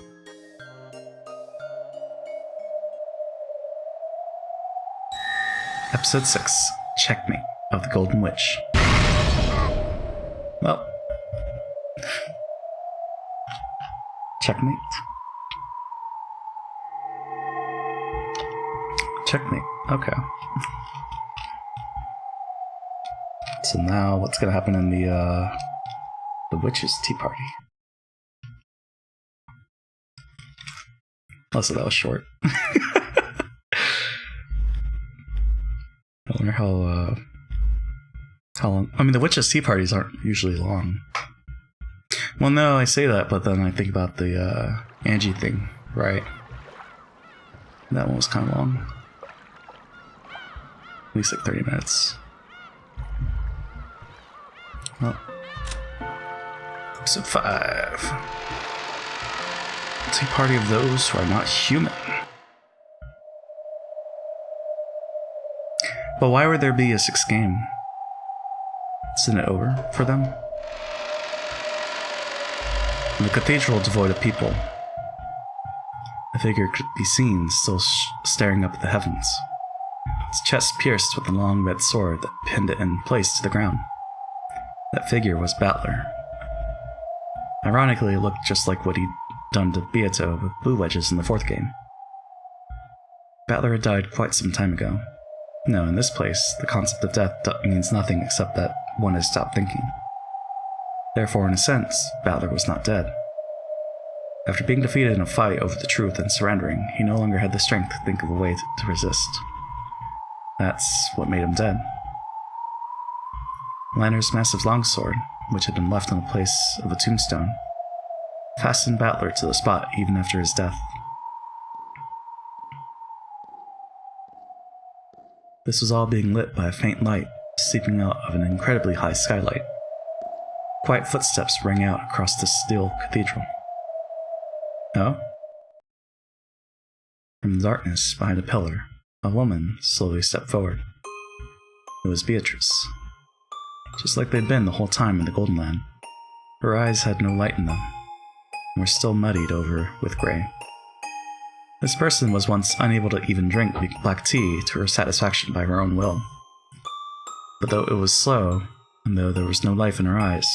Episode 6, Checkmate of the Golden Witch. Well. Checkmate. Checkmate, okay. So now, what's gonna happen in the witches' tea party? Oh, so that was short. I wonder how long. I mean, the witches' tea parties aren't usually long. Well, no, I say that, but then I think about the Angie thing, right? That one was kind of long. At least like 30 minutes. Well, episode 5. Tea party of those who are not human. But why would there be a 6th game? Isn't it over for them? In the cathedral devoid of people, a figure could be seen still staring up at the heavens, its chest pierced with a long red sword that pinned it in place to the ground. That figure was Battler. Ironically, it looked just like what he'd done to Beato with blue wedges in the 4th game. Battler had died quite some time ago. No, in this place, the concept of death means nothing except that one has stopped thinking. Therefore, in a sense, Battler was not dead. After being defeated in a fight over the truth and surrendering, he no longer had the strength to think of a way to resist. That's what made him dead. Lanner's massive longsword, which had been left in the place of a tombstone, fastened Battler to the spot even after his death. This was all being lit by a faint light seeping out of an incredibly high skylight. Quiet footsteps rang out across the steel cathedral. Oh? From the darkness behind a pillar, a woman slowly stepped forward. It was Beatrice. Just like they'd been the whole time in the Golden Land. Her eyes had no light in them, and were still muddied over with gray. This person was once unable to even drink black tea to her satisfaction by her own will. But though it was slow, and though there was no life in her eyes,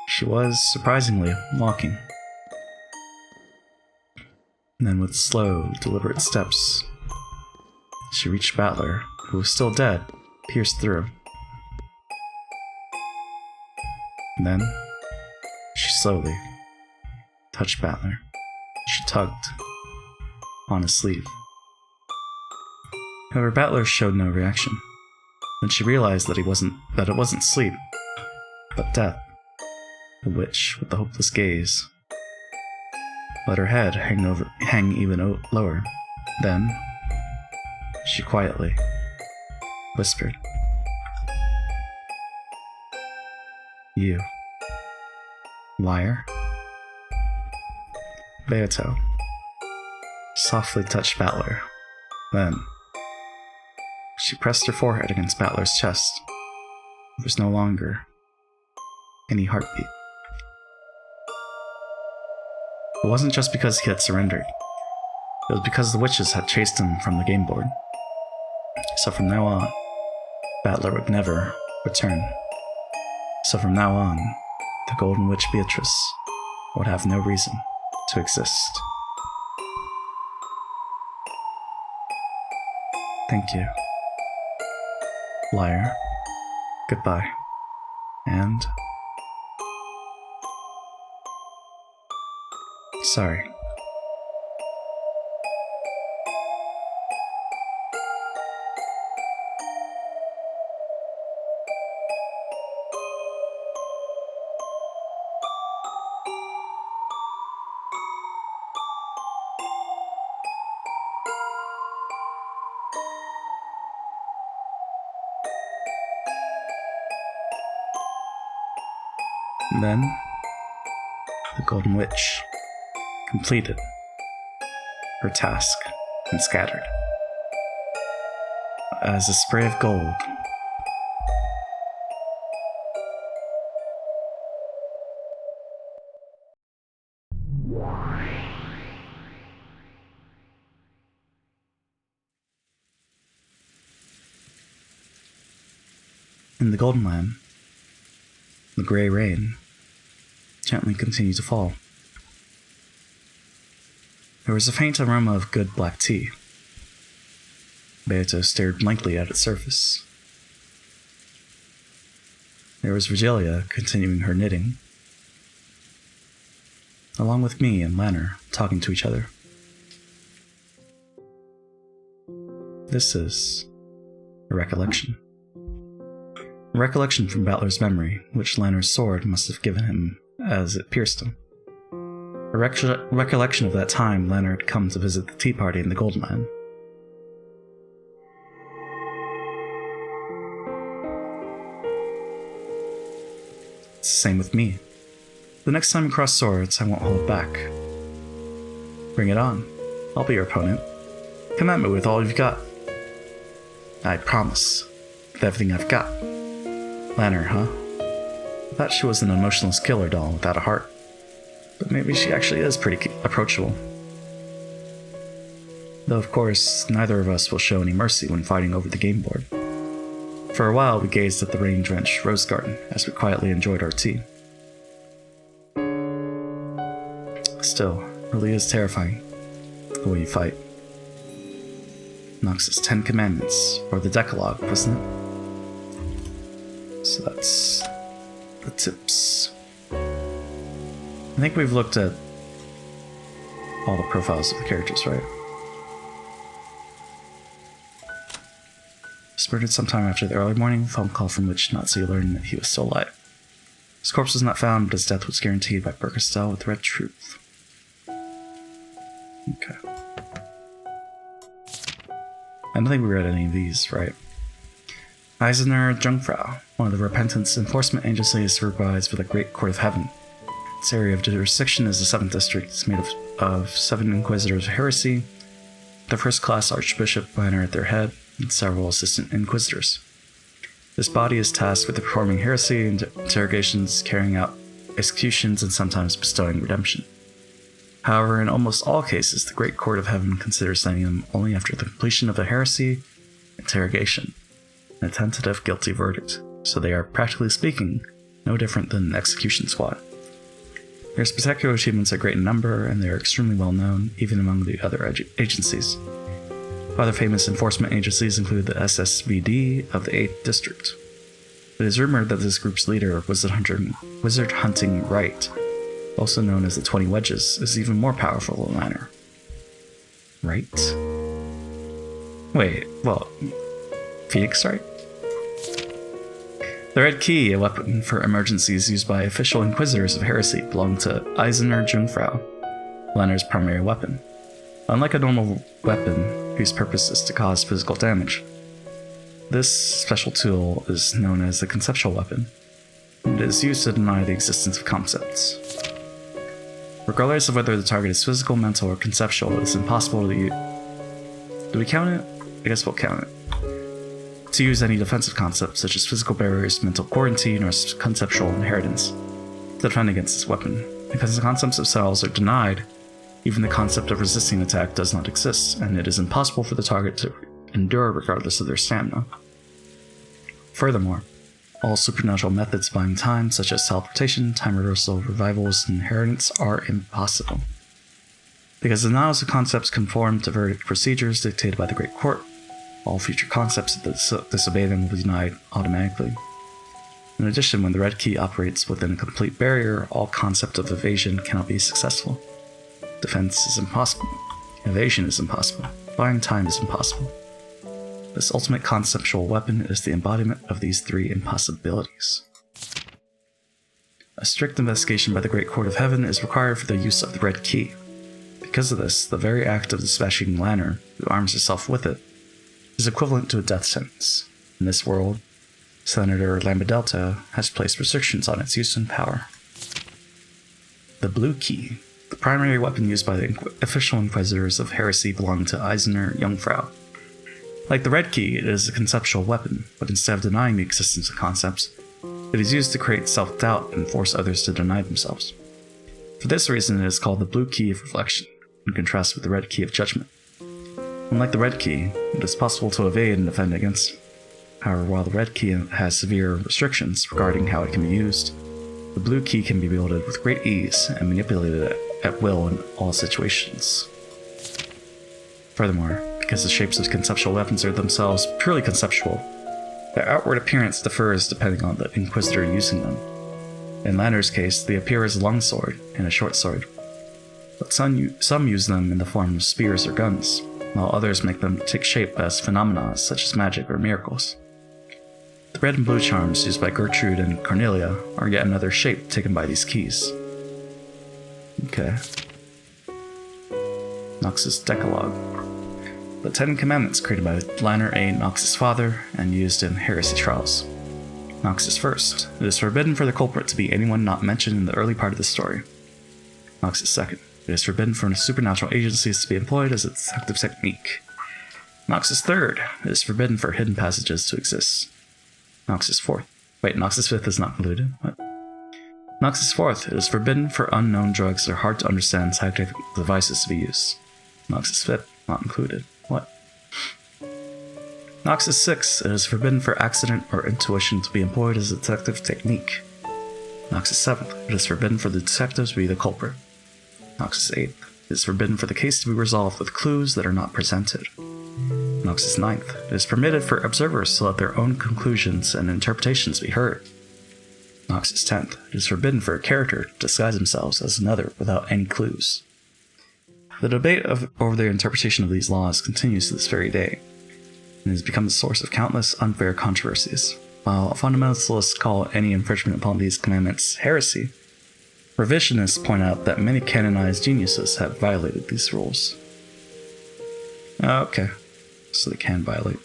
she was, surprisingly, walking. And then with slow, deliberate steps, she reached Battler, who was still dead, pierced through. And then, she slowly touched Battler. She tugged on his sleeve. However, Battler showed no reaction. Then she realized that it wasn't sleep, but death. The witch, with the hopeless gaze, let her head hang even lower. Then, she quietly whispered, "You, liar." Beato softly touched Battler. Then, she pressed her forehead against Battler's chest. There was no longer any heartbeat. It wasn't just because he had surrendered. It was because the witches had chased him from the game board. So from now on, Battler would never return. So from now on, the Golden Witch Beatrice would have no reason to exist. Thank you, liar. Goodbye. And sorry. And then, the Golden Witch completed her task and scattered as a spray of gold in the Golden Land. The gray rain gently continued to fall. There was a faint aroma of good black tea. Beato stared blankly at its surface. There was Virgilia continuing her knitting, along with me and Lanner talking to each other. This is a recollection. A recollection from Battler's memory, which Lanner's sword must have given him as it pierced him. A recollection of that time Lanner had come to visit the tea party in the Golden Land. It's the same with me. The next time we cross swords, I won't hold back. Bring it on. I'll be your opponent. Come at me with all you've got. I promise. With everything I've got. Lanner, huh? I thought she was an emotionless killer doll without a heart. But maybe she actually is pretty approachable. Though of course, neither of us will show any mercy when fighting over the game board. For a while, we gazed at the rain-drenched rose garden as we quietly enjoyed our tea. Still, it really is terrifying, the way you fight. Nox's 10 Commandments, or the Decalogue, wasn't it? So that's the tips. I think we've looked at all the profiles of the characters, right? Spurted sometime after the early morning phone call from which Nazi learned that he was still alive. His corpse was not found, but his death was guaranteed by Burkestel with Red Truth. Okay. I don't think we read any of these, right? Eisener Jungfrau, one of the Repentance Enforcement Agencies supervised by the Great Court of Heaven. Its area of jurisdiction is the 7th District. It's made of 7 Inquisitors of Heresy, the first-class Archbishop Lanner at their head, and several assistant inquisitors. This body is tasked with performing heresy interrogations, carrying out executions, and sometimes bestowing redemption. However, in almost all cases, the Great Court of Heaven considers sending them only after the completion of a heresy interrogation and a tentative guilty verdict, so they are, practically speaking, no different than an execution squad. Their spectacular achievements are great in number, and they are extremely well known, even among the other agencies. Other famous enforcement agencies include the SSVD of the 8th District. It is rumored that this group's leader, Wizard Hunting Wright, also known as the 20 Wedges, is even more powerful than Lanner. Right? Wait, well, Phoenix Wright? The Red Key, a weapon for emergencies used by official Inquisitors of Heresy, belonged to Eisener Jungfrau, Lanner's primary weapon. Unlike a normal weapon, whose purpose is to cause physical damage, this special tool is known as the conceptual weapon, and it is used to deny the existence of concepts. Regardless of whether the target is physical, mental, or conceptual, it is impossible to use. Do we count it? I guess we'll count it. To use any defensive concepts such as physical barriers, mental quarantine, or conceptual inheritance to defend against this weapon. Because the concepts themselves are denied, even the concept of resisting attack does not exist, and it is impossible for the target to endure regardless of their stamina. Furthermore, all supernatural methods buying time, such as teleportation, time reversal, revivals, and inheritance, are impossible. Because the denials of concepts conform to verdict procedures dictated by the Great Court, all future concepts that disobey them will be denied automatically. In addition, when the Red Key operates within a complete barrier, all concept of evasion cannot be successful. Defense is impossible. Evasion is impossible. Buying time is impossible. This ultimate conceptual weapon is the embodiment of these 3 impossibilities. A strict investigation by the Great Court of Heaven is required for the use of the Red Key. Because of this, the very act of dispatching Lanner, who arms herself with it, is equivalent to a death sentence. In this world, Senator Lambedelta has placed restrictions on its use and power. The Blue Key, the primary weapon used by the official Inquisitors of Heresy, belonged to Eisener Jungfrau. Like the Red Key, it is a conceptual weapon, but instead of denying the existence of concepts, it is used to create self-doubt and force others to deny themselves. For this reason, it is called the Blue Key of Reflection, in contrast with the Red Key of Judgment. Unlike the Red Key, it is possible to evade and defend against. However, while the Red Key has severe restrictions regarding how it can be used, the Blue Key can be wielded with great ease and manipulated at will in all situations. Furthermore, because the shapes of conceptual weapons are themselves purely conceptual, their outward appearance differs depending on the Inquisitor using them. In Lanner's case, they appear as a long sword and a short sword, but some use them in the form of spears or guns, while others make them take shape as phenomena such as magic or miracles. The red and blue charms used by Gertrude and Cornelia are yet another shape taken by these keys. Okay. Nox's Decalogue. The 10 Commandments created by Lanner A. Nox's father and used in heresy trials. Noxus first. It is forbidden for the culprit to be anyone not mentioned in the early part of the story. Noxus second. It is forbidden for supernatural agencies to be employed as a detective technique. Noxus third. It is forbidden for hidden passages to exist. Noxus fourth. Wait, Noxus fifth is not included? What? Noxus fourth. It is forbidden for unknown drugs or hard to understand scientific devices to be used. Noxus fifth. Not included. What? Noxus 6. It is forbidden for accident or intuition to be employed as a detective technique. Noxus 7. It is forbidden for the detective to be the culprit. Noxus 8. It is forbidden for the case to be resolved with clues that are not presented. Noxus 9. It is permitted for observers to let their own conclusions and interpretations be heard. Noxus 10. It is forbidden for a character to disguise themselves as another without any clues. The debate over the interpretation of these laws continues to this very day, and has become the source of countless unfair controversies. While fundamentalists call any infringement upon these commandments heresy, revisionists point out that many canonized geniuses have violated these rules. Okay, so they can violate.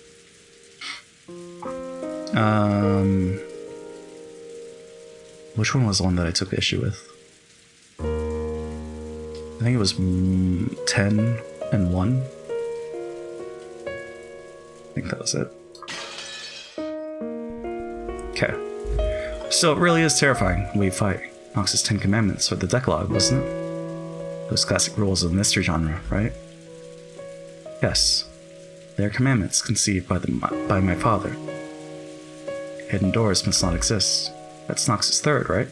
Which one was the one that I took issue with? I think it was 10 and 1. I think that was it. Okay. So it really is terrifying when we fight Noxus 10 Commandments, or the Decalogue, wasn't it? Those classic rules of the mystery genre, right? Yes. They are commandments conceived by my father. Hidden doors must not exist. That's Noxus 3rd, right?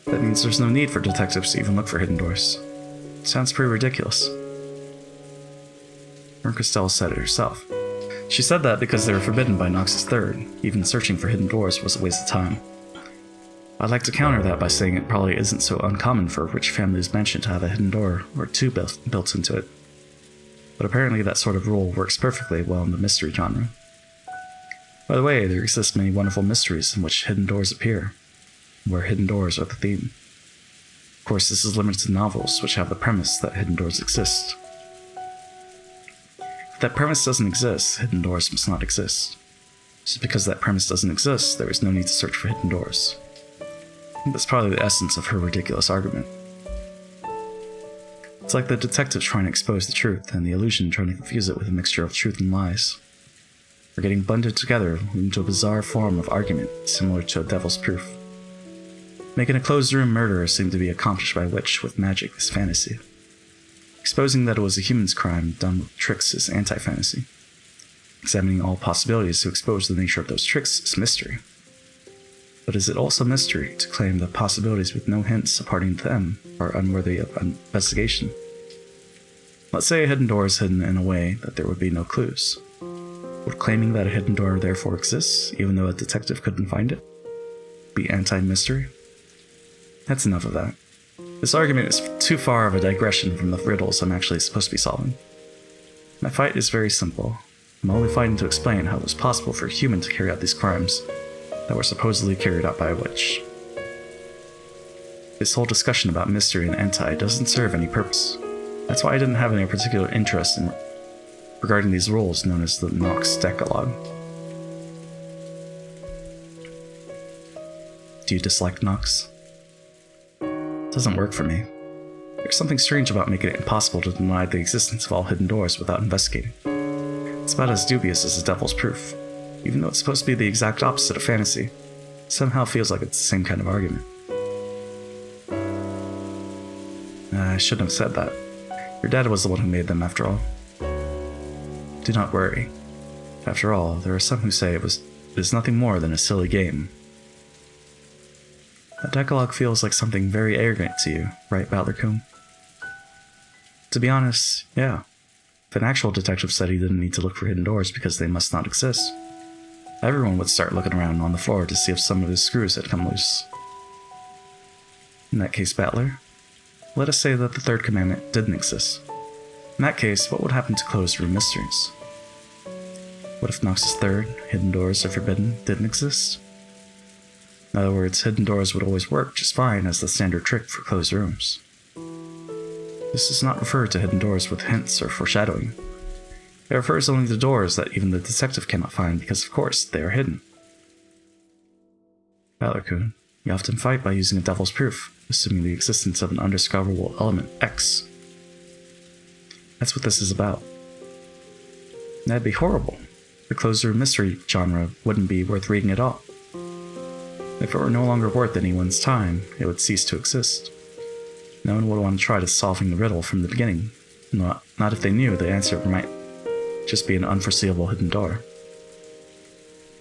That means there's no need for detectives to even look for hidden doors. Sounds pretty ridiculous. Mercastel said it herself. She said that because they were forbidden by Noxus 3rd, even searching for hidden doors was a waste of time. I'd like to counter that by saying it probably isn't so uncommon for a rich family's mansion to have a hidden door or two built into it. But apparently that sort of rule works perfectly well in the mystery genre. By the way, there exist many wonderful mysteries in which hidden doors appear, where hidden doors are the theme. Of course, this is limited to novels which have the premise that hidden doors exist. If that premise doesn't exist, hidden doors must not exist. Just because that premise doesn't exist, there is no need to search for hidden doors. I think that's probably the essence of her ridiculous argument. It's like the detective trying to expose the truth, and the illusion trying to confuse it with a mixture of truth and lies. They're getting blended together into a bizarre form of argument, similar to a devil's proof. Making a closed-room murder seem to be accomplished by a witch with magic is fantasy. Exposing that it was a human's crime done with tricks is anti-fantasy. Examining all possibilities to expose the nature of those tricks is mystery. But is it also mystery to claim that possibilities with no hints supporting them are unworthy of investigation? Let's say a hidden door is hidden in a way that there would be no clues. Would claiming that a hidden door therefore exists, even though a detective couldn't find it, be anti-mystery? That's enough of that. This argument is too far of a digression from the riddles I'm actually supposed to be solving. My fight is very simple. I'm only fighting to explain how it was possible for a human to carry out these crimes that were supposedly carried out by a witch. This whole discussion about mystery and anti doesn't serve any purpose. That's why I didn't have any particular interest in regarding these rules known as the Nox Decalogue. Do you dislike Nox? It doesn't work for me. There's something strange about making it impossible to deny the existence of all hidden doors without investigating. It's about as dubious as the devil's proof. Even though it's supposed to be the exact opposite of fantasy, it somehow feels like it's the same kind of argument. I shouldn't have said that. Your dad was the one who made them, after all. Do not worry. After all, there are some who say it is nothing more than a silly game. The Decalogue feels like something very arrogant to you, right, Baldercombe? To be honest, yeah. If an actual detective said he didn't need to look for hidden doors because they must not exist, everyone would start looking around on the floor to see if some of his screws had come loose. In that case, Battler, let us say that the third commandment didn't exist. In that case, what would happen to closed-room mysteries? What if Noxus 3rd, hidden doors are forbidden, didn't exist? In other words, hidden doors would always work just fine as the standard trick for closed rooms. This does not refer to hidden doors with hints or foreshadowing. It refers only to doors that even the detective cannot find because, of course, they are hidden. Valor-kun, you often fight by using a devil's proof, assuming the existence of an undiscoverable element X. That's what this is about. That'd be horrible. The closed-room mystery genre wouldn't be worth reading at all. If it were no longer worth anyone's time, it would cease to exist. No one would want to try to solving the riddle from the beginning, not if they knew the answer might just be an unforeseeable hidden door.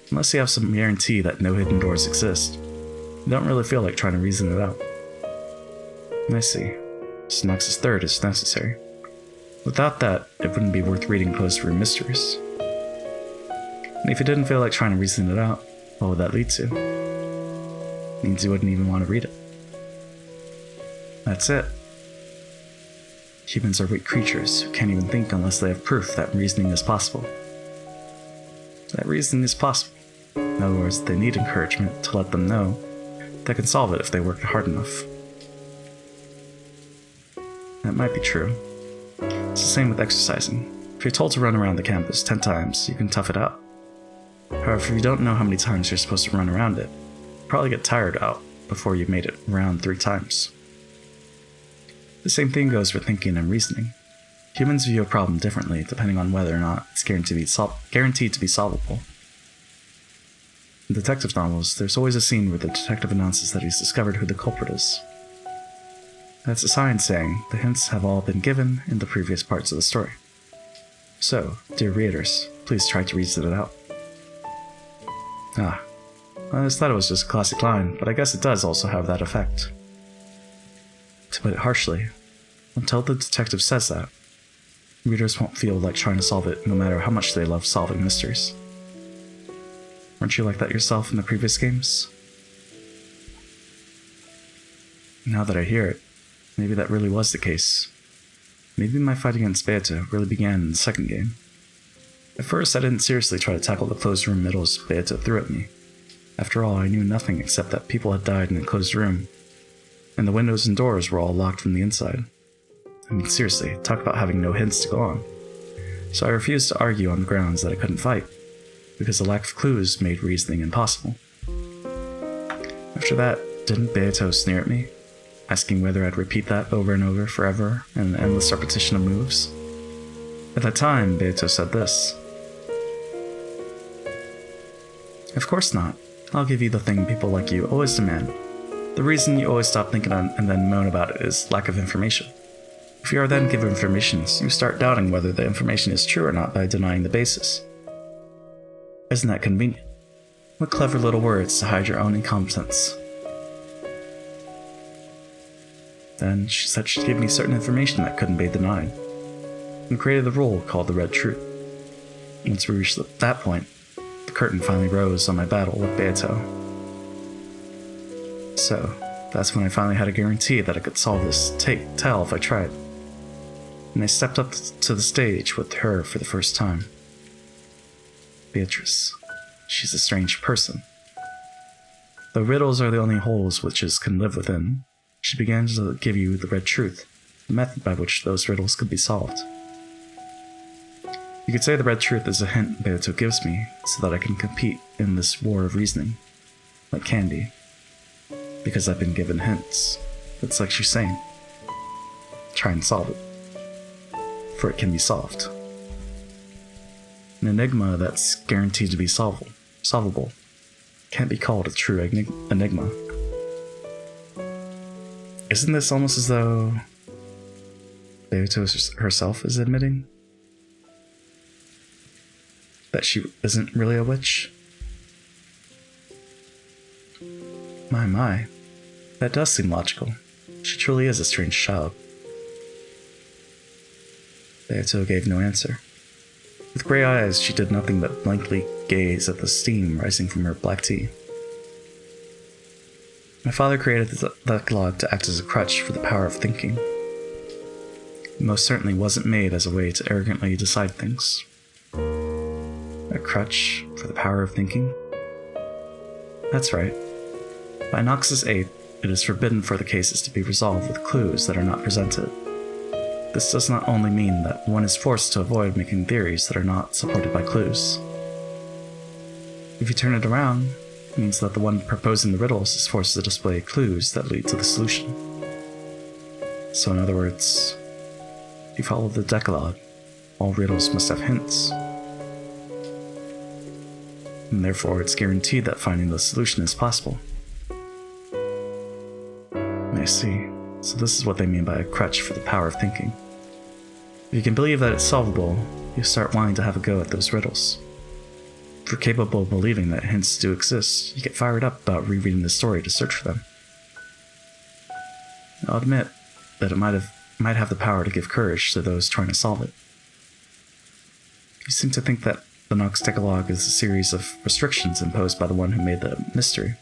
Unless you have some guarantee that no hidden doors exist, you don't really feel like trying to reason it out. I see. So Nexus 3rd is necessary. Without that, it wouldn't be worth reading closed-room mysteries. And if you didn't feel like trying to reason it out, what would that lead to? It means you wouldn't even want to read it. That's it. Humans are weak creatures who can't even think unless they have proof that reasoning is possible. That reasoning is possible. In other words, they need encouragement to let them know they can solve it if they work hard enough. That might be true. It's the same with exercising. If you're told to run around the campus 10 times, you can tough it out. However, if you don't know how many times you're supposed to run around it, you'll probably get tired out before you've made it around 3 times. The same thing goes for thinking and reasoning. Humans view a problem differently depending on whether or not it's guaranteed to be solvable. In detective novels, there's always a scene where the detective announces that he's discovered who the culprit is. That's a sign saying the hints have all been given in the previous parts of the story. So, dear readers, please try to reason it out. I just thought it was just a classic line, but I guess it does also have that effect. To put it harshly, until the detective says that, readers won't feel like trying to solve it no matter how much they love solving mysteries. Weren't you like that yourself in the previous games? Now that I hear it, maybe that really was the case. Maybe my fight against Beato really began in the second game. At first, I didn't seriously try to tackle the closed room riddles Beato threw at me. After all, I knew nothing except that people had died in a closed room, and the windows and doors were all locked from the inside. I mean, seriously, talk about having no hints to go on. So I refused to argue on the grounds that I couldn't fight, because the lack of clues made reasoning impossible. After that, didn't Beato sneer at me, asking whether I'd repeat that over and over forever in an endless repetition of moves? At that time, Beato said this: "Of course not. I'll give you the thing people like you always demand. The reason you always stop thinking on and then moan about it is lack of information. If you are then given information, you start doubting whether the information is true or not by denying the basis. Isn't that convenient? What clever little words to hide your own incompetence." Then she said she'd give me certain information that couldn't be denied, and created the rule called the Red Truth. Once we reached that point, the curtain finally rose on my battle with Beato. So, that's when I finally had a guarantee that I could solve this tale if I tried. And I stepped up to the stage with her for the first time. Beatrice. She's a strange person. Though riddles are the only holes witches can live within, she began to give you the Red Truth, the method by which those riddles could be solved. You could say the Red Truth is a hint Beato gives me so that I can compete in this war of reasoning, like Candy. Because I've been given hints. It's like she's saying, try and solve it, for it can be solved. An enigma that's guaranteed to be solvable can't be called a true enigma. Isn't this almost as though Beato herself is admitting that she isn't really a witch? My, that does seem logical. She truly is a strange child. Beato gave no answer. With gray eyes, she did nothing but blankly gaze at the steam rising from her black tea. My father created the Decalogue to act as a crutch for the power of thinking. It most certainly wasn't made as a way to arrogantly decide things. A crutch for the power of thinking? That's right. By Noxus 8, it is forbidden for the cases to be resolved with clues that are not presented. This does not only mean that one is forced to avoid making theories that are not supported by clues. If you turn it around, means that the one proposing the riddles is forced to display clues that lead to the solution. So in other words, if you follow the Decalogue, all riddles must have hints. And therefore it's guaranteed that finding the solution is possible. I see. So this is what they mean by a crutch for the power of thinking. If you can believe that it's solvable, you start wanting to have a go at those riddles. If you're capable of believing that hints do exist, you get fired up about rereading the story to search for them. I'll admit that it might have the power to give courage to those trying to solve it. You seem to think that the Nox Decalogue is a series of restrictions imposed by the one who made the mystery,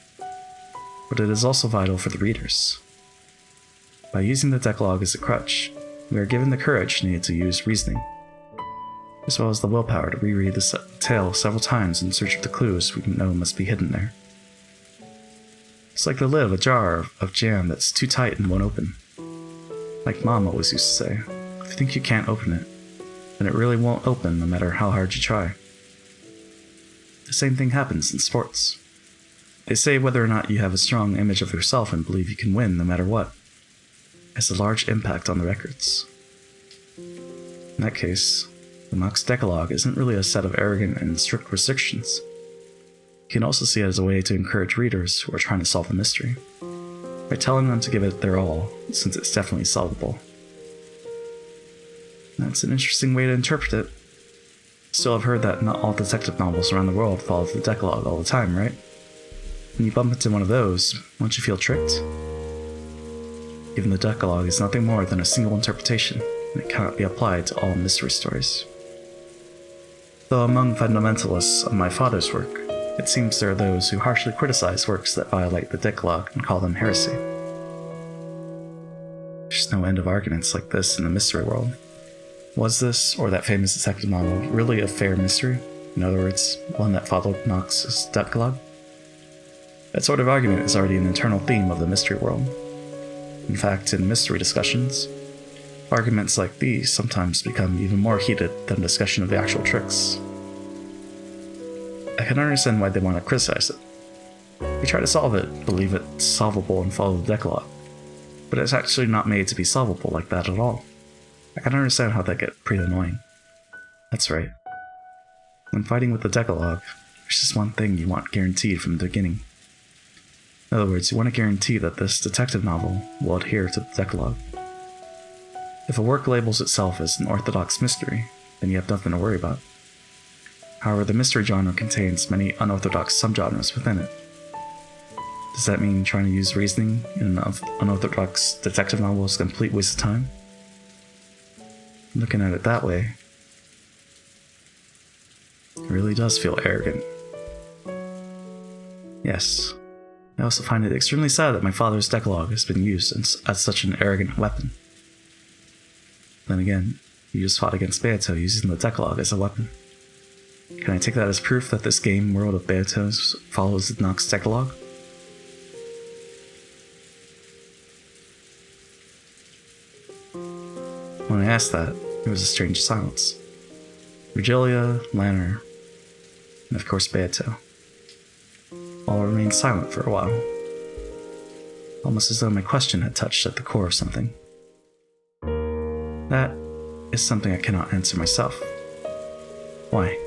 but it is also vital for the readers. By using the Decalogue as a crutch, we are given the courage needed to use reasoning, as well as the willpower to reread the tale several times in search of the clues we know must be hidden there. It's like the lid of a jar of jam that's too tight and won't open. Like Mom always used to say, if you think you can't open it, then it really won't open no matter how hard you try. The same thing happens in sports. They say whether or not you have a strong image of yourself and believe you can win no matter what has a large impact on the records. In that case, the Nox Decalogue isn't really a set of arrogant and strict restrictions. You can also see it as a way to encourage readers who are trying to solve a mystery, by telling them to give it their all, since it's definitely solvable. That's an interesting way to interpret it. Still, I've heard that not all detective novels around the world follow the Decalogue all the time, right? When you bump into one of those, won't you feel tricked? Even the Decalogue is nothing more than a single interpretation, and it cannot be applied to all mystery stories. Though among fundamentalists of my father's work, it seems there are those who harshly criticize works that violate the Decalogue and call them heresy. There's no end of arguments like this in the mystery world. Was this, or that famous detective novel, really a fair mystery? In other words, one that followed Nox's Decalogue? That sort of argument is already an internal theme of the mystery world. In fact, in mystery discussions, arguments like these sometimes become even more heated than discussion of the actual tricks. I can understand why they want to criticize it. We try to solve it, believe it's solvable, and follow the Decalogue, but it's actually not made to be solvable like that at all. I can understand how that gets pretty annoying. That's right. When fighting with the Decalogue, there's just one thing you want guaranteed from the beginning. In other words, you want to guarantee that this detective novel will adhere to the Decalogue. If a work labels itself as an orthodox mystery, then you have nothing to worry about. However, the mystery genre contains many unorthodox subgenres within it. Does that mean trying to use reasoning in an unorthodox detective novel is a complete waste of time? Looking at it that way, it really does feel arrogant. Yes, I also find it extremely sad that my father's Decalogue has been used as such an arrogant weapon. Then again, he just fought against Beato using the Decalogue as a weapon. Can I take that as proof that this game world of Beatos follows the Nox Decalogue? When I asked that, there was a strange silence. Virgilia, Lanner, and of course Beato all remained silent for a while, almost as though my question had touched at the core of something. That is something I cannot answer myself. Why?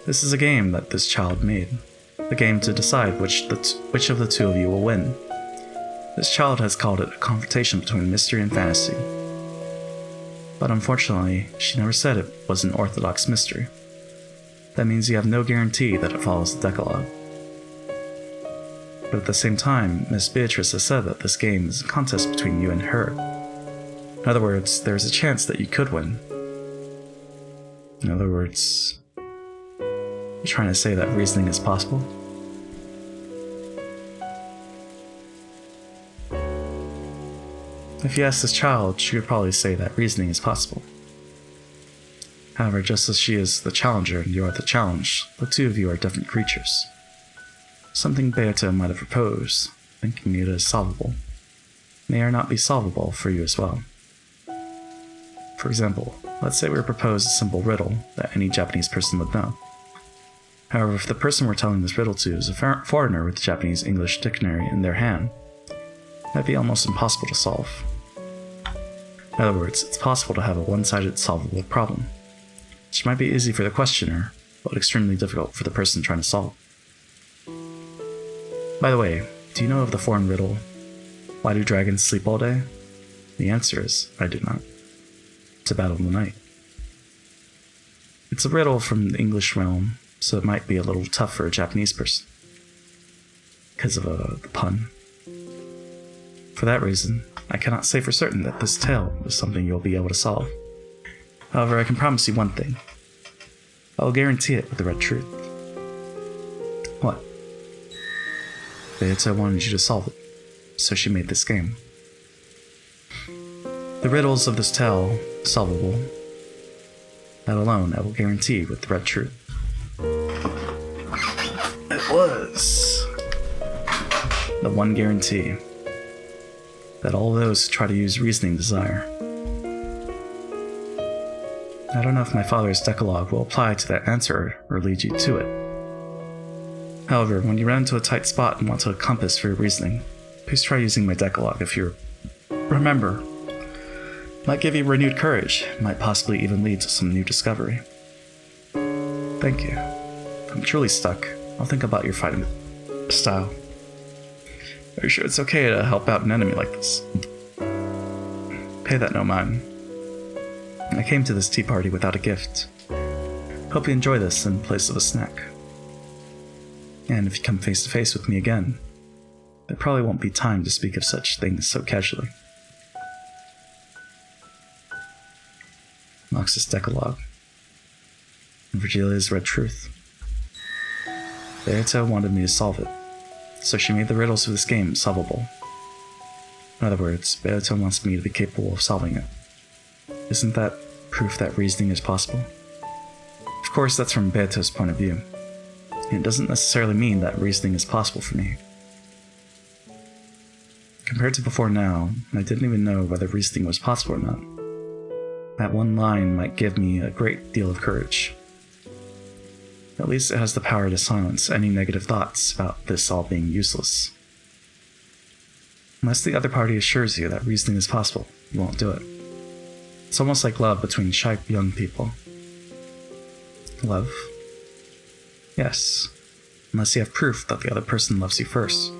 This is a game that this child made, a game to decide which of the two of you will win. This child has called it a confrontation between mystery and fantasy. But unfortunately, she never said it was an orthodox mystery. That means you have no guarantee that it follows the Decalogue. But at the same time, Miss Beatrice has said that this game is a contest between you and her. In other words, there is a chance that you could win. In other words, you're trying to say that reasoning is possible? If you ask this child, she would probably say that reasoning is possible. However, just as she is the challenger and you are the challenged, the two of you are different creatures. Something Beato might have proposed, thinking it is solvable, may or not be solvable for you as well. For example, let's say we propose a simple riddle that any Japanese person would know. However, if the person we're telling this riddle to is a foreigner with the Japanese-English dictionary in their hand, that'd be almost impossible to solve. In other words, it's possible to have a one-sided solvable problem, which might be easy for the questioner, but extremely difficult for the person trying to solve. By the way, do you know of the foreign riddle, why do dragons sleep all day? The answer is, I do not. It's a battle in the night. It's a riddle from the English realm, so it might be a little tough for a Japanese person, because of the pun. For that reason, I cannot say for certain that this tale is something you'll be able to solve. However, I can promise you one thing. I will guarantee it with the red truth. What? Beata wanted you to solve it, so she made this game. The riddles of this tale, solvable. That alone I will guarantee with the red truth. It was the one guarantee that all those who try to use reasoning desire. I don't know if my father's decalogue will apply to that answer or lead you to it. However, when you run into a tight spot and want to compass for your reasoning, please try using my decalogue if you remember. It might give you renewed courage, it might possibly even lead to some new discovery. Thank you. I'm truly stuck. I'll think about your fighting style. Are you sure it's okay to help out an enemy like this? Pay that no mind. I came to this tea party without a gift. Hope you enjoy this in place of a snack. And if you come face to face with me again, there probably won't be time to speak of such things so casually. Noxus Decalogue. And Virgilia's Red Truth. Beata wanted me to solve it, so she made the riddles of this game solvable. In other words, Beata wants me to be capable of solving it. Isn't that proof that reasoning is possible? Of course, that's from Beata's point of view. And it doesn't necessarily mean that reasoning is possible for me. Compared to before now, I didn't even know whether reasoning was possible or not. That one line might give me a great deal of courage. At least it has the power to silence any negative thoughts about this all being useless. Unless the other party assures you that reasoning is possible, you won't do it. It's almost like love between shy young people. Love? Yes. Unless you have proof that the other person loves you first.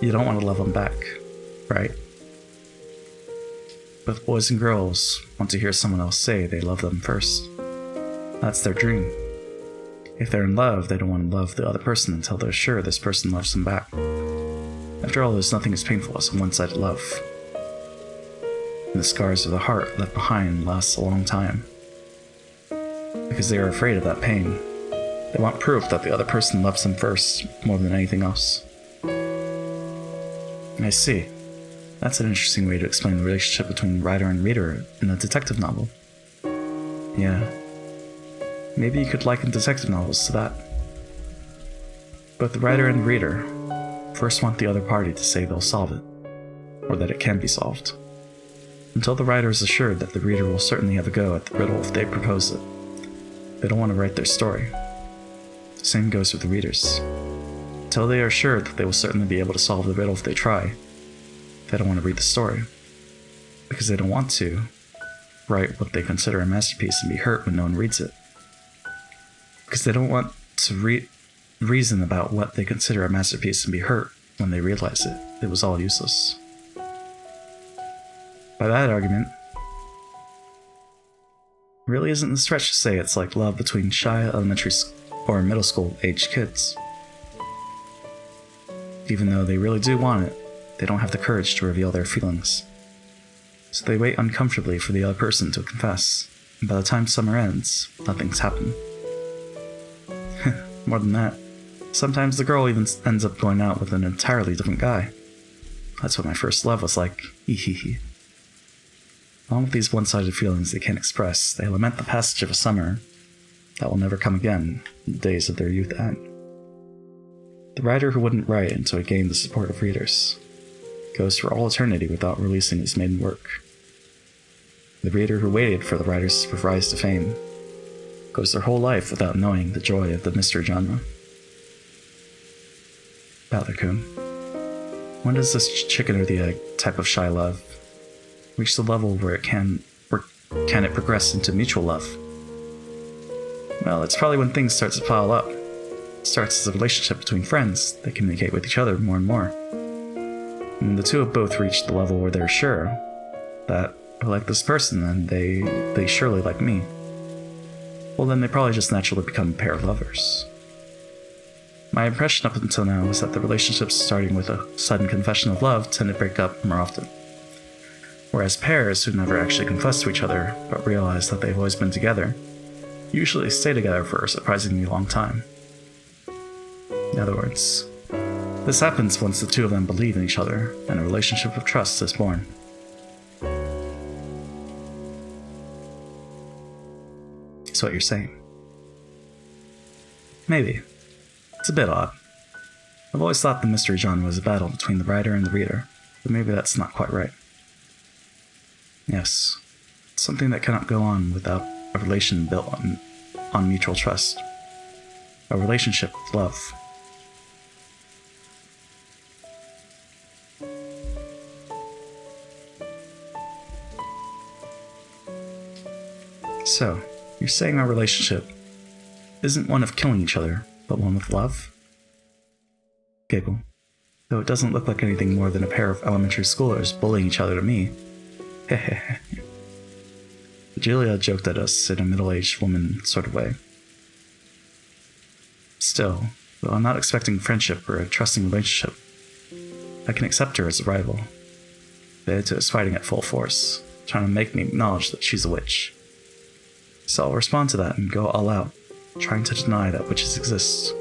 You don't want to love them back, right? Both boys and girls want to hear someone else say they love them first. That's their dream. If they're in love, they don't want to love the other person until they're sure this person loves them back. After all, there's nothing as painful as a one-sided love. And the scars of the heart left behind last a long time. Because they are afraid of that pain. They want proof that the other person loves them first, more than anything else. I see. That's an interesting way to explain the relationship between writer and reader in a detective novel. Yeah. Maybe you could liken detective novels to that. Both the writer and the reader first want the other party to say they'll solve it, or that it can be solved. Until the writer is assured that the reader will certainly have a go at the riddle if they propose it. They don't want to write their story. The same goes with the readers. Until they are sure that they will certainly be able to solve the riddle if they try, they don't want to read the story. Because they don't want to write what they consider a masterpiece and be hurt when no one reads it. Because they don't want to reason about what they consider a masterpiece and be hurt when they realize it was all useless. By that argument, it really isn't a stretch to say it's like love between shy elementary or middle school aged kids. Even though they really do want it, they don't have the courage to reveal their feelings. So they wait uncomfortably for the other person to confess, and by the time summer ends, nothing's happened. More than that, sometimes the girl even ends up going out with an entirely different guy. That's what my first love was like, hehehe. Along with these one-sided feelings they can't express, they lament the passage of a summer that will never come again, the days of their youth end. The writer who wouldn't write until he gained the support of readers goes for all eternity without releasing his maiden work. The reader who waited for the writer's rise to fame goes their whole life without knowing the joy of the mystery genre. Battler-kun, when does this chicken or the egg type of shy love reach the level where can it progress into mutual love? Well, it's probably when things start to pile up. It starts as a relationship between friends. They communicate with each other more and more. And when the two have both reached the level where they're sure that I like this person and they surely like me, well, then they probably just naturally become a pair of lovers. My impression up until now is that the relationships starting with a sudden confession of love tend to break up more often. Whereas pairs who never actually confess to each other but realize that they've always been together usually stay together for a surprisingly long time. In other words, this happens once the two of them believe in each other and a relationship of trust is born. That's what you're saying. Maybe. It's a bit odd. I've always thought the mystery genre was a battle between the writer and the reader, but maybe that's not quite right. Yes, it's something that cannot go on without a relation built on mutual trust. A relationship with love. So, you're saying our relationship isn't one of killing each other, but one with love? Giggle. Though it doesn't look like anything more than a pair of elementary schoolers bullying each other to me. Hehehe. Julia joked at us in a middle-aged woman sort of way. Still, though I'm not expecting friendship or a trusting relationship, I can accept her as a rival. Beato is fighting at full force, trying to make me acknowledge that she's a witch. So I'll respond to that and go all out, trying to deny that witches exist.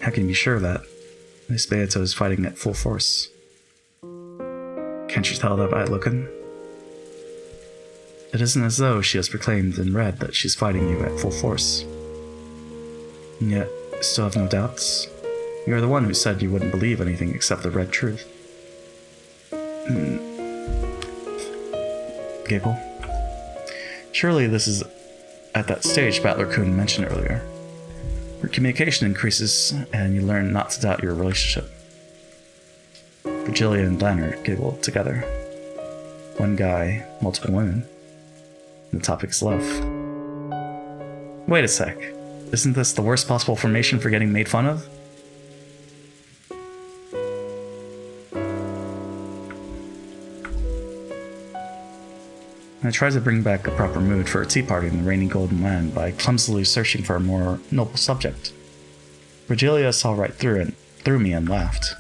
How can you be sure of that? Miss Beato is fighting at full force. Can't you tell that by looking? It isn't as though she has proclaimed in red that she's fighting you at full force. And yet, you still have no doubts? You're the one who said you wouldn't believe anything except the red truth. Giggle. Surely this is at that stage Battler-kun mentioned earlier, where communication increases and you learn not to doubt your relationship. Virgilia and Blanner giggle together. One guy, multiple women. And the topic is love. Wait a sec. Isn't this the worst possible formation for getting made fun of? I tried to bring back a proper mood for a tea party in the rainy golden land by clumsily searching for a more noble subject. Virgilia saw right through me and laughed.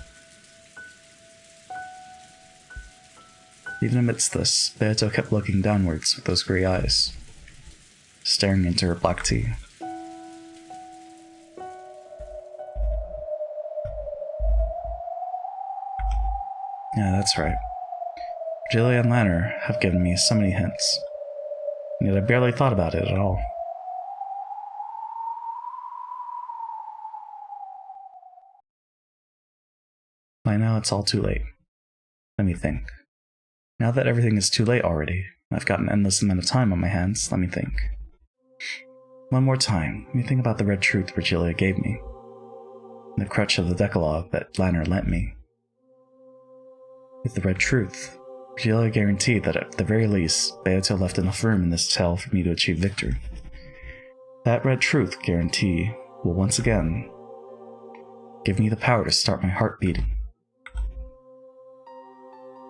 Even amidst this, Beato kept looking downwards with those grey eyes, staring into her black tea. Yeah, that's right. Virgilia and Lanner have given me so many hints, and yet I barely thought about it at all. By now it's all too late. Let me think. Now that everything is too late already, I've got an endless amount of time on my hands, let me think. One more time, let me think about the red truth Virgilia gave me, and the crutch of the Decalogue that Lanner lent me. With the red truth, Virgilia guaranteed that at the very least, Beato left enough room in this tale for me to achieve victory. That red truth guarantee will once again give me the power to start my heart beating.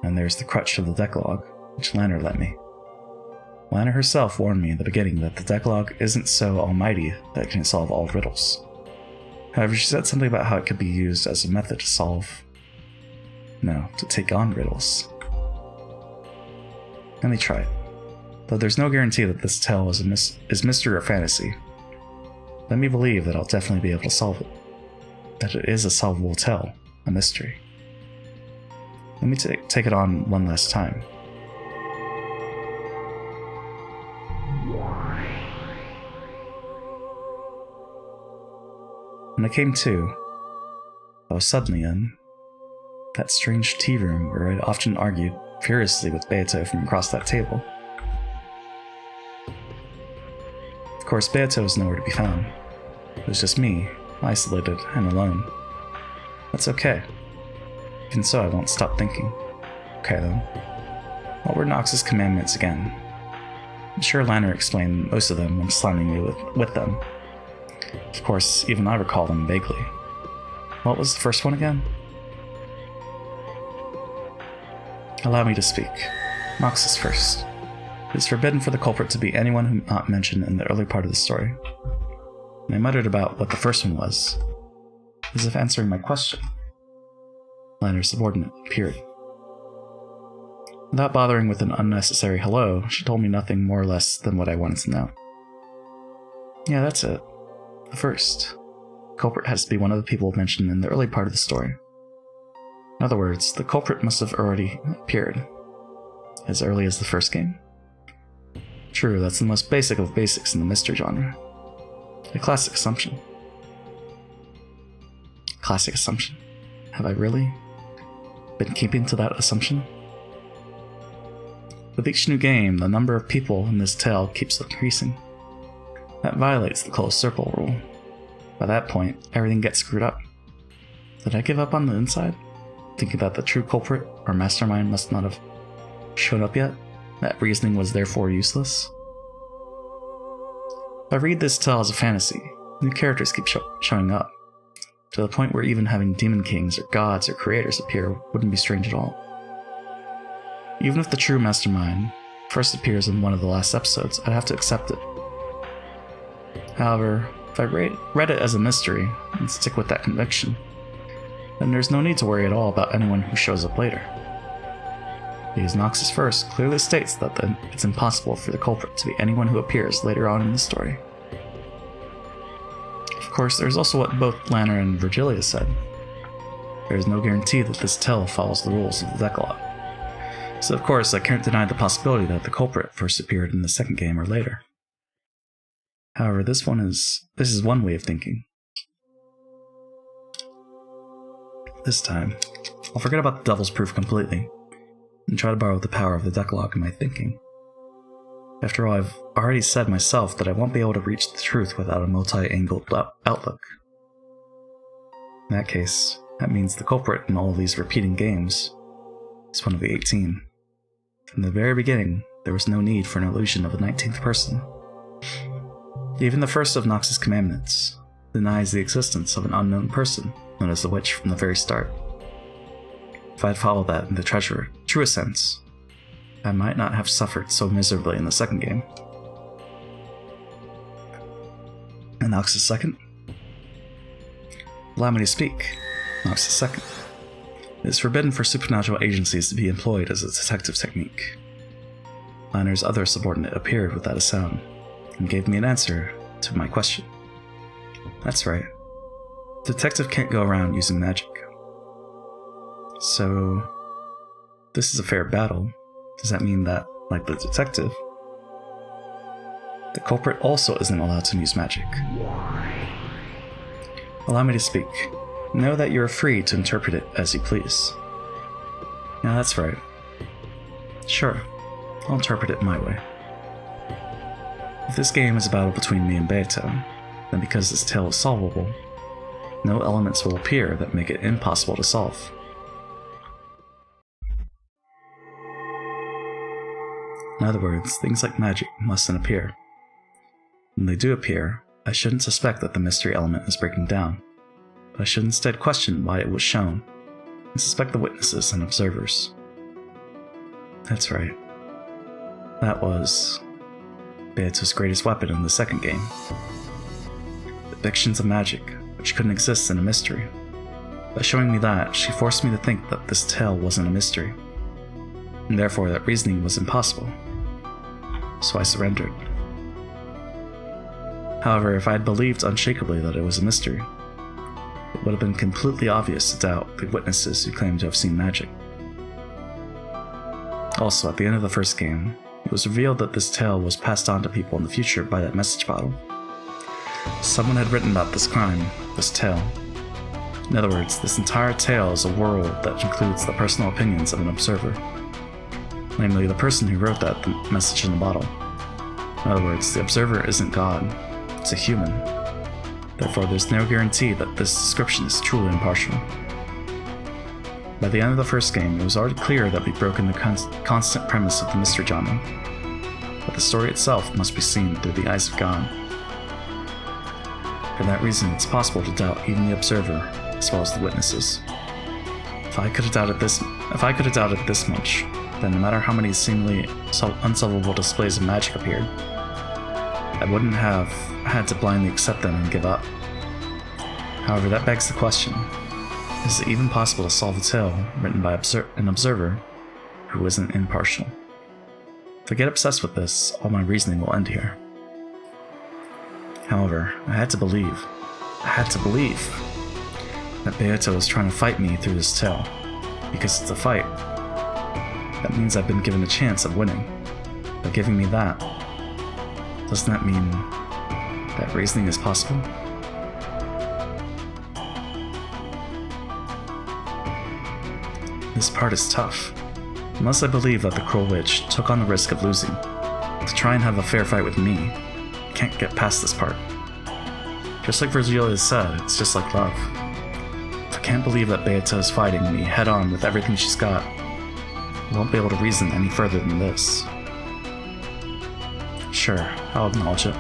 And there's the crutch of the Decalogue, which Lanner lent me. Lanner herself warned me in the beginning that the Decalogue isn't so almighty that it can solve all riddles. However, she said something about how it could be used as a method to take on riddles. Let me try it. Though there's no guarantee that this tale is mystery or fantasy, let me believe that I'll definitely be able to solve it. That it is a solvable tale, a mystery. Let me take it on one last time. When I came to, I was suddenly in that strange tea room where I'd often argued furiously with Beato from across that table. course, Beato was nowhere to be found. It was just me, isolated and alone. That's okay. Even so, I won't stop thinking. Okay then. What were Nox's commandments again? I'm sure Lanner explained most of them when slamming me with them. Of course, even I recall them vaguely. What was the first one again? Allow me to speak. Nox is first. It is forbidden for the culprit to be anyone who not mentioned in the early part of the story. And I muttered about what the first one was, as if answering my question. Lanner's subordinate appeared. Without bothering with an unnecessary hello, she told me nothing more or less than what I wanted to know. Yeah, that's it. The first. The culprit has to be one of the people mentioned in the early part of the story. In other words, the culprit must have already appeared. As early as the first game? True, that's the most basic of basics in the mystery genre. A classic assumption. Classic assumption. Have I really been keeping to that assumption? With each new game, the number of people in this tale keeps increasing. That violates the closed circle rule. By that point, everything gets screwed up. Did I give up on the inside? Thinking that the true culprit or mastermind must not have shown up yet? That reasoning was therefore useless? If I read this tale as a fantasy, new characters keep showing up, to the point where even having demon kings or gods or creators appear wouldn't be strange at all. Even if the true mastermind first appears in one of the last episodes, I'd have to accept it. However, if I read it as a mystery and stick with that conviction, then there's no need to worry at all about anyone who shows up later. Because Nox's First clearly states that it's impossible for the culprit to be anyone who appears later on in the story. Of course, there's also what both Lanner and Virgilia said. There is no guarantee that this tale follows the rules of the Decalogue. So of course, I can't deny the possibility that the culprit first appeared in the second game or later. However, this is one way of thinking. This time, I'll forget about the Devil's Proof completely, and try to borrow the power of the Decalogue in my thinking. After all, I've already said myself that I won't be able to reach the truth without a multi-angled outlook. In that case, that means the culprit in all of these repeating games is one of the 18. From the very beginning, there was no need for an illusion of a 19th person. Even the first of Nox's commandments denies the existence of an unknown person known as the Witch from the very start. If I had followed that in the truest sense, I might not have suffered so miserably in the second game. And Nox's second? Allow me to speak. Nox's second. It is forbidden for supernatural agencies to be employed as a detective technique. Lanner's other subordinate appeared without a sound, and gave me an answer to my question. That's right. Detective can't go around using magic. So, this is a fair battle. Does that mean that, like the detective, the culprit also isn't allowed to use magic? Allow me to speak. Know that you are free to interpret it as you please. Yeah, that's right. Sure, I'll interpret it my way. If this game is a battle between me and Beato, then because this tale is solvable, no elements will appear that make it impossible to solve. In other words, things like magic mustn't appear. When they do appear, I shouldn't suspect that the mystery element is breaking down, but I should instead question why it was shown, and suspect the witnesses and observers. That's right. That was Beato's greatest weapon in the second game. Depictions of magic, which couldn't exist in a mystery. By showing me that, she forced me to think that this tale wasn't a mystery, and therefore that reasoning was impossible. So I surrendered. However, if I had believed unshakably that it was a mystery, it would have been completely obvious to doubt the witnesses who claimed to have seen magic. Also, at the end of the first game, it was revealed that this tale was passed on to people in the future by that message bottle. Someone had written about this crime, this tale. In other words, this entire tale is a world that includes the personal opinions of an observer. Namely, the person who wrote that message in the bottle. In other words, the observer isn't God, it's a human. Therefore, there's no guarantee that this description is truly impartial. By the end of the first game, it was already clear that we'd broken the constant premise of the mystery genre, but the story itself must be seen through the eyes of God. For that reason, it's possible to doubt even the observer, as well as the witnesses. If I could have doubted this much, then no matter how many seemingly unsolvable displays of magic appeared, I wouldn't have had to blindly accept them and give up. However, that begs the question, is it even possible to solve a tale written by an observer who isn't impartial? If I get obsessed with this, all my reasoning will end here. However, I had to believe that Beato is trying to fight me through this tale, because it's a fight. That means I've been given a chance of winning. By giving me that, doesn't that mean that reasoning is possible? This part is tough. Unless I believe that the Cruel Witch took on the risk of losing to try and have a fair fight with me, I can't get past this part. Just like Virgilia said, it's just like love. If I can't believe that Beata is fighting me head-on with everything she's got, I won't be able to reason any further than this. Sure, I'll acknowledge it.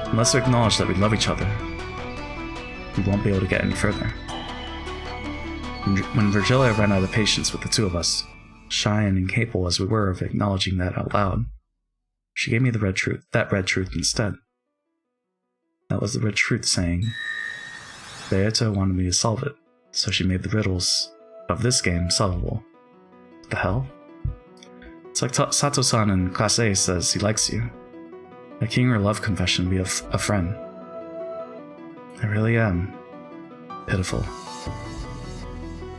Unless we acknowledge that we love each other, we won't be able to get any further. When Virgilia ran out of patience with the two of us, shy and incapable as we were of acknowledging that out loud, she gave me that red truth instead. That was the red truth saying, Beata wanted me to solve it, so she made the riddles of this game solvable. What the hell? It's like Sato-san in Class A says he likes you. Making your love confession be a friend. I really am pitiful.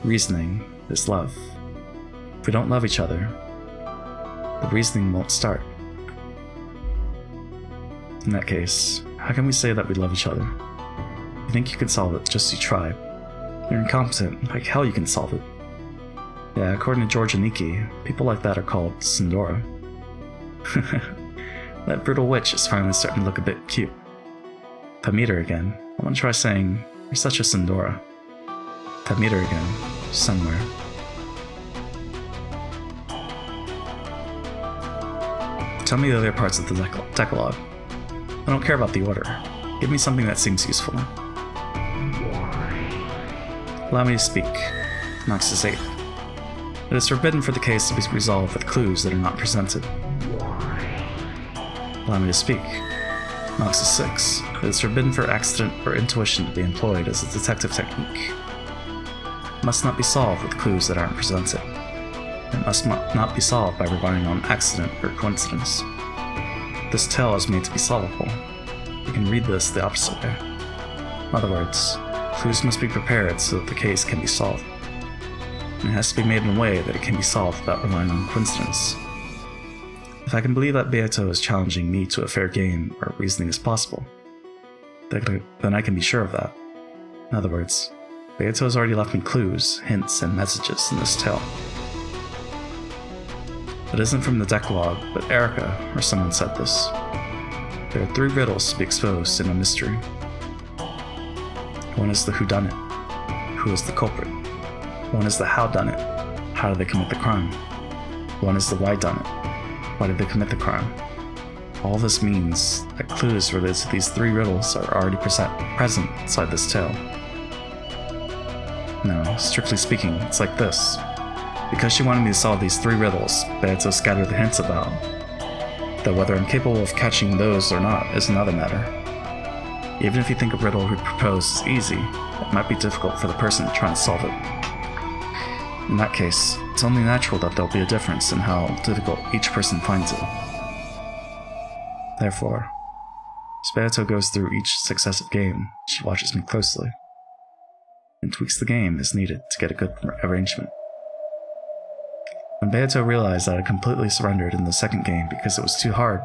Reasoning is love. If we don't love each other, the reasoning won't start. In that case, how can we say that we love each other? You think you can solve it, just you try. You're incompetent, like hell you can solve it. Yeah, according to George Aniki, people like that are called Sindora. That brutal witch is finally starting to look a bit cute. If I meet her again, I want to try saying, you're such a Sindora. If I meet her again, somewhere. Tell me the other parts of the Decalogue. I don't care about the order. Give me something that seems useful. Allow me to speak. Noxus 8. It is forbidden for the case to be resolved with clues that are not presented. Allow me to speak. Noxus 6. It is forbidden for accident or intuition to be employed as a detective technique. It must not be solved with clues that aren't presented. It must not be solved by relying on accident or coincidence. This tale is made to be solvable. You can read this the opposite way. In other words, clues must be prepared so that the case can be solved. And it has to be made in a way that it can be solved without relying on coincidence. If I can believe that Beato is challenging me to a fair game where reasoning is possible, then I can be sure of that. In other words, Beato has already left me clues, hints, and messages in this tale. It isn't from the Decalogue, but Erica, or someone said this. There are 3 riddles to be exposed in a mystery. One is the whodunit, who is the culprit. One is the howdunit, how did they commit the crime. One is the whydunit, why did they commit the crime. All this means that clues related to these 3 riddles are already present inside this tale. No, strictly speaking, it's like this. Because she wanted me to solve these 3 riddles, Beato scattered the hints about, though whether I'm capable of catching those or not is another matter. Even if you think a riddle we propose is easy, it might be difficult for the person trying to solve it. In that case, it's only natural that there'll be a difference in how difficult each person finds it. Therefore, as Beato goes through each successive game, she watches me closely, and tweaks the game as needed to get a good arrangement. When Beato realized that I completely surrendered in the second game because it was too hard,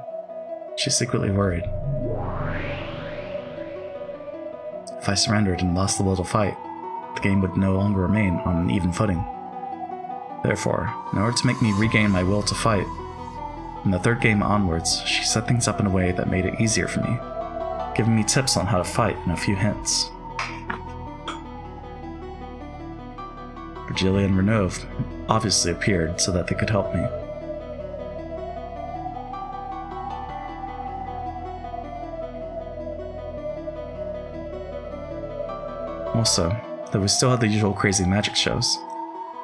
she secretly worried. If I surrendered and lost the will to fight, the game would no longer remain on an even footing. Therefore, in order to make me regain my will to fight, From the third game onwards, she set things up in a way that made it easier for me, giving me tips on how to fight and a few hints. Virgilia and Renove obviously appeared so that they could help me. Also, though we still had the usual crazy magic shows,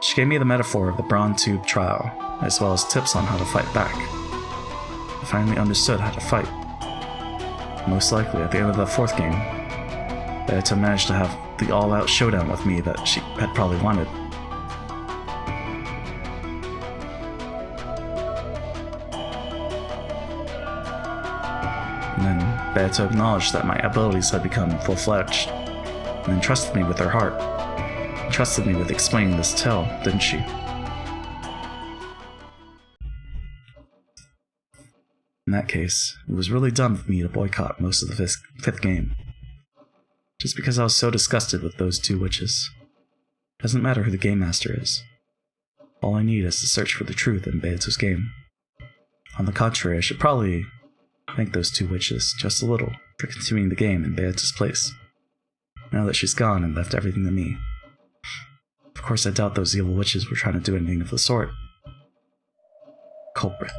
she gave me the metaphor of the Brawn Tube trial, as well as tips on how to fight back. I finally understood how to fight. Most likely, at the end of the fourth game, Beata managed to have the all-out showdown with me that she had probably wanted. And then Beata acknowledged that my abilities had become full-fledged, and entrusted me with her heart. Entrusted me with explaining this tale, didn't she? In that case, it was really dumb of me to boycott most of the fifth game. Just because I was so disgusted with those two witches. Doesn't matter who the game master is. All I need is to search for the truth in Beata's game. On the contrary, I should probably thank those two witches just a little for continuing the game in Beata's place. Now that she's gone and left everything to me. Of course, I doubt those evil witches were trying to do anything of the sort. Culprit.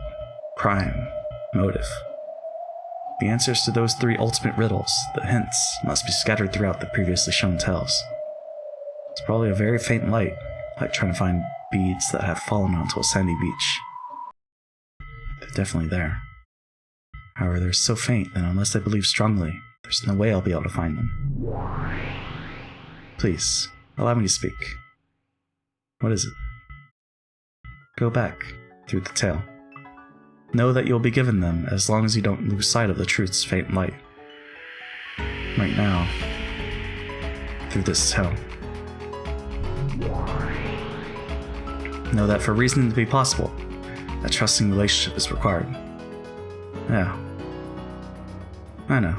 Crime. Motive. The answers to those three ultimate riddles, the hints, must be scattered throughout the previously shown tales. It's probably a very faint light, like trying to find beads that have fallen onto a sandy beach. They're definitely there. However, they're so faint that unless I believe strongly, there's no way I'll be able to find them. Please, allow me to speak. What is it? Go back, through the tale. Know that you'll be given them as long as you don't lose sight of the truth's faint light. Right now, through this tale. Know that for reasoning to be possible, a trusting relationship is required. Yeah. I know.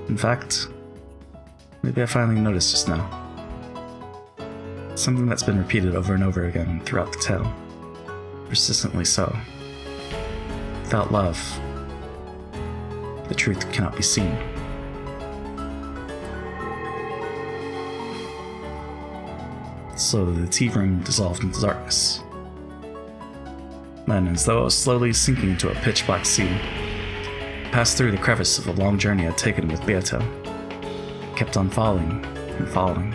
In fact, maybe I finally noticed just now. Something that's been repeated over and over again throughout the tale. Persistently so. Without love, the truth cannot be seen. Slowly, the tea room dissolved into darkness. Then, as though I was slowly sinking into a pitch-black sea, I passed through the crevice of the long journey I'd taken with Beata. I kept on falling and falling.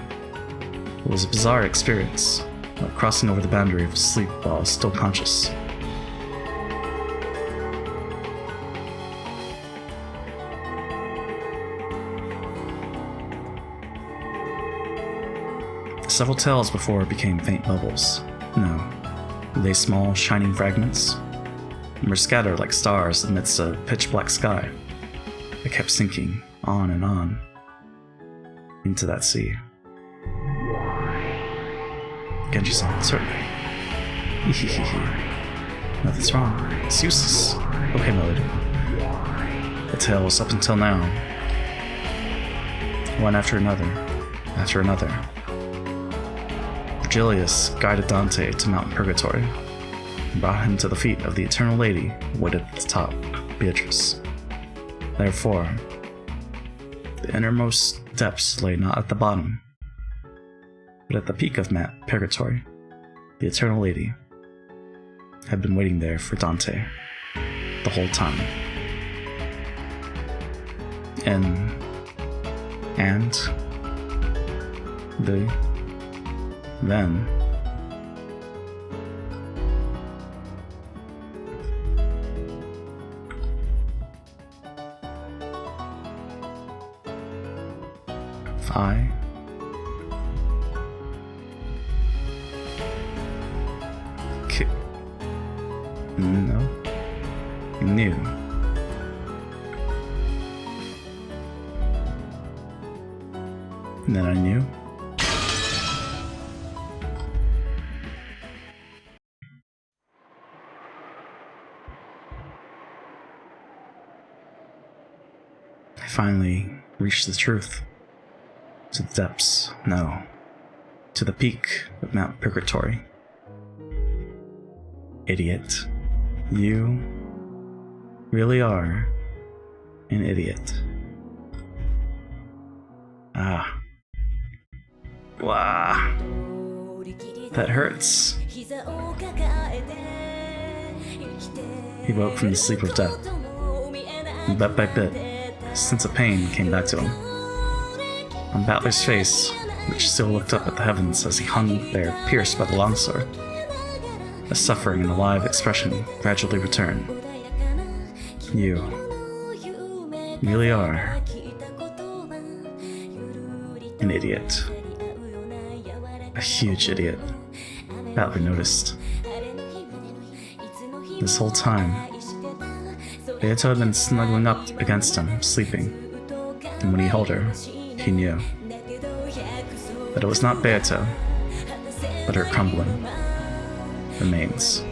It was a bizarre experience, like crossing over the boundary of sleep while I was still conscious. Several tales before became faint bubbles. No, they small, shining fragments, and were scattered like stars amidst a pitch-black sky. I kept sinking on and on into that sea. Genji-san, certainly. Nothing's wrong. It's useless. Okay, Melody. The tales up until now, one after another, Virgilius guided Dante to Mount Purgatory and brought him to the feet of the Eternal Lady who waited at the top, Beatrice. Therefore, the innermost depths lay not at the bottom, but at the peak of Mount Purgatory. The Eternal Lady had been waiting there for Dante the whole time. And then I knew. And then I knew. I finally reached the truth. To the depths, no. To the peak of Mount Purgatory. Idiot. You really are an idiot. Ah. Wow. That hurts. He woke from the sleep of death. And bit by bit, a sense of pain came back to him. On Battler's face, which still looked up at the heavens as he hung there pierced by the longsword, a suffering and alive expression gradually returned. You really are an idiot. A huge idiot, Battler noticed. This whole time, Beato had been snuggling up against him, sleeping, and when he held her, he knew that it was not Beato, but her crumbling remains.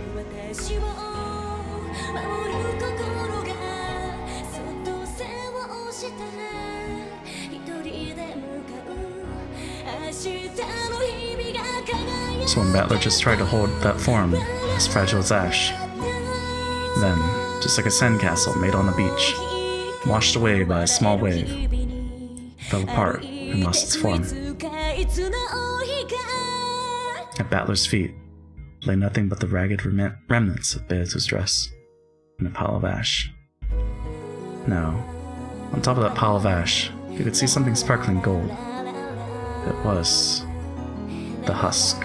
So when Battler just tried to hold that form as fragile as ash, then, just like a sandcastle made on the beach, washed away by a small wave, fell apart and lost its form. At Battler's feet lay nothing but the ragged remnants of Beato's dress and a pile of ash. Now, on top of that pile of ash, you could see something sparkling gold. It was the husk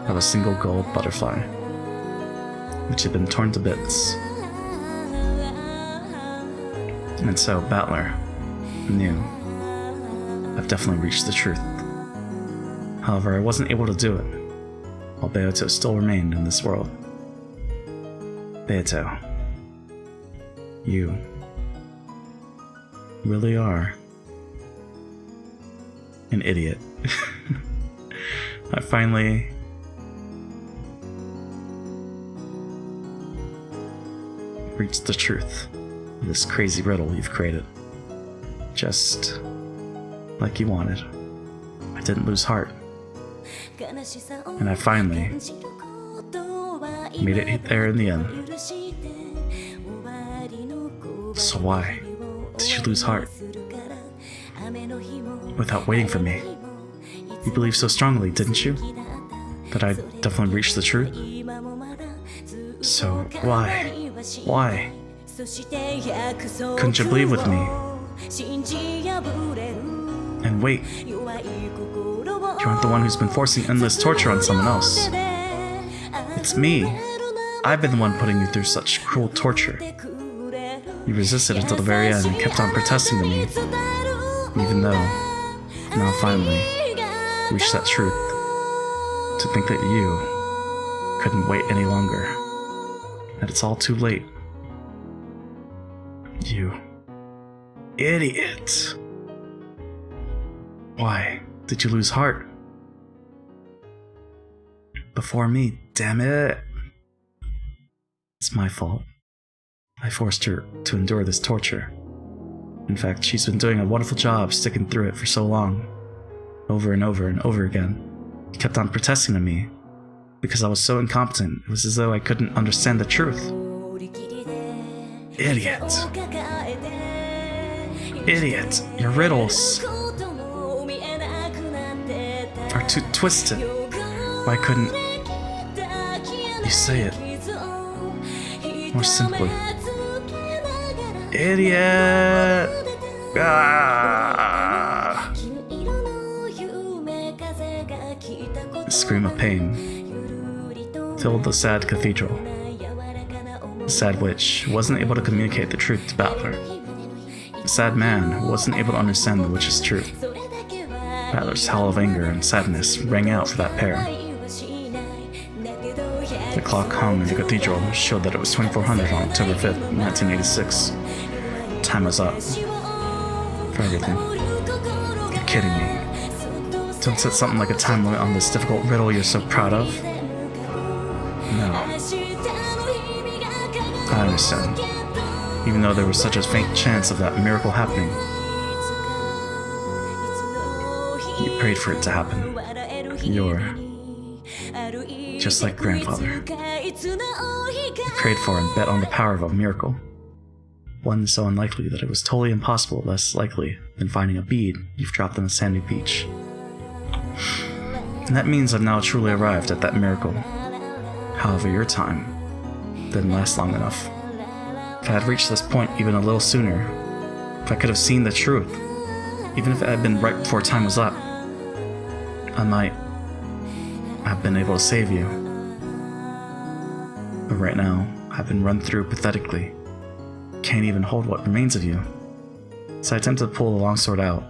of a single gold butterfly, which had been torn to bits. And so Battler knew, I've definitely reached the truth. However, I wasn't able to do it, while Beato still remained in this world. Beato, you really are an idiot. I finally reached the truth of this crazy riddle you've created. Just like you wanted. I didn't lose heart. And I finally made it there in the end. So why did you lose heart? Without waiting for me. You believed so strongly, didn't you? That I'd definitely reached the truth? So why? Why? Couldn't you believe with me? And wait. You aren't the one who's been forcing endless torture on someone else. It's me. I've been the one putting you through such cruel torture. You resisted until the very end and kept on protesting to me. Even though, now finally, reached that truth. To think that you couldn't wait any longer. That it's all too late. You idiot. Why did you lose heart? Before me, damn it. It's my fault. I forced her to endure this torture. In fact, she's been doing a wonderful job sticking through it for so long. Over and over and over again. She kept on protesting to me. Because I was so incompetent, it was as though I couldn't understand the truth. Idiot. Idiot. Your riddles are too twisted. Why couldn't you say it more simply? Idiot! Ah! A scream of pain filled the sad cathedral. The sad witch wasn't able to communicate the truth to Battler. The sad man who wasn't able to understand the witch's truth. Battler's howl of anger and sadness rang out for that pair. The clock hung in the cathedral showed that it was 2400 on October 5th, 1986. Time was up. For everything. You're kidding me. Don't set something like a time limit on this difficult riddle you're so proud of. No. I understand. Even though there was such a faint chance of that miracle happening. You prayed for it to happen. You're just like grandfather. You prayed for and bet on the power of a miracle. One so unlikely that it was totally impossible, less likely than finding a bead you've dropped on a sandy beach. And that means I've now truly arrived at that miracle. However, your time didn't last long enough. If I had reached this point even a little sooner, if I could have seen the truth, even if it had been right before time was up, I might have been able to save you. But right now, I've been run through pathetically. Can't even hold what remains of you. So I attempted to pull the longsword out.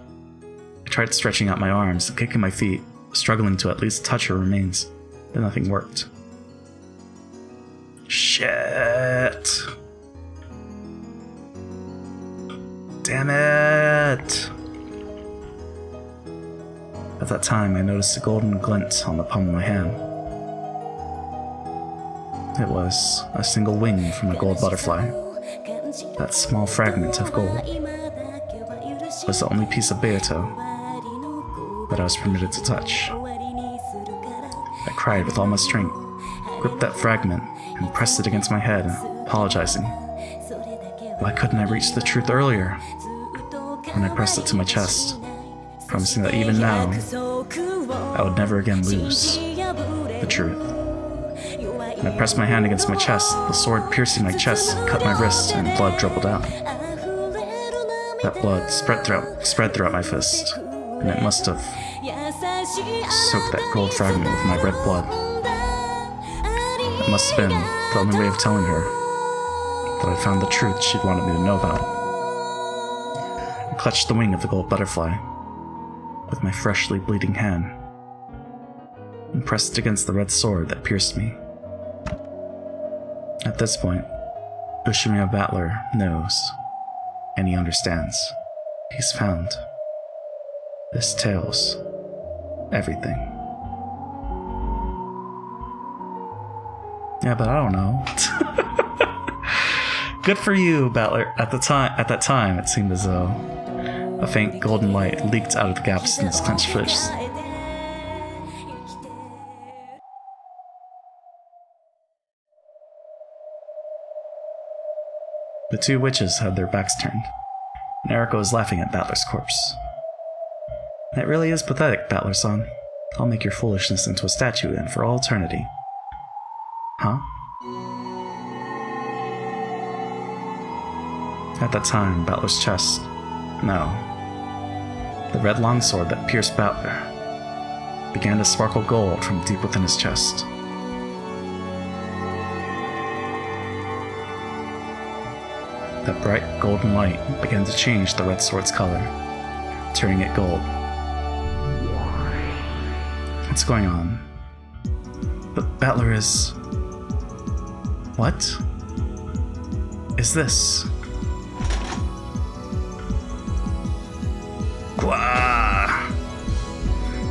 I tried stretching out my arms, kicking my feet, struggling to at least touch her remains, but nothing worked. Shit! Damn it! At that time, I noticed a golden glint on the palm of my hand. It was a single wing from a gold butterfly. That small fragment of gold was the only piece of Beato that I was permitted to touch. I cried with all my strength, gripped that fragment, and pressed it against my head, apologizing. Why couldn't I reach the truth earlier? When I pressed it to my chest, promising that even now, I would never again lose the truth. When I pressed my hand against my chest, the sword piercing my chest cut my wrist and blood dribbled out. That blood spread throughout my fist, and it must have soaked that gold fragment with my red blood. It must have been the only way of telling her that I found the truth she'd wanted me to know about. I clutched the wing of the gold butterfly with my freshly bleeding hand and pressed it against the red sword that pierced me. At this point, Ushimiya Battler knows, and he understands. He's found. This tells everything. Yeah, but I don't know. Good for you, Battler. At that time, it seemed as though a faint golden light leaked out of the gaps in his clenched fists. The two witches had their backs turned, and Eriko was laughing at Battler's corpse. It really is pathetic, Battler-san. I'll make your foolishness into a statue then for all eternity. Huh? At that time, Battler's chest, no, the red longsword that pierced Battler, began to sparkle gold from deep within his chest. That bright golden light began to change the red sword's color, turning it gold. What's going on? But Battler is... What is this? Gwah!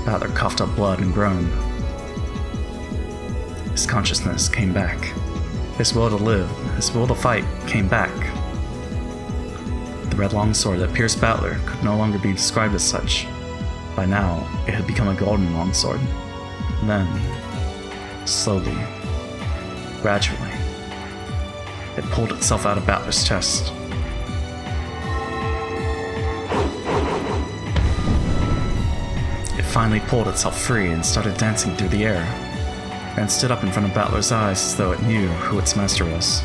Battler coughed up blood and groaned. His consciousness came back. His will to live, his will to fight, came back. The red longsword that pierced Battler could no longer be described as such. By now, it had become a golden longsword. Then, slowly, gradually, it pulled itself out of Battler's chest. It finally pulled itself free and started dancing through the air, and stood up in front of Battler's eyes as though it knew who its master was.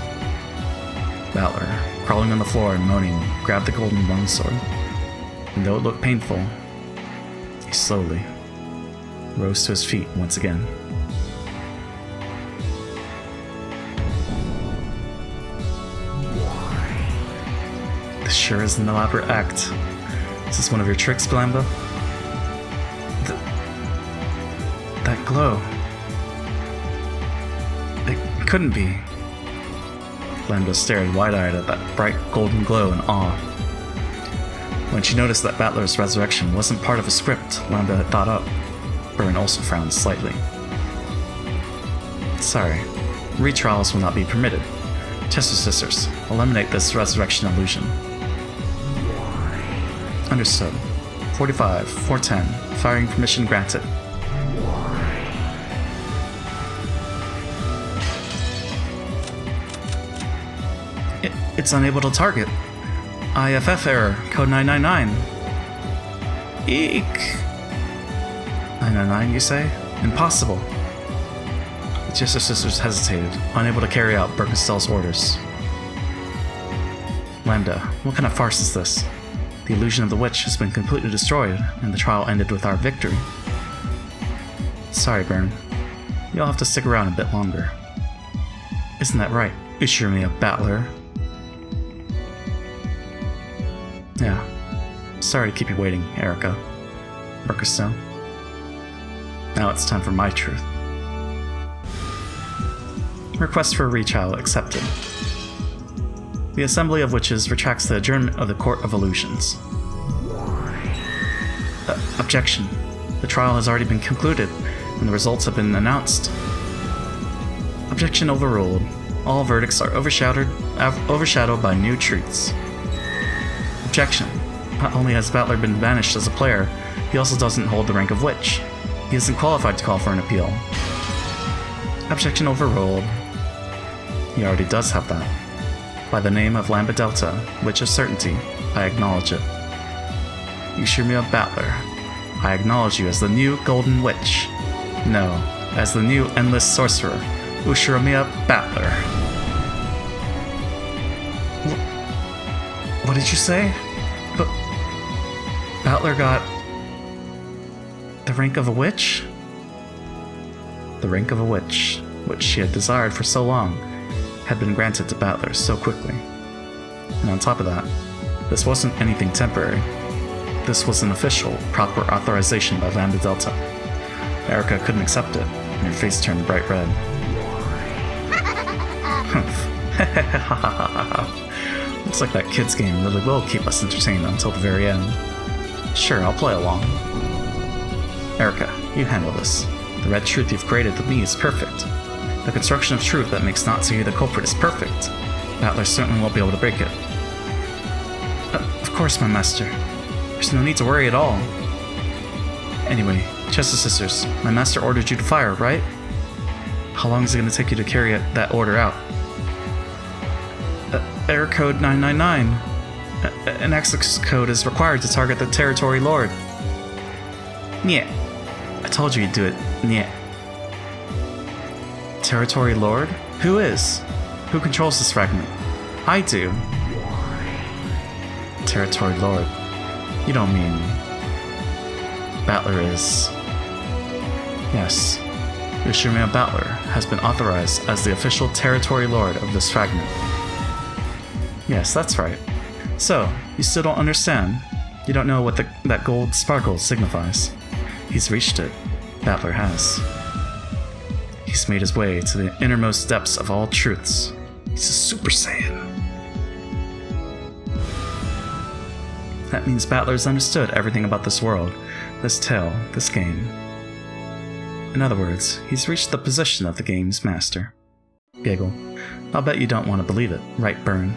Battler, crawling on the floor and moaning, grabbed the golden longsword, and though it looked painful, he slowly rose to his feet once again. This sure is an elaborate act. Is this one of your tricks, Blamba? That glow. It couldn't be. Lambda stared wide-eyed at that bright golden glow in awe. When she noticed that Battler's resurrection wasn't part of a script Lambda had thought up, Burn also frowned slightly. Sorry, retrials will not be permitted. Tester Sisters, eliminate this resurrection illusion. Understood. 45, 410, firing permission granted. It's unable to target. IFF error, code 999. Eek. 999, you say? Impossible. The Jester Sisters hesitated, unable to carry out Birkenstell's orders. Lambda, what kind of farce is this? The illusion of the witch has been completely destroyed, and the trial ended with our victory. Sorry, Byrne. You'll have to stick around a bit longer. Isn't that right? Assure me a battler. Yeah. Sorry to keep you waiting, Erica. Birkenstell. Now it's time for my truth. Request for a retrial accepted. The Assembly of Witches retracts the adjournment of the Court of Illusions. Objection. The trial has already been concluded, and the results have been announced. Objection overruled. All verdicts are overshadowed by new truths. Objection. Not only has Battler been banished as a player, he also doesn't hold the rank of Witch. He isn't qualified to call for an appeal. Objection overruled. He already does have that. By the name of Lambda Delta, Witch of Certainty, I acknowledge it. You assure me of Battler. I acknowledge you as the new Golden Witch. No, as the new Endless Sorcerer, Ushiromiya Battler. What did you say? But Battler got the rank of a witch? The rank of a witch, which she had desired for so long, had been granted to Battler so quickly. And on top of that, this wasn't anything temporary. This was an official, proper authorization by Lambda Delta. Erica couldn't accept it, and her face turned bright red. Looks like that kids game really will keep us entertained until the very end. Sure, I'll play along. Erica, you handle this. The red truth you've created with me is perfect. The construction of truth that makes Natsuki the culprit is perfect. Battler certainly won't be able to break it. Of course, my master. There's no need to worry at all. Anyway, Chester Sisters, my master ordered you to fire, right? How long is it going to take you to carry that order out? Error code 999. An access code is required to target the Territory Lord. Yeah. I told you you'd do it. Yeah. Territory Lord? Who is? Who controls this fragment? I do. Territory Lord. You don't mean... Battler is... Yes. Ushiromiya Battler has been authorized as the official Territory Lord of this fragment. Yes, that's right. So, you still don't understand? You don't know what that gold sparkle signifies? He's reached it. Battler has. He's made his way to the innermost depths of all truths. He's a Super Saiyan. That means Battler's understood everything about this world, this tale, this game. In other words, he's reached the position of the game's master. Giggle. I'll bet you don't want to believe it, right, Byrne?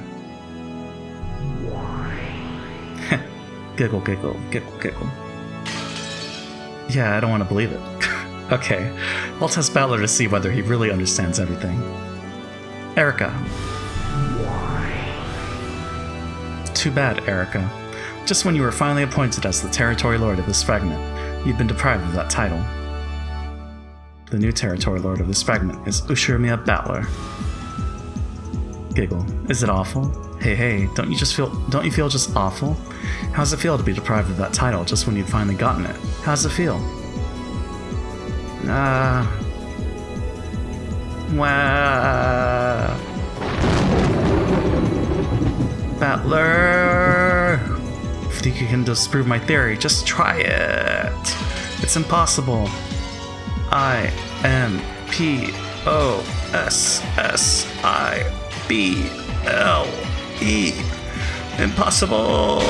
Giggle, giggle, giggle, giggle. Yeah, I don't want to believe it. Okay, I'll test Battler to see whether he really understands everything. Erica. Too bad, Erica. Just when you were finally appointed as the Territory Lord of this fragment, you've been deprived of that title. The new Territory Lord of this fragment is Ushiromiya Battler. Giggle. Is it awful? Hey, don't you feel just awful? How's it feel to be deprived of that title just when you've finally gotten it? How's it feel? Battler! If you think you can disprove my theory, just try it. It's impossible. IMPOSSIBLE. Impossible!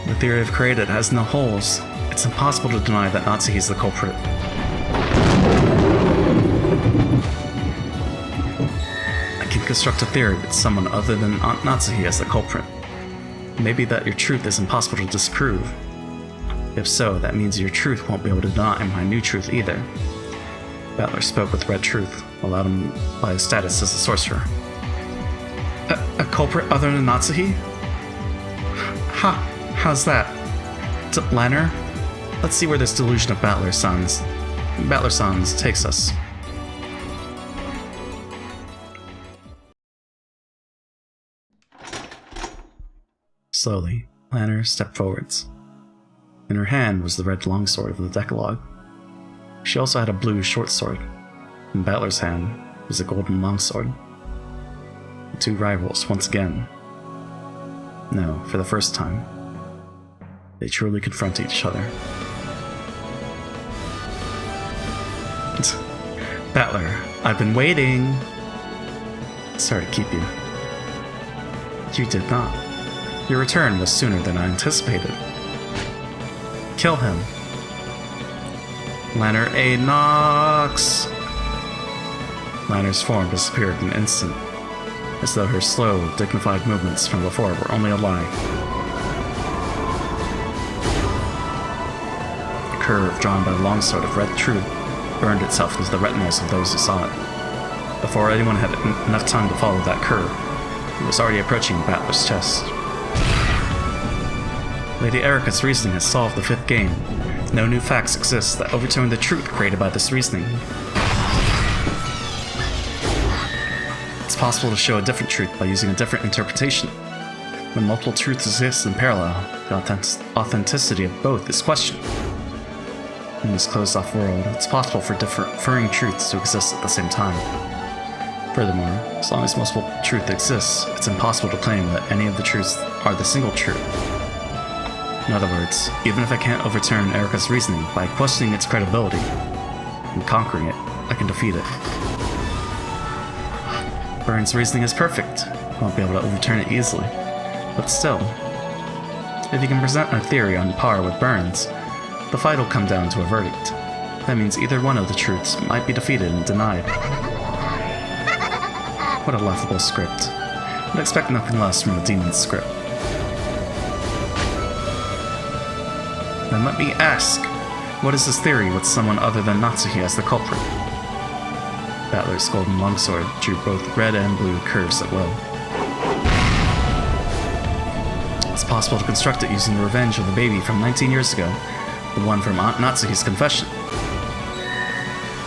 The theory I've created has no holes. It's impossible to deny that Natsuki is the culprit. I can construct a theory with someone other than Natsuki as the culprit. Maybe that your truth is impossible to disprove. If so, that means your truth won't be able to deny my new truth either. Battler spoke with red truth, allowed him by his status as a sorcerer. A culprit other than Natsuhi? Ha! How's that? Lanner? Let's see where this delusion of Battler-san's takes us. Slowly, Lanner stepped forwards. In her hand was the red longsword of the Decalogue. She also had a blue short sword. In Battler's hand was a golden longsword. The two rivals, once again. No, for the first time. They truly confront each other. Battler, I've been waiting. Sorry to keep you. You did not. Your return was sooner than I anticipated. Kill him. Lanner A. Nox! Lanner's form disappeared in an instant, as though her slow, dignified movements from before were only a lie. The curve drawn by the longsword of red truth burned itself into the retinas of those who saw it. Before anyone had enough time to follow that curve, it was already approaching Battler's chest. Lady Erica's reasoning has solved the fifth game. No new facts exist that overturn the truth created by this reasoning. It's possible to show a different truth by using a different interpretation. When multiple truths exist in parallel, the authenticity of both is questioned. In this closed-off world, it's possible for differing truths to exist at the same time. Furthermore, as long as multiple truth exists, it's impossible to claim that any of the truths are the single truth. In other words, even if I can't overturn Erica's reasoning by questioning its credibility and conquering it, I can defeat it. Burns' reasoning is perfect. I won't be able to overturn it easily. But still, if you can present a theory on par with Burns, the fight will come down to a verdict. That means either one of the truths might be defeated and denied. What a laughable script. I'd expect nothing less from a demon's script. Then let me ask, what is this theory with someone other than Natsuhi as the culprit? Battler's golden longsword drew both red and blue curves at will. It's possible to construct it using the revenge of the baby from 19 years ago, the one from Aunt Natsuhi's confession.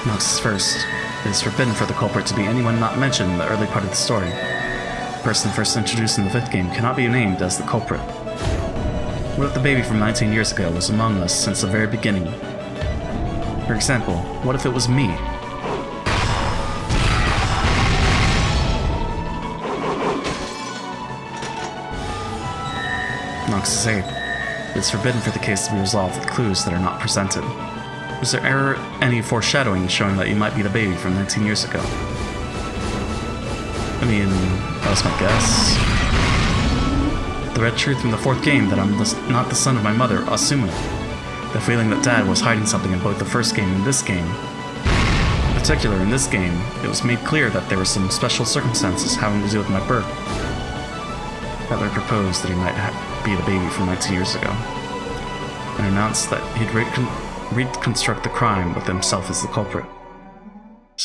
Noxus first. It is forbidden for the culprit to be anyone not mentioned in the early part of the story. The person first introduced in the fifth game cannot be named as the culprit. What if the baby from 19 years ago was among us since the very beginning? For example, what if it was me? Noxus 8. It is forbidden for the case to be resolved with clues that are not presented. Was there ever any foreshadowing showing that you might be the baby from 19 years ago? I mean, that was my guess. The red truth from the fourth game that I'm not the son of my mother, Asuma. The feeling that Dad was hiding something in both the first game and this game. In particular, in this game, it was made clear that there were some special circumstances having to do with my birth. Battler proposed that he might be the baby from 19 years ago, and announced that he'd reconstruct the crime with himself as the culprit.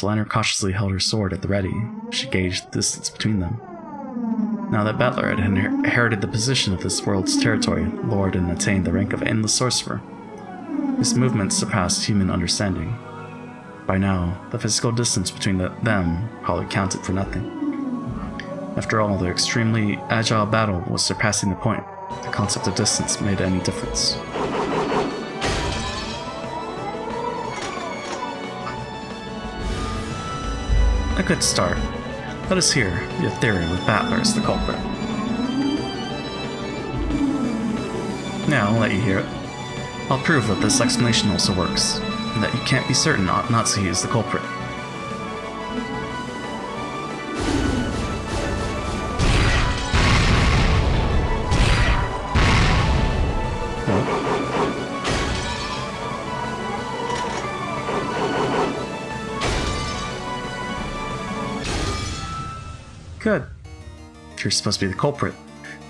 Lanner cautiously held her sword at the ready. She gauged the distance between them. Now that Battler had inherited the position of this world's territory, lord, and attained the rank of endless sorcerer, his movements surpassed human understanding. By now, the physical distance between them probably counted for nothing. After all, their extremely agile battle was surpassing the point the concept of distance made any difference. A good start. Let us hear your theory with Battler as the culprit. Now I'll let you hear it. I'll prove that this explanation also works, and that you can't be certain Aunt Natsuhi is the culprit. Good. If you're supposed to be the culprit,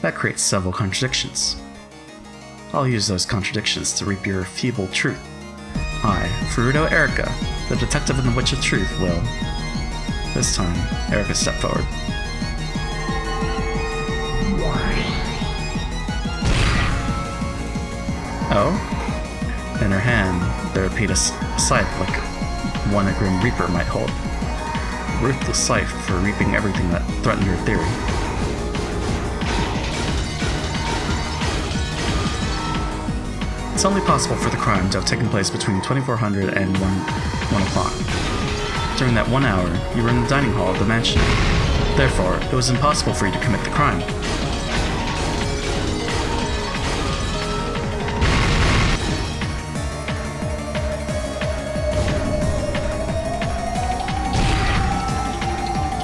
that creates several contradictions. I'll use those contradictions to reap your feeble truth. I, Furuto Erica, the detective and the Witch of Truth, will... This time, Erica stepped forward. Oh? In her hand, there appeared a scythe like one a Grim Reaper might hold. A ruthless scythe for reaping everything that threatened her theory. It's only possible for the crime to have taken place between 2400 and 1 o'clock. During that 1 hour, you were in the dining hall of the mansion. Therefore, it was impossible for you to commit the crime.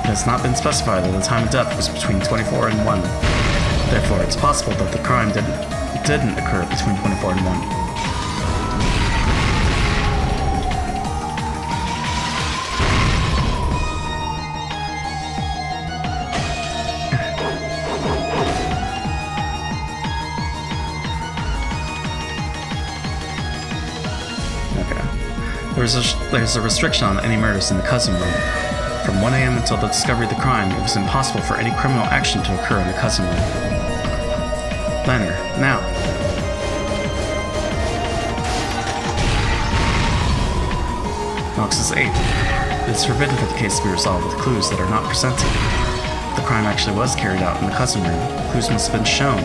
It has not been specified that the time of death was between 24 and 1. Therefore, it's possible that the crime didn't occur between 24 and 1. There's a restriction on any murders in the cousin room. From 1 a.m. until the discovery of the crime, it was impossible for any criminal action to occur in the cousin room. Lanner, now! Noxus 8. It is forbidden for the case to be resolved with clues that are not presented. If the crime actually was carried out in the cousin room, clues must have been shown.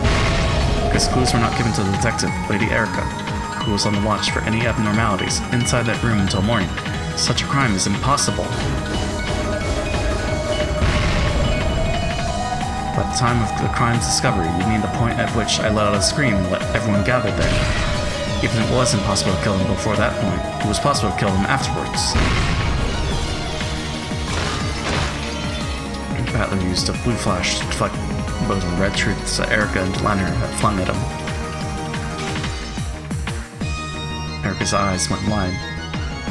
Because clues were not given to the detective, Lady Erica, who was on the watch for any abnormalities inside that room until morning. Such a crime is impossible. By the time of the crime's discovery, you mean the point at which I let out a scream and let everyone gather there. Even if it was impossible to kill them before that point, it was possible to kill them afterwards. The battler used a blue flash to deflect both the red truths that Erica and Lanner had flung at him. Erica's eyes went wide.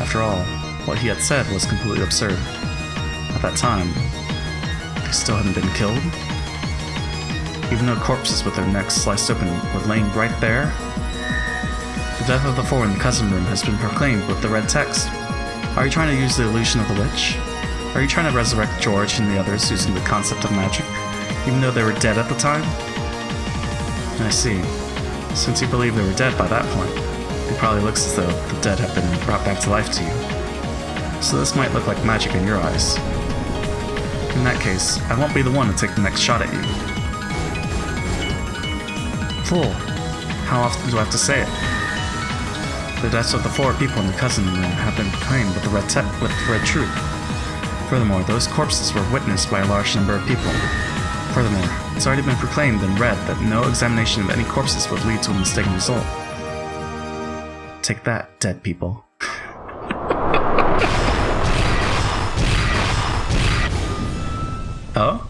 After all, what he had said was completely absurd. At that time, they still hadn't been killed? Even though corpses with their necks sliced open were laying right there? The death of the four in the cousin room has been proclaimed with the red text. Are you trying to use the illusion of the witch? Are you trying to resurrect George and the others using the concept of magic, even though they were dead at the time? I see. Since you believe they were dead by that point, it probably looks as though the dead have been brought back to life to you. So this might look like magic in your eyes. In that case, I won't be the one to take the next shot at you. Fool! How often do I have to say it? The deaths of the four people in the cousin room have been proclaimed with the red truth. Furthermore, those corpses were witnessed by a large number of people. Furthermore, it's already been proclaimed in red that no examination of any corpses would lead to a mistaken result. Take that, dead people. Oh?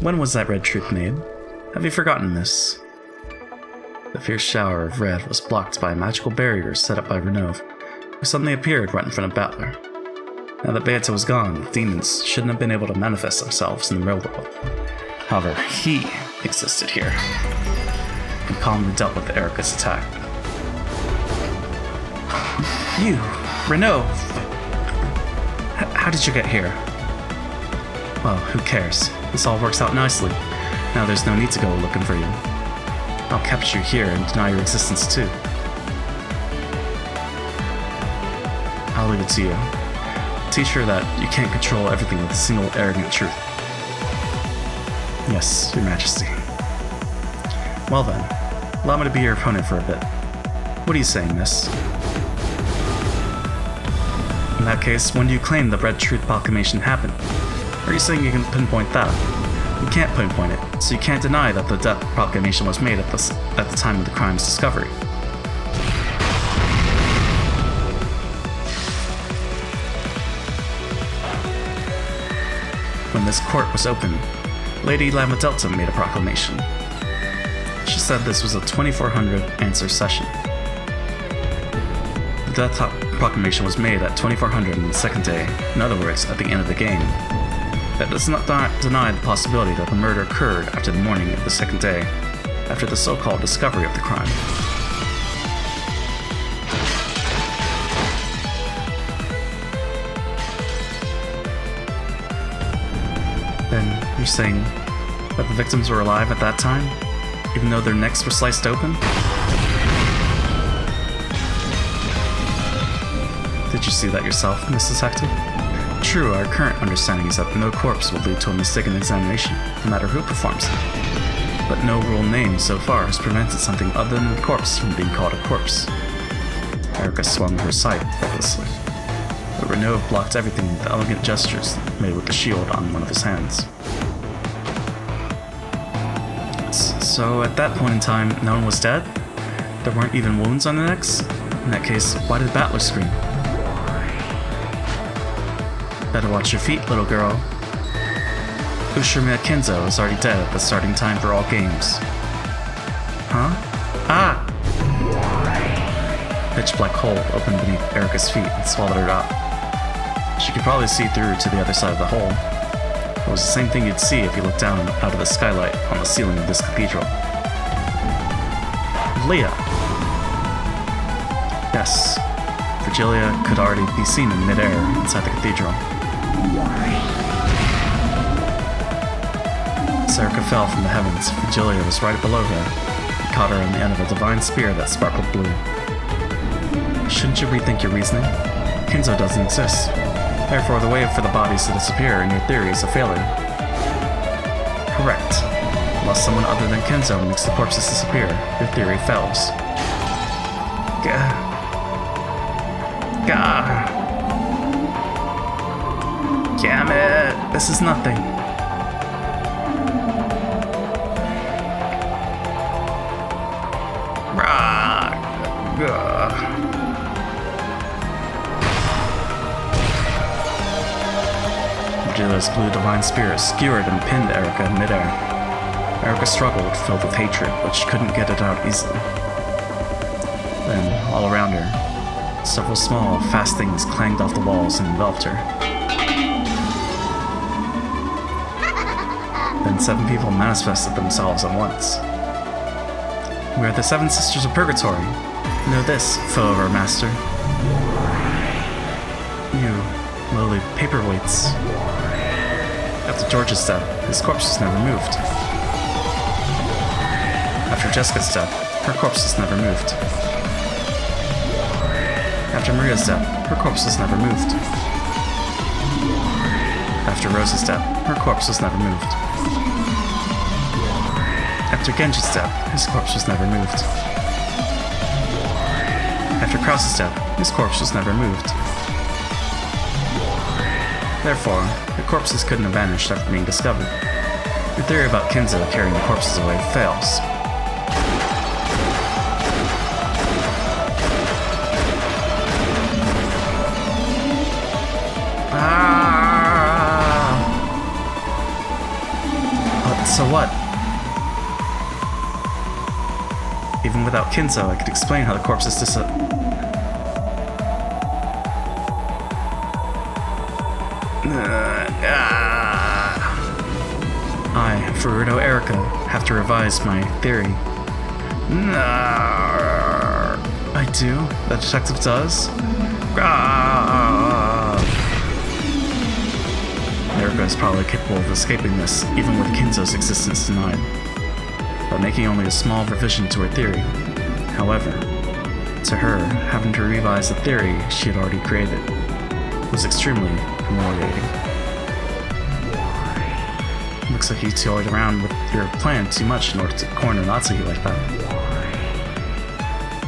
When was that red truth made? Have you forgotten this? The fierce shower of red was blocked by a magical barrier set up by Renove, who suddenly appeared right in front of Battler. Now that Beata was gone, the demons shouldn't have been able to manifest themselves in the real world. However, he existed here, and calmly dealt with Erica's attack. You, Renove! How did you get here? Well, who cares? This all works out nicely. Now there's no need to go looking for you. I'll capture you here and deny your existence too. I'll leave it to you. Teach her that you can't control everything with a single arrogant truth. Yes, Your Majesty. Well then, allow me to be your opponent for a bit. What are you saying, miss? In that case, when do you claim the Red Truth Proclamation happened? Are you saying you can pinpoint that? You can't pinpoint it, so you can't deny that the Death Proclamation was made at the time of the crime's discovery. When this court was opened, Lady Lamadelta made a proclamation. She said this was a 2400 answer session. The Death Proclamation was made at 2400 on the second day, in other words, at the end of the game. That does not deny the possibility that the murder occurred after the morning of the second day, after the so-called discovery of the crime. Then, you're saying that the victims were alive at that time, even though their necks were sliced open? Did you see that yourself, Mrs. Hector? True, our current understanding is that no corpse will lead to a mistaken examination, no matter who performs it. But no rule named so far has prevented something other than a corpse from being called a corpse. Erica swung her sight recklessly, but Renaud blocked everything with elegant gestures made with the shield on one of his hands. So at that point in time, no one was dead? There weren't even wounds on the necks? In that case, why did Battler scream? Better watch your feet, little girl. Ushirima Kenzo is already dead at the starting time for all games. Huh? Ah! A pitch black hole opened beneath Erica's feet and swallowed her up. She could probably see through to the other side of the hole. It was the same thing you'd see if you looked down out of the skylight on the ceiling of this cathedral. Leah! Yes, Virgilia could already be seen in midair inside the cathedral. As Erica fell from the heavens, Virgilia was right below her and caught her on the end of a divine spear that sparkled blue. Shouldn't you rethink your reasoning? Kenzo doesn't exist. Therefore, the way for the bodies to disappear in your theory is a failure. Correct. Unless someone other than Kenzo makes the corpses disappear, your theory fails. Gah. Damn it! This is nothing. Virgilia's blue divine spirit skewered and pinned Erica in midair. Erica struggled, filled with hatred, but she couldn't get it out easily. Then, all around her, several small, fast things clanged off the walls and enveloped her. Then 7 people manifested themselves at once. We are the 7 Sisters of Purgatory. Know this, foe of our master. You, lowly paperweights. After George's death, his corpse was never moved. After Jessica's death, her corpse was never moved. After Maria's death, her corpse was never moved. After Rose's death, her corpse was never moved. After Genji's death, his corpse was never moved. After Krause's death, his corpse was never moved. Therefore, the corpses couldn't have vanished after being discovered. Your theory about Kenzo carrying the corpses away fails. But so what? Even without Kenzo, I could explain how the corpses I, Furuto Erica, have to revise my theory. I do? The detective does? Erica is probably capable of escaping this, even with Kenzo's existence denied, by making only a small revision to her theory. However, to her, having to revise the theory she had already created was extremely humiliating. Looks like you toyed around with your plan too much in order to corner Natsuki like that.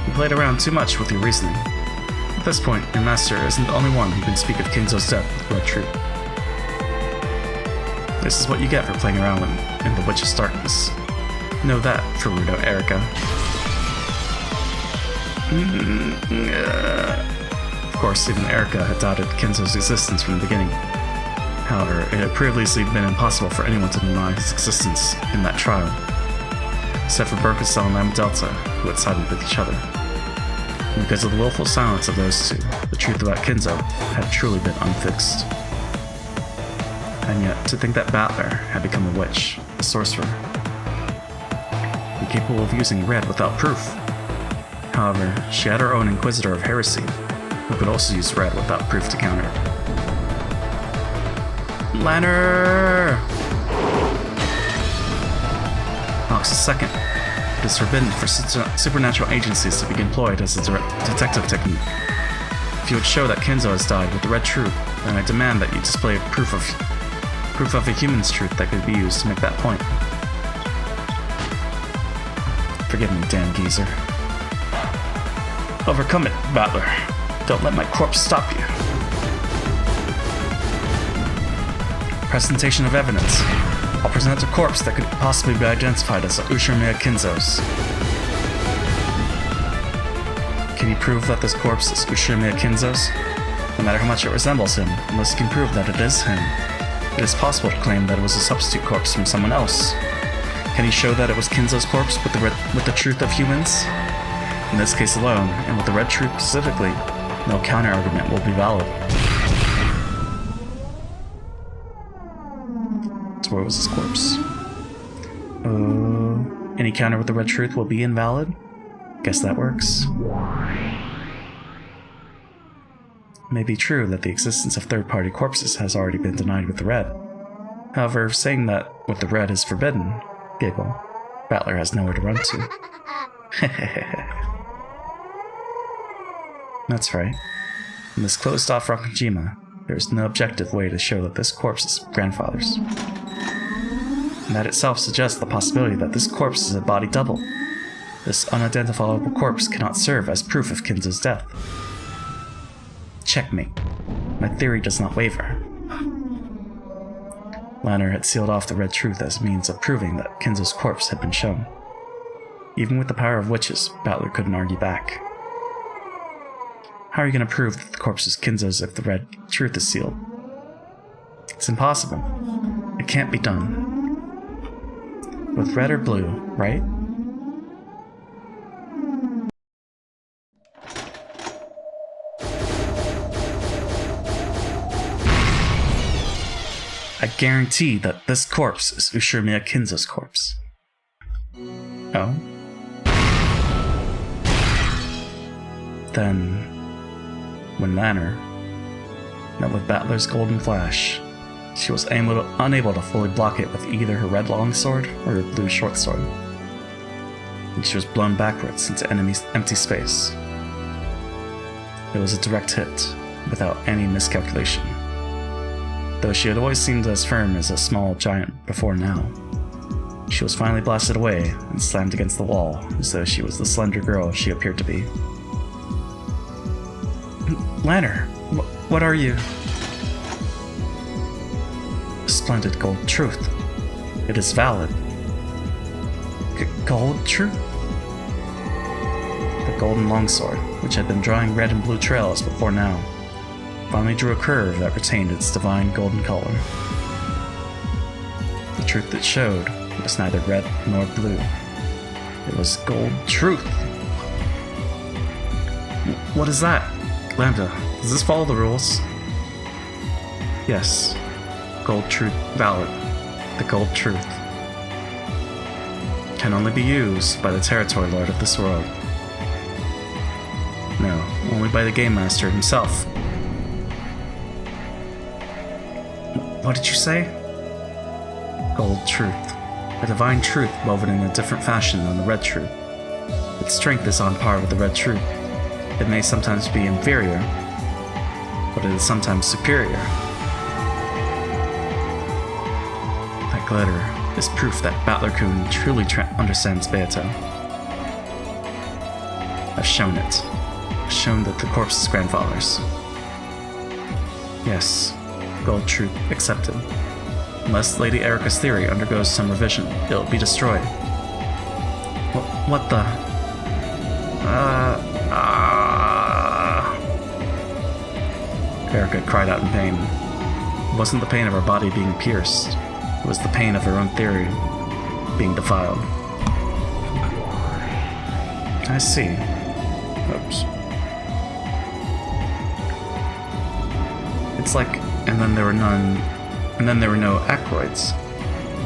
You played around too much with your reasoning. At this point, your master isn't the only one who can speak of Kenzo's death with blood truth. This is what you get for playing around in the Witch's Darkness. Know that, Furuto Erica. Of course, even Erica had doubted Kenzo's existence from the beginning. However, it had previously been impossible for anyone to deny his existence in that trial, except for Berkestel and Lambda Delta, who had sided with each other. And because of the willful silence of those two, the truth about Kenzo had truly been unfixed. And yet, to think that Battler had become a witch, a sorcerer, capable of using red without proof. However, she had her own Inquisitor of Heresy, who could also use red without proof to counter. Lanner! Fox's second. It is forbidden for supernatural agencies to be employed as a detective technique. If you would show that Kinzo has died with the red truth, then I demand that you display proof of a human's truth that could be used to make that point. Forgive me, damn geezer. Overcome it, Battler. Don't let my corpse stop you. Presentation of evidence. I'll present a corpse that could possibly be identified as Ushirimiya Kinzo's. Can you prove that this corpse is Ushirimiya Kinzo's? No matter how much it resembles him, unless you can prove that it is him, it is possible to claim that it was a substitute corpse from someone else. Can you show that it was Kinzo's corpse with the truth of humans? In this case alone, and with the red truth specifically, no counter-argument will be valid. So where was his corpse? Any counter with the red truth will be invalid? Guess that works. It may be true that the existence of third-party corpses has already been denied with the red. However, saying that with the red is forbidden, giggle, Battler has nowhere to run to. That's right. In this closed-off Rakujima, there is no objective way to show that this corpse is grandfather's. And that itself suggests the possibility that this corpse is a body double. This unidentifiable corpse cannot serve as proof of Kinzo's death. Checkmate. My theory does not waver. Lanner had sealed off the red truth as a means of proving that Kinzo's corpse had been shown. Even with the power of witches, Battler couldn't argue back. How are you going to prove that the corpse is Kinzo's if the red truth is sealed? It's impossible. It can't be done. With red or blue, right? I guarantee that this corpse is Ushirimiya Kinzo's corpse. Oh? Then, when Lanner met with Battler's golden flash, she was unable to fully block it with either her red longsword or her blue shortsword, and she was blown backwards into empty space. It was a direct hit, without any miscalculation. Though she had always seemed as firm as a small giant before now, she was finally blasted away and slammed against the wall as though she was the slender girl she appeared to be. Lanner, what are you? Splendid gold truth. It is valid. Gold truth? The golden longsword, which had been drawing red and blue trails before now, finally drew a curve that retained its divine golden color. The truth it showed was neither red nor blue. It was gold truth. What is that? Lambda, does this follow the rules? Yes. Gold truth valid. The gold truth can only be used by the territory lord of this world. No, only by the game master himself. What did you say? Gold truth. A divine truth woven in a different fashion than the red truth. Its strength is on par with the red truth. It may sometimes be inferior, but it is sometimes superior. That glitter is proof that Battler-kun truly understands Beato. I've shown it. I've shown that the corpse is grandfather's. Yes, gold truth accepted. Unless Lady Erica's theory undergoes some revision, it'll be destroyed. What the? Erica cried out in pain. It wasn't the pain of her body being pierced. It was the pain of her own theory being defiled. I see. Oops. It's like, and then there were no acroids.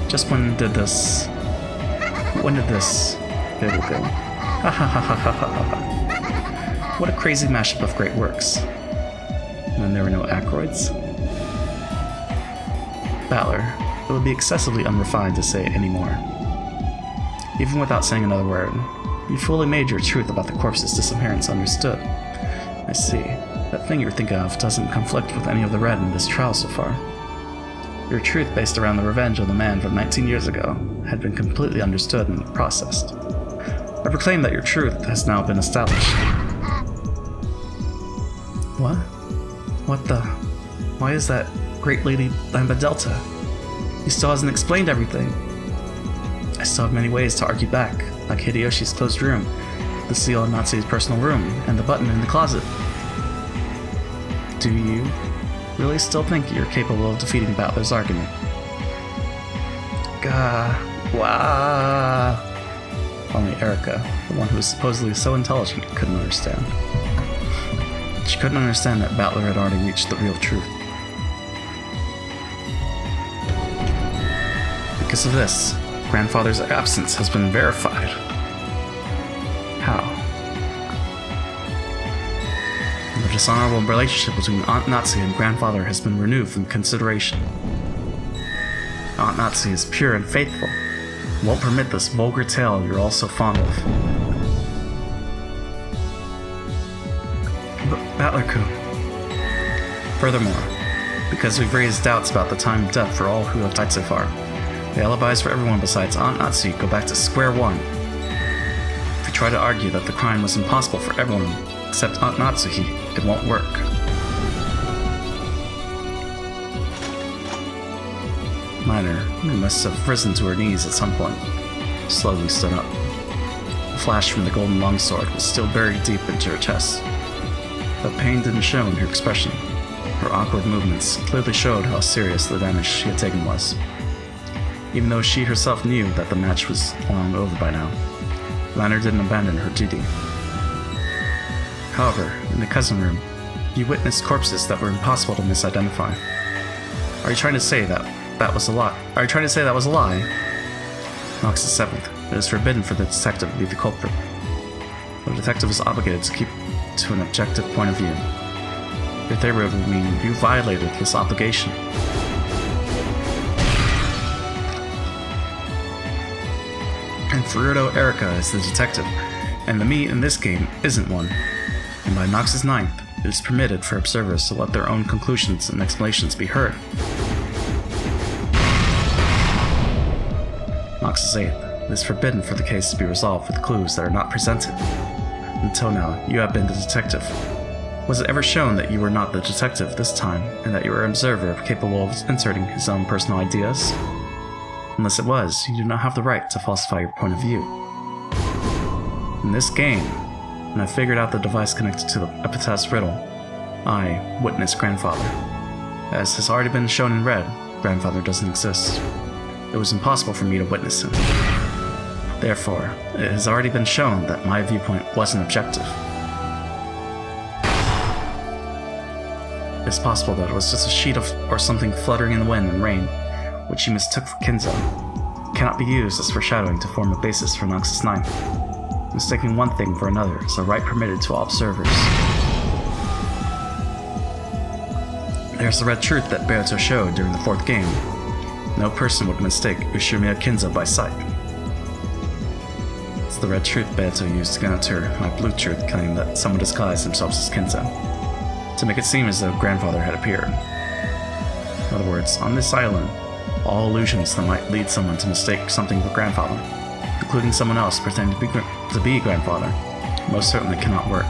Just when did this it'll go. Ha ha ha ha ha ha ha. What a crazy mashup of great works. And then there were no acroids? Battler, it would be excessively unrefined to say any more. even without saying another word. You fully made your truth about the corpse's disappearance understood. I see. That thing you're thinking of doesn't conflict with any of the red in this trial so far. Your truth based around the revenge of the man from 19 years ago had been completely understood and processed. I proclaim that your truth has now been established. What? What the? Why is that great lady Lambda Delta? He still hasn't explained everything. I still have many ways to argue back, like Hideyoshi's closed room, the seal in Natsu's personal room, and the button in the closet. Do you really still think you're capable of defeating Battler's argument? Wow. Only Erica, the one who was supposedly so intelligent, couldn't understand. She couldn't understand that Battler had already reached the real truth. Because of this, Grandfather's absence has been verified. How? The dishonorable relationship between Aunt Natsu and Grandfather has been removed from consideration. Aunt Natsu is pure and faithful, and won't permit this vulgar tale you're all so fond of. But Battler-kun. Furthermore, because we've raised doubts about the time of death for all who have died so far, the alibis for everyone besides Aunt Natsu go back to square one. If we try to argue that the crime was impossible for everyone except Aunt Natsuhi, it won't work. Minor, who must have risen to her knees at some point, slowly stood up. The flash from the golden longsword was still buried deep into her chest. But pain didn't show in her expression. Her awkward movements clearly showed how serious the damage she had taken was. Even though she herself knew that the match was long over by now, Liner didn't abandon her duty. However, in the cousin room, you witnessed corpses that were impossible to misidentify. Are you trying to say that was a lie? Nox the 7th. It is forbidden for the detective to be the culprit. The detective is obligated to keep to an objective point of view. Your theory would mean you violated this obligation. And Furuto Erica is the detective, and the me in this game isn't one. And by Nox's 9th, it is permitted for observers to let their own conclusions and explanations be heard. Nox's 8th, it is forbidden for the case to be resolved with clues that are not presented. Until now, you have been the detective. Was it ever shown that you were not the detective this time, and that you were an observer capable of inserting his own personal ideas? Unless it was, you do not have the right to falsify your point of view. In this game, when I figured out the device connected to the Epitaph's riddle, I witnessed Grandfather. As has already been shown in red, Grandfather doesn't exist. It was impossible for me to witness him. Therefore, it has already been shown that my viewpoint wasn't objective. It's possible that it was just a sheet or something fluttering in the wind and rain, which you mistook for Kinzo. It cannot be used as foreshadowing to form a basis for Nox's 9th. Mistaking one thing for another is a right permitted to all observers. There's the red truth that Beato showed during the 4th game. No person would mistake Ushiromiya Kinzo by sight. It's the red truth Beato used to counter my blue truth claim that someone disguised themselves as Kinzo, to make it seem as though Grandfather had appeared. In other words, on this island, all illusions that might lead someone to mistake something for Grandfather, including someone else pretending to be Grandfather, most certainly cannot work.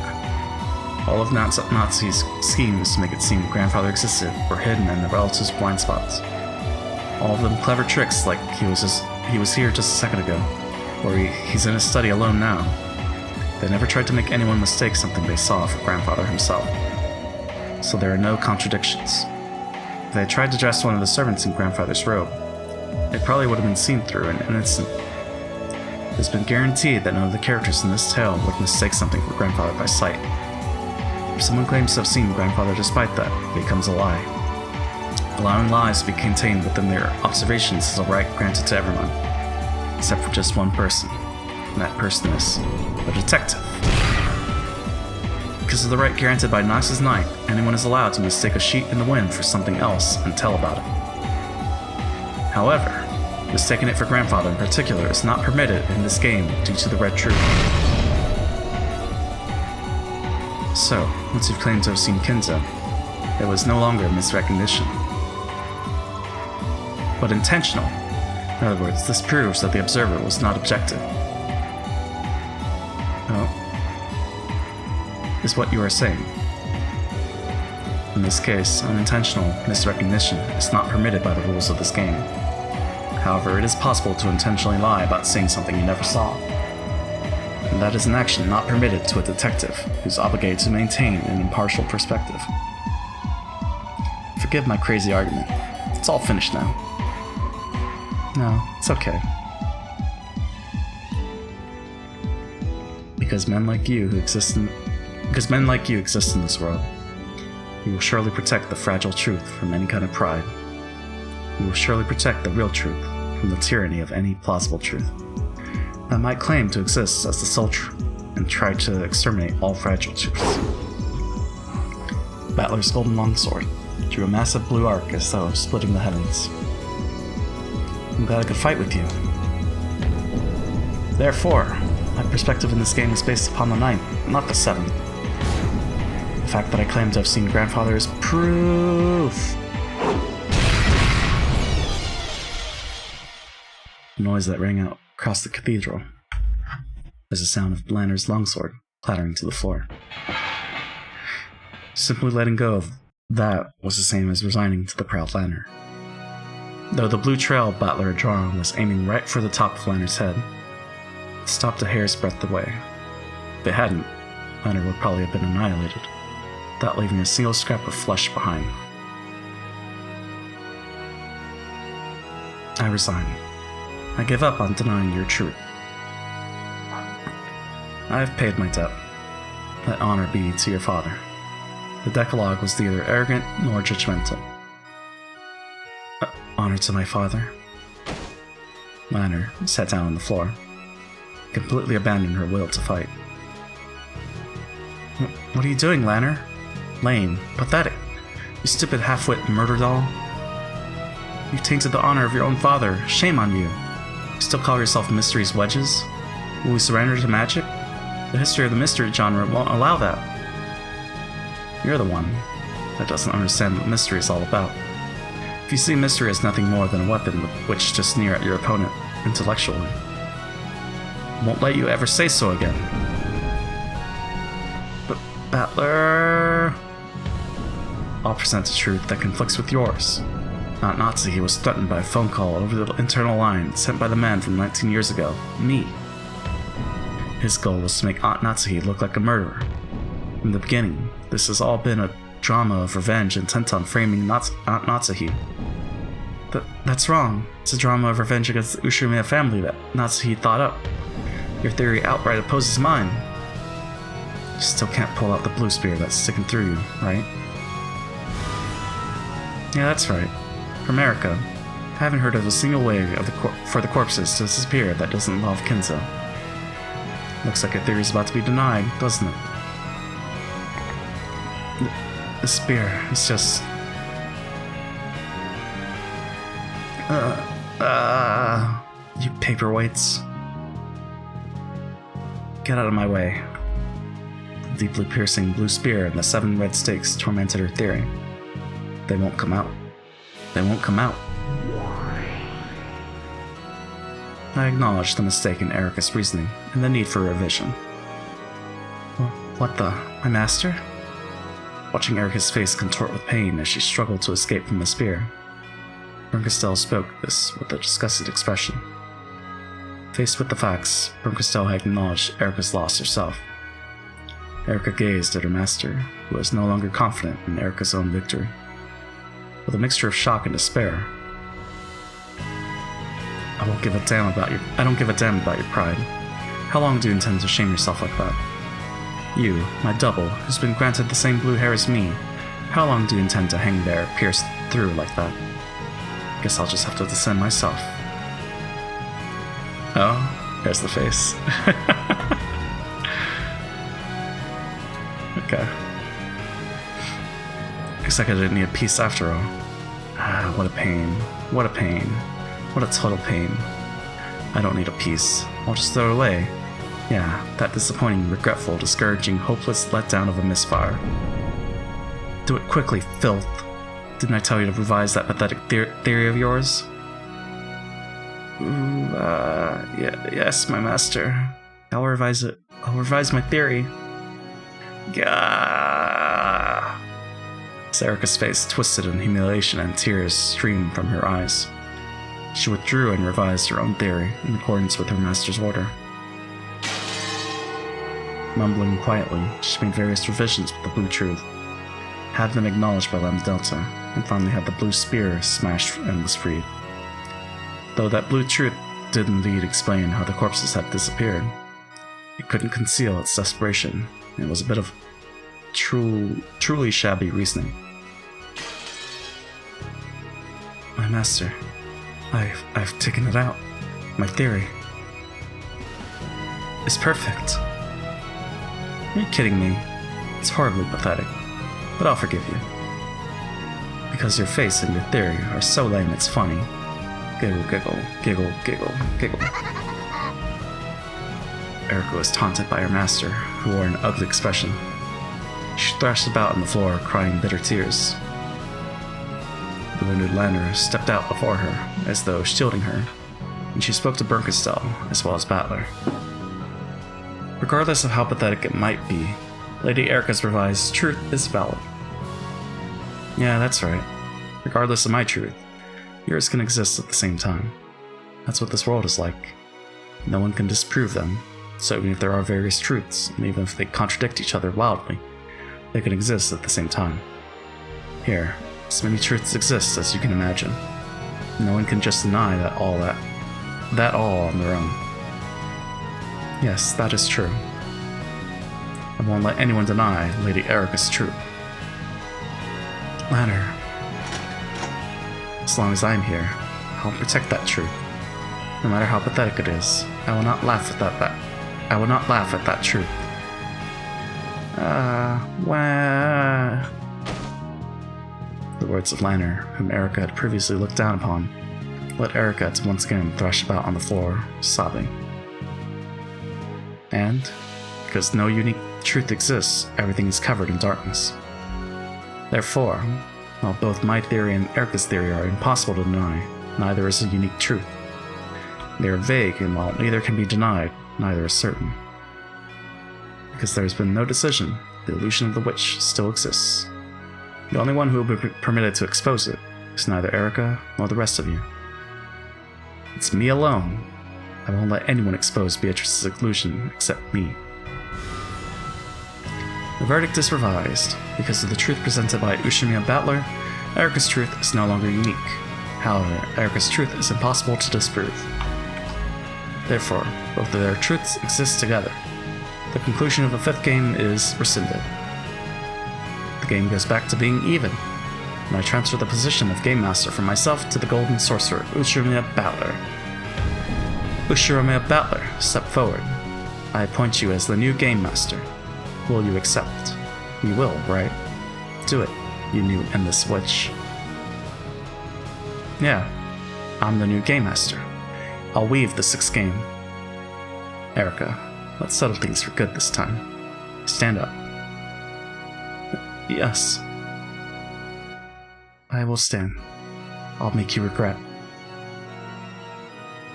All of Natsu's schemes to make it seem Grandfather existed were hidden in the relative's blind spots. All of them clever tricks like he was here just a second ago, or he's in his study alone now. They never tried to make anyone mistake something they saw for Grandfather himself. So there are no contradictions. If they had tried to dress one of the servants in Grandfather's robe, it probably would have been seen through an instant. It has been guaranteed that none of the characters in this tale would mistake something for Grandfather by sight. If someone claims to have seen Grandfather despite that, it becomes a lie. Allowing lies to be contained within their observations is a right granted to everyone, except for just one person, and that person is the detective. Because of the right granted by Nox's 9th, anyone is allowed to mistake a sheet in the wind for something else and tell about it. However, Mistaking it for grandfather in particular is not permitted in this game due to the red truth. So, once you've claimed to have seen Kinzo, it was no longer misrecognition, but intentional. In other words, this proves that the observer was not objective. Oh, is what you are saying. In this case, unintentional misrecognition is not permitted by the rules of this game. However, it is possible to intentionally lie about seeing something you never saw. And that is an action not permitted to a detective who's obligated to maintain an impartial perspective. Forgive my crazy argument. It's all finished now. No, it's okay. Because men like you exist in this world. You will surely protect the fragile truth from any kind of pride. You will surely protect the real truth from the tyranny of any plausible truth that might claim to exist as the sole truth and try to exterminate all fragile truths. Battler's golden longsword drew a massive blue arc as though splitting the heavens. I'm glad I could fight with you. Therefore, my perspective in this game is based upon the 9th, not the 7th. The fact that I claim to have seen grandfather is proof. The noise that rang out across the cathedral was the sound of Lanner's longsword clattering to the floor. Simply letting go of that was the same as resigning to the proud Lanner. Though the blue trail Battler had drawn was aiming right for the top of Lanner's head, it stopped a hair's breadth away. If it hadn't, Lanner would probably have been annihilated, without leaving a single scrap of flesh behind. I resign. I give up on denying your truth. I have paid my debt. Let honor be to your father. The Decalogue was neither arrogant nor judgmental. Honor to my father. Lanner sat down on the floor, completely abandoned her will to fight. What are you doing, Lanner? Lame. Pathetic. You stupid half-wit murder doll. You tainted the honor of your own father. Shame on you. You still call yourself Mystery's Wedges? Will we surrender to magic? The history of the mystery genre won't allow that. You're the one that doesn't understand what mystery is all about. If you see mystery as nothing more than a weapon with which to sneer at your opponent intellectually, I won't let you ever say so again. But Battler... I'll present a truth that conflicts with yours. Not Natsuhi was threatened by a phone call over the internal line sent by the man from 19 years ago, me. His goal was to make Aunt Natsuhi look like a murderer. From the beginning, this has all been a drama of revenge intent on framing Aunt Natsuhi. That's wrong. It's a drama of revenge against the Ushimiya family that Natsuhi thought up. Your theory outright opposes mine. You still can't pull out the blue spear that's sticking through you, right? Yeah, that's right. For America, I haven't heard of a single way for the corpses to disappear that doesn't involve Kinzo. Looks like your theory's about to be denied, doesn't it? The spear is just... you paperweights. Get out of my way. The deeply piercing blue spear and the 7 red stakes tormented her theory. They won't come out. They won't come out. I acknowledge the mistake in Erika's reasoning and the need for revision. What the? My master? Watching Erika's face contort with pain as she struggled to escape from the spear, Brunkerstel spoke this with a disgusted expression. Faced with the facts, Brunkerstel had acknowledged Erika's loss herself. Erika gazed at her master, who was no longer confident in Erika's own victory. With a mixture of shock and despair, I don't give a damn about your pride. How long do you intend to shame yourself like that? You, my double, who's been granted the same blue hair as me, how long do you intend to hang there, pierced through like that? Guess I'll just have to descend myself. Oh, there's the face. Okay. Looks like I didn't need a piece after all. Ah, what a pain. What a pain. What a total pain. I don't need a piece. I'll just throw it away. Yeah, that disappointing, regretful, discouraging, hopeless letdown of a misfire. Do it quickly, filth. Didn't I tell you to revise that pathetic theory of yours? Yes, my master. I'll revise it. I'll revise my theory. Gah! Erica's face twisted in humiliation and tears streamed from her eyes. She withdrew and revised her own theory in accordance with her master's order. Mumbling quietly, she made various revisions with the blue truth, had them acknowledged by Lambda Delta, and finally had the blue spear smashed and was freed. Though that blue truth did indeed explain how the corpses had disappeared, it couldn't conceal its desperation. It was a bit of truly shabby reasoning. My master, I've taken it out. My theory is perfect. Are you kidding me? It's horribly pathetic, but I'll forgive you. Because your face and your theory are so lame it's funny. Giggle, giggle, giggle, giggle, giggle. Erica was taunted by her master, who wore an ugly expression. She thrashed about on the floor, crying bitter tears. The wounded lander stepped out before her, as though shielding her, and she spoke to Bernkastel, as well as Battler. Regardless of how pathetic it might be, Lady Erica's revised truth is valid. Yeah, that's right. Regardless of my truth, yours can exist at the same time. That's what this world is like. No one can disprove them, so even if there are various truths, and even if they contradict each other wildly, they can exist at the same time. Here, as many truths exist as you can imagine. No one can just deny that all on their own. Yes, that is true. I won't let anyone deny Lady Erica's truth. Lanner, as long as I'm here, I'll protect that truth. No matter how pathetic it is, I will not laugh at that truth. Wah. The words of Lanner, whom Erica had previously looked down upon, led Erica to once again thrash about on the floor, sobbing. And, because no unique truth exists, everything is covered in darkness. Therefore, while both my theory and Erica's theory are impossible to deny, neither is a unique truth. They are vague, and while neither can be denied, neither is certain. Because there has been no decision, the illusion of the witch still exists. The only one who will be permitted to expose it is neither Erica nor the rest of you. It's me alone. I won't let anyone expose Beatrice's illusion except me. The verdict is revised. Because of the truth presented by Ushimiya Battler, Erica's truth is no longer unique. However, Erica's truth is impossible to disprove. Therefore, both of their truths exist together. The conclusion of the fifth game is rescinded. The game goes back to being even, and I transfer the position of Game Master from myself to the Golden Sorcerer, Ushimiya Battler. Ushimiya Battler, step forward. I appoint you as the new Game Master. Will you accept? You will, right? Do it, you new endless witch. Yeah, I'm the new Game Master. I'll weave the sixth game. Erica, let's settle things for good this time. Stand up. Yes. I will stand. I'll make you regret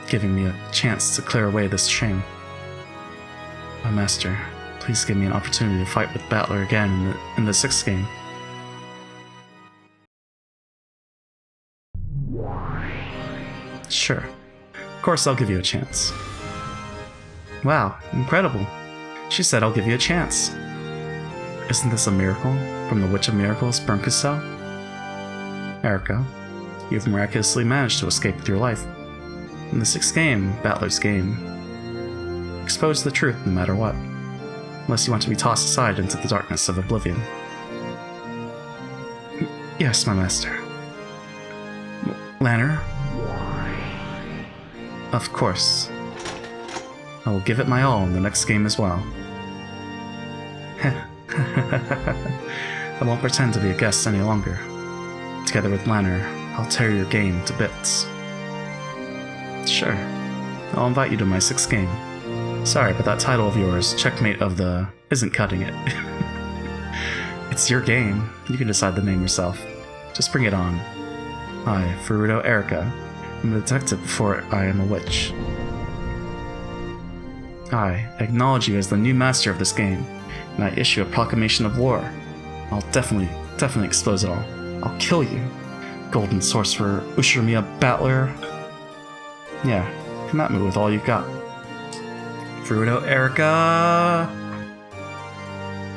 giving me a chance to clear away this shame. My master, please give me an opportunity to fight with Battler again in the sixth game. Sure. Of course I'll give you a chance. Wow, incredible. She said I'll give you a chance. Isn't this a miracle from the Witch of Miracles, Bernkastel? Erica, you've miraculously managed to escape with your life. In the sixth game, Battler's game, expose the truth no matter what, unless you want to be tossed aside into the darkness of oblivion. Yes, my master. Lanner? Of course. I will give it my all in the next game as well. I won't pretend to be a guest any longer. Together with Lanner, I'll tear your game to bits. Sure. I'll invite you to my 6th game. Sorry, but that title of yours, Checkmate of the... isn't cutting it. It's your game. You can decide the name yourself. Just bring it on. I, Furuto Erika. I'm a detective before I am a witch. I acknowledge you as the new master of this game, and I issue a proclamation of war. I'll definitely expose it all. I'll kill you. Golden Sorcerer, Ushiromiya Battler. Yeah, come at me with all you've got. Furuto Erika!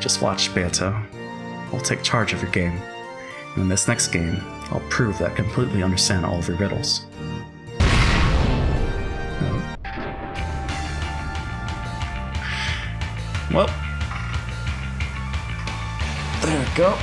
Just watch, Beato. I'll take charge of your game. And in this next game, I'll prove that I completely understand all of your riddles. Oh. Well. There we go.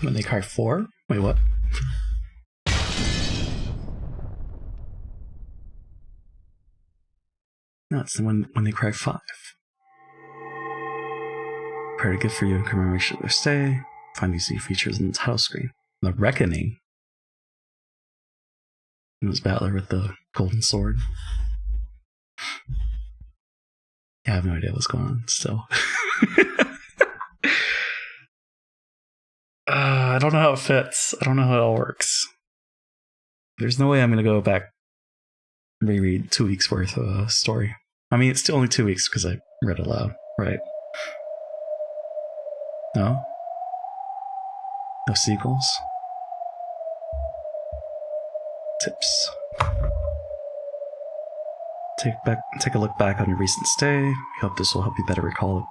When they cry 4? Wait, what? No, it's when they cry 5. Prepare a gift for you in commemoration of their stay. Find these new features in the title screen. The Reckoning. It was Battler with the golden sword. Yeah, I have no idea what's going on still. I don't know how it fits. I don't know how it all works. There's no way I'm going to go back and reread 2 weeks worth of a story. I mean, it's still only 2 weeks because I read aloud, right? No? No sequels? Tips. Take a look back on your recent stay. We hope this will help you better recall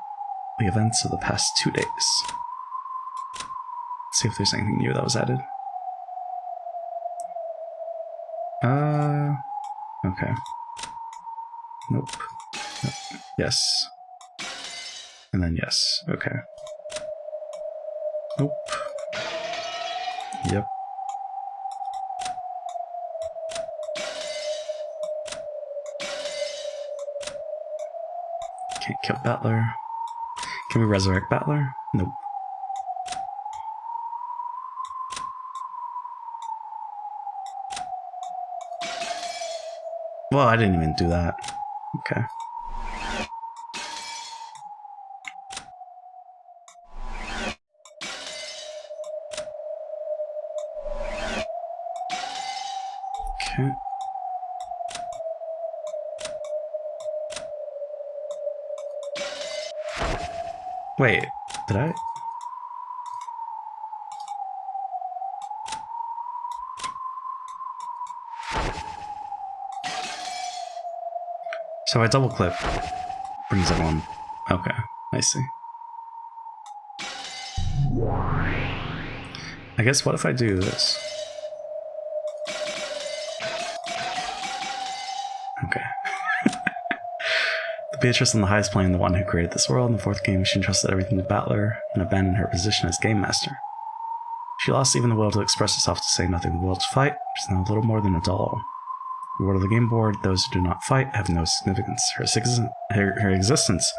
the events of the past 2 days. See if there's anything new that was added. Okay. Nope. Yes. And then yes. Okay. Nope. Yep. Can't kill Battler. Can we resurrect Battler? Nope. Well, I didn't even do that. Okay. Okay. Wait, did I? So I double click, brings everyone. Okay, I see. I guess what if I do this? Okay. The Beatrice on the highest plane, the one who created this world. In the 4th game, she entrusted everything to Battler and abandoned her position as game master. She lost even the will to express herself, to say nothing of the will to fight. She's now little more than a doll. The word of the game board, those who do not fight have no significance. Her existence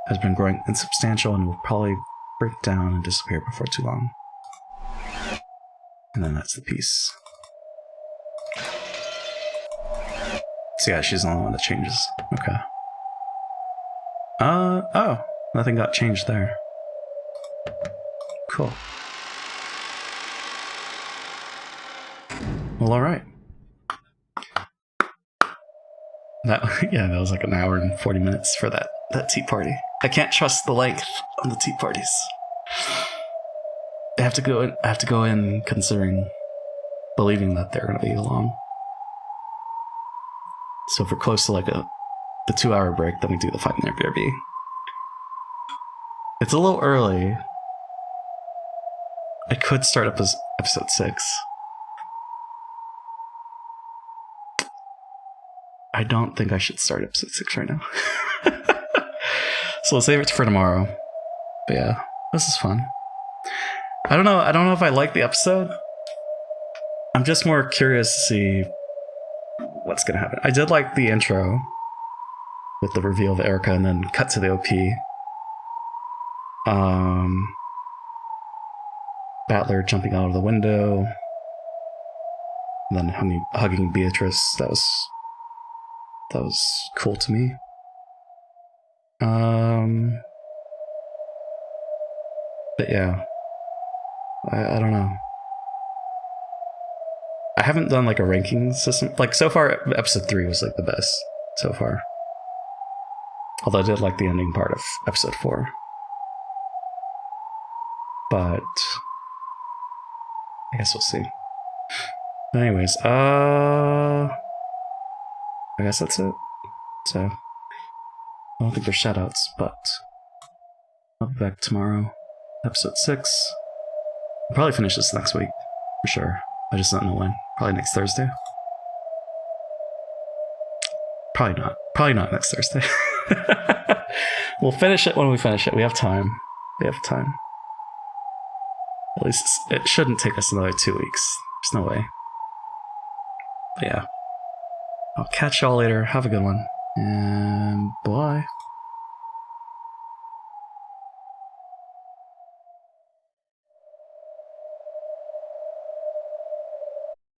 has been growing insubstantial and will probably break down and disappear before too long. And then that's the piece. So yeah, she's the only one that changes. Okay. Oh, nothing got changed there. Cool. Well, alright. That was like an hour and 40 minutes for that tea party. I can't trust the length on the tea parties. I have to go in considering believing that they're gonna be long. So if we're close to like the 2-hour break, then we do the Five-Minute BRB. It's a little early. I could start up as episode 6. I don't think I should start episode 6 right now. So let's save it for tomorrow. But yeah, this is fun. I don't know if I like the episode. I'm just more curious to see what's gonna happen. I did like the intro with the reveal of Erica and then cut to the OP. Battler jumping out of the window. And then hugging Beatrice. That was cool to me. But yeah. I don't know. I haven't done like a ranking system. Like so far, episode 3 was like the best so far. Although I did like the ending part of episode 4. But I guess we'll see. But anyways, I guess that's it. So I don't think there's shoutouts, but I'll be back tomorrow. Episode 6. I'll probably finish this next week, for sure. I just don't know when. Probably next Thursday. Probably not. Probably not next Thursday. We'll finish it when we finish it. We have time. At least it shouldn't take us another 2 weeks. There's no way. But yeah. I'll catch y'all later. Have a good one. And bye.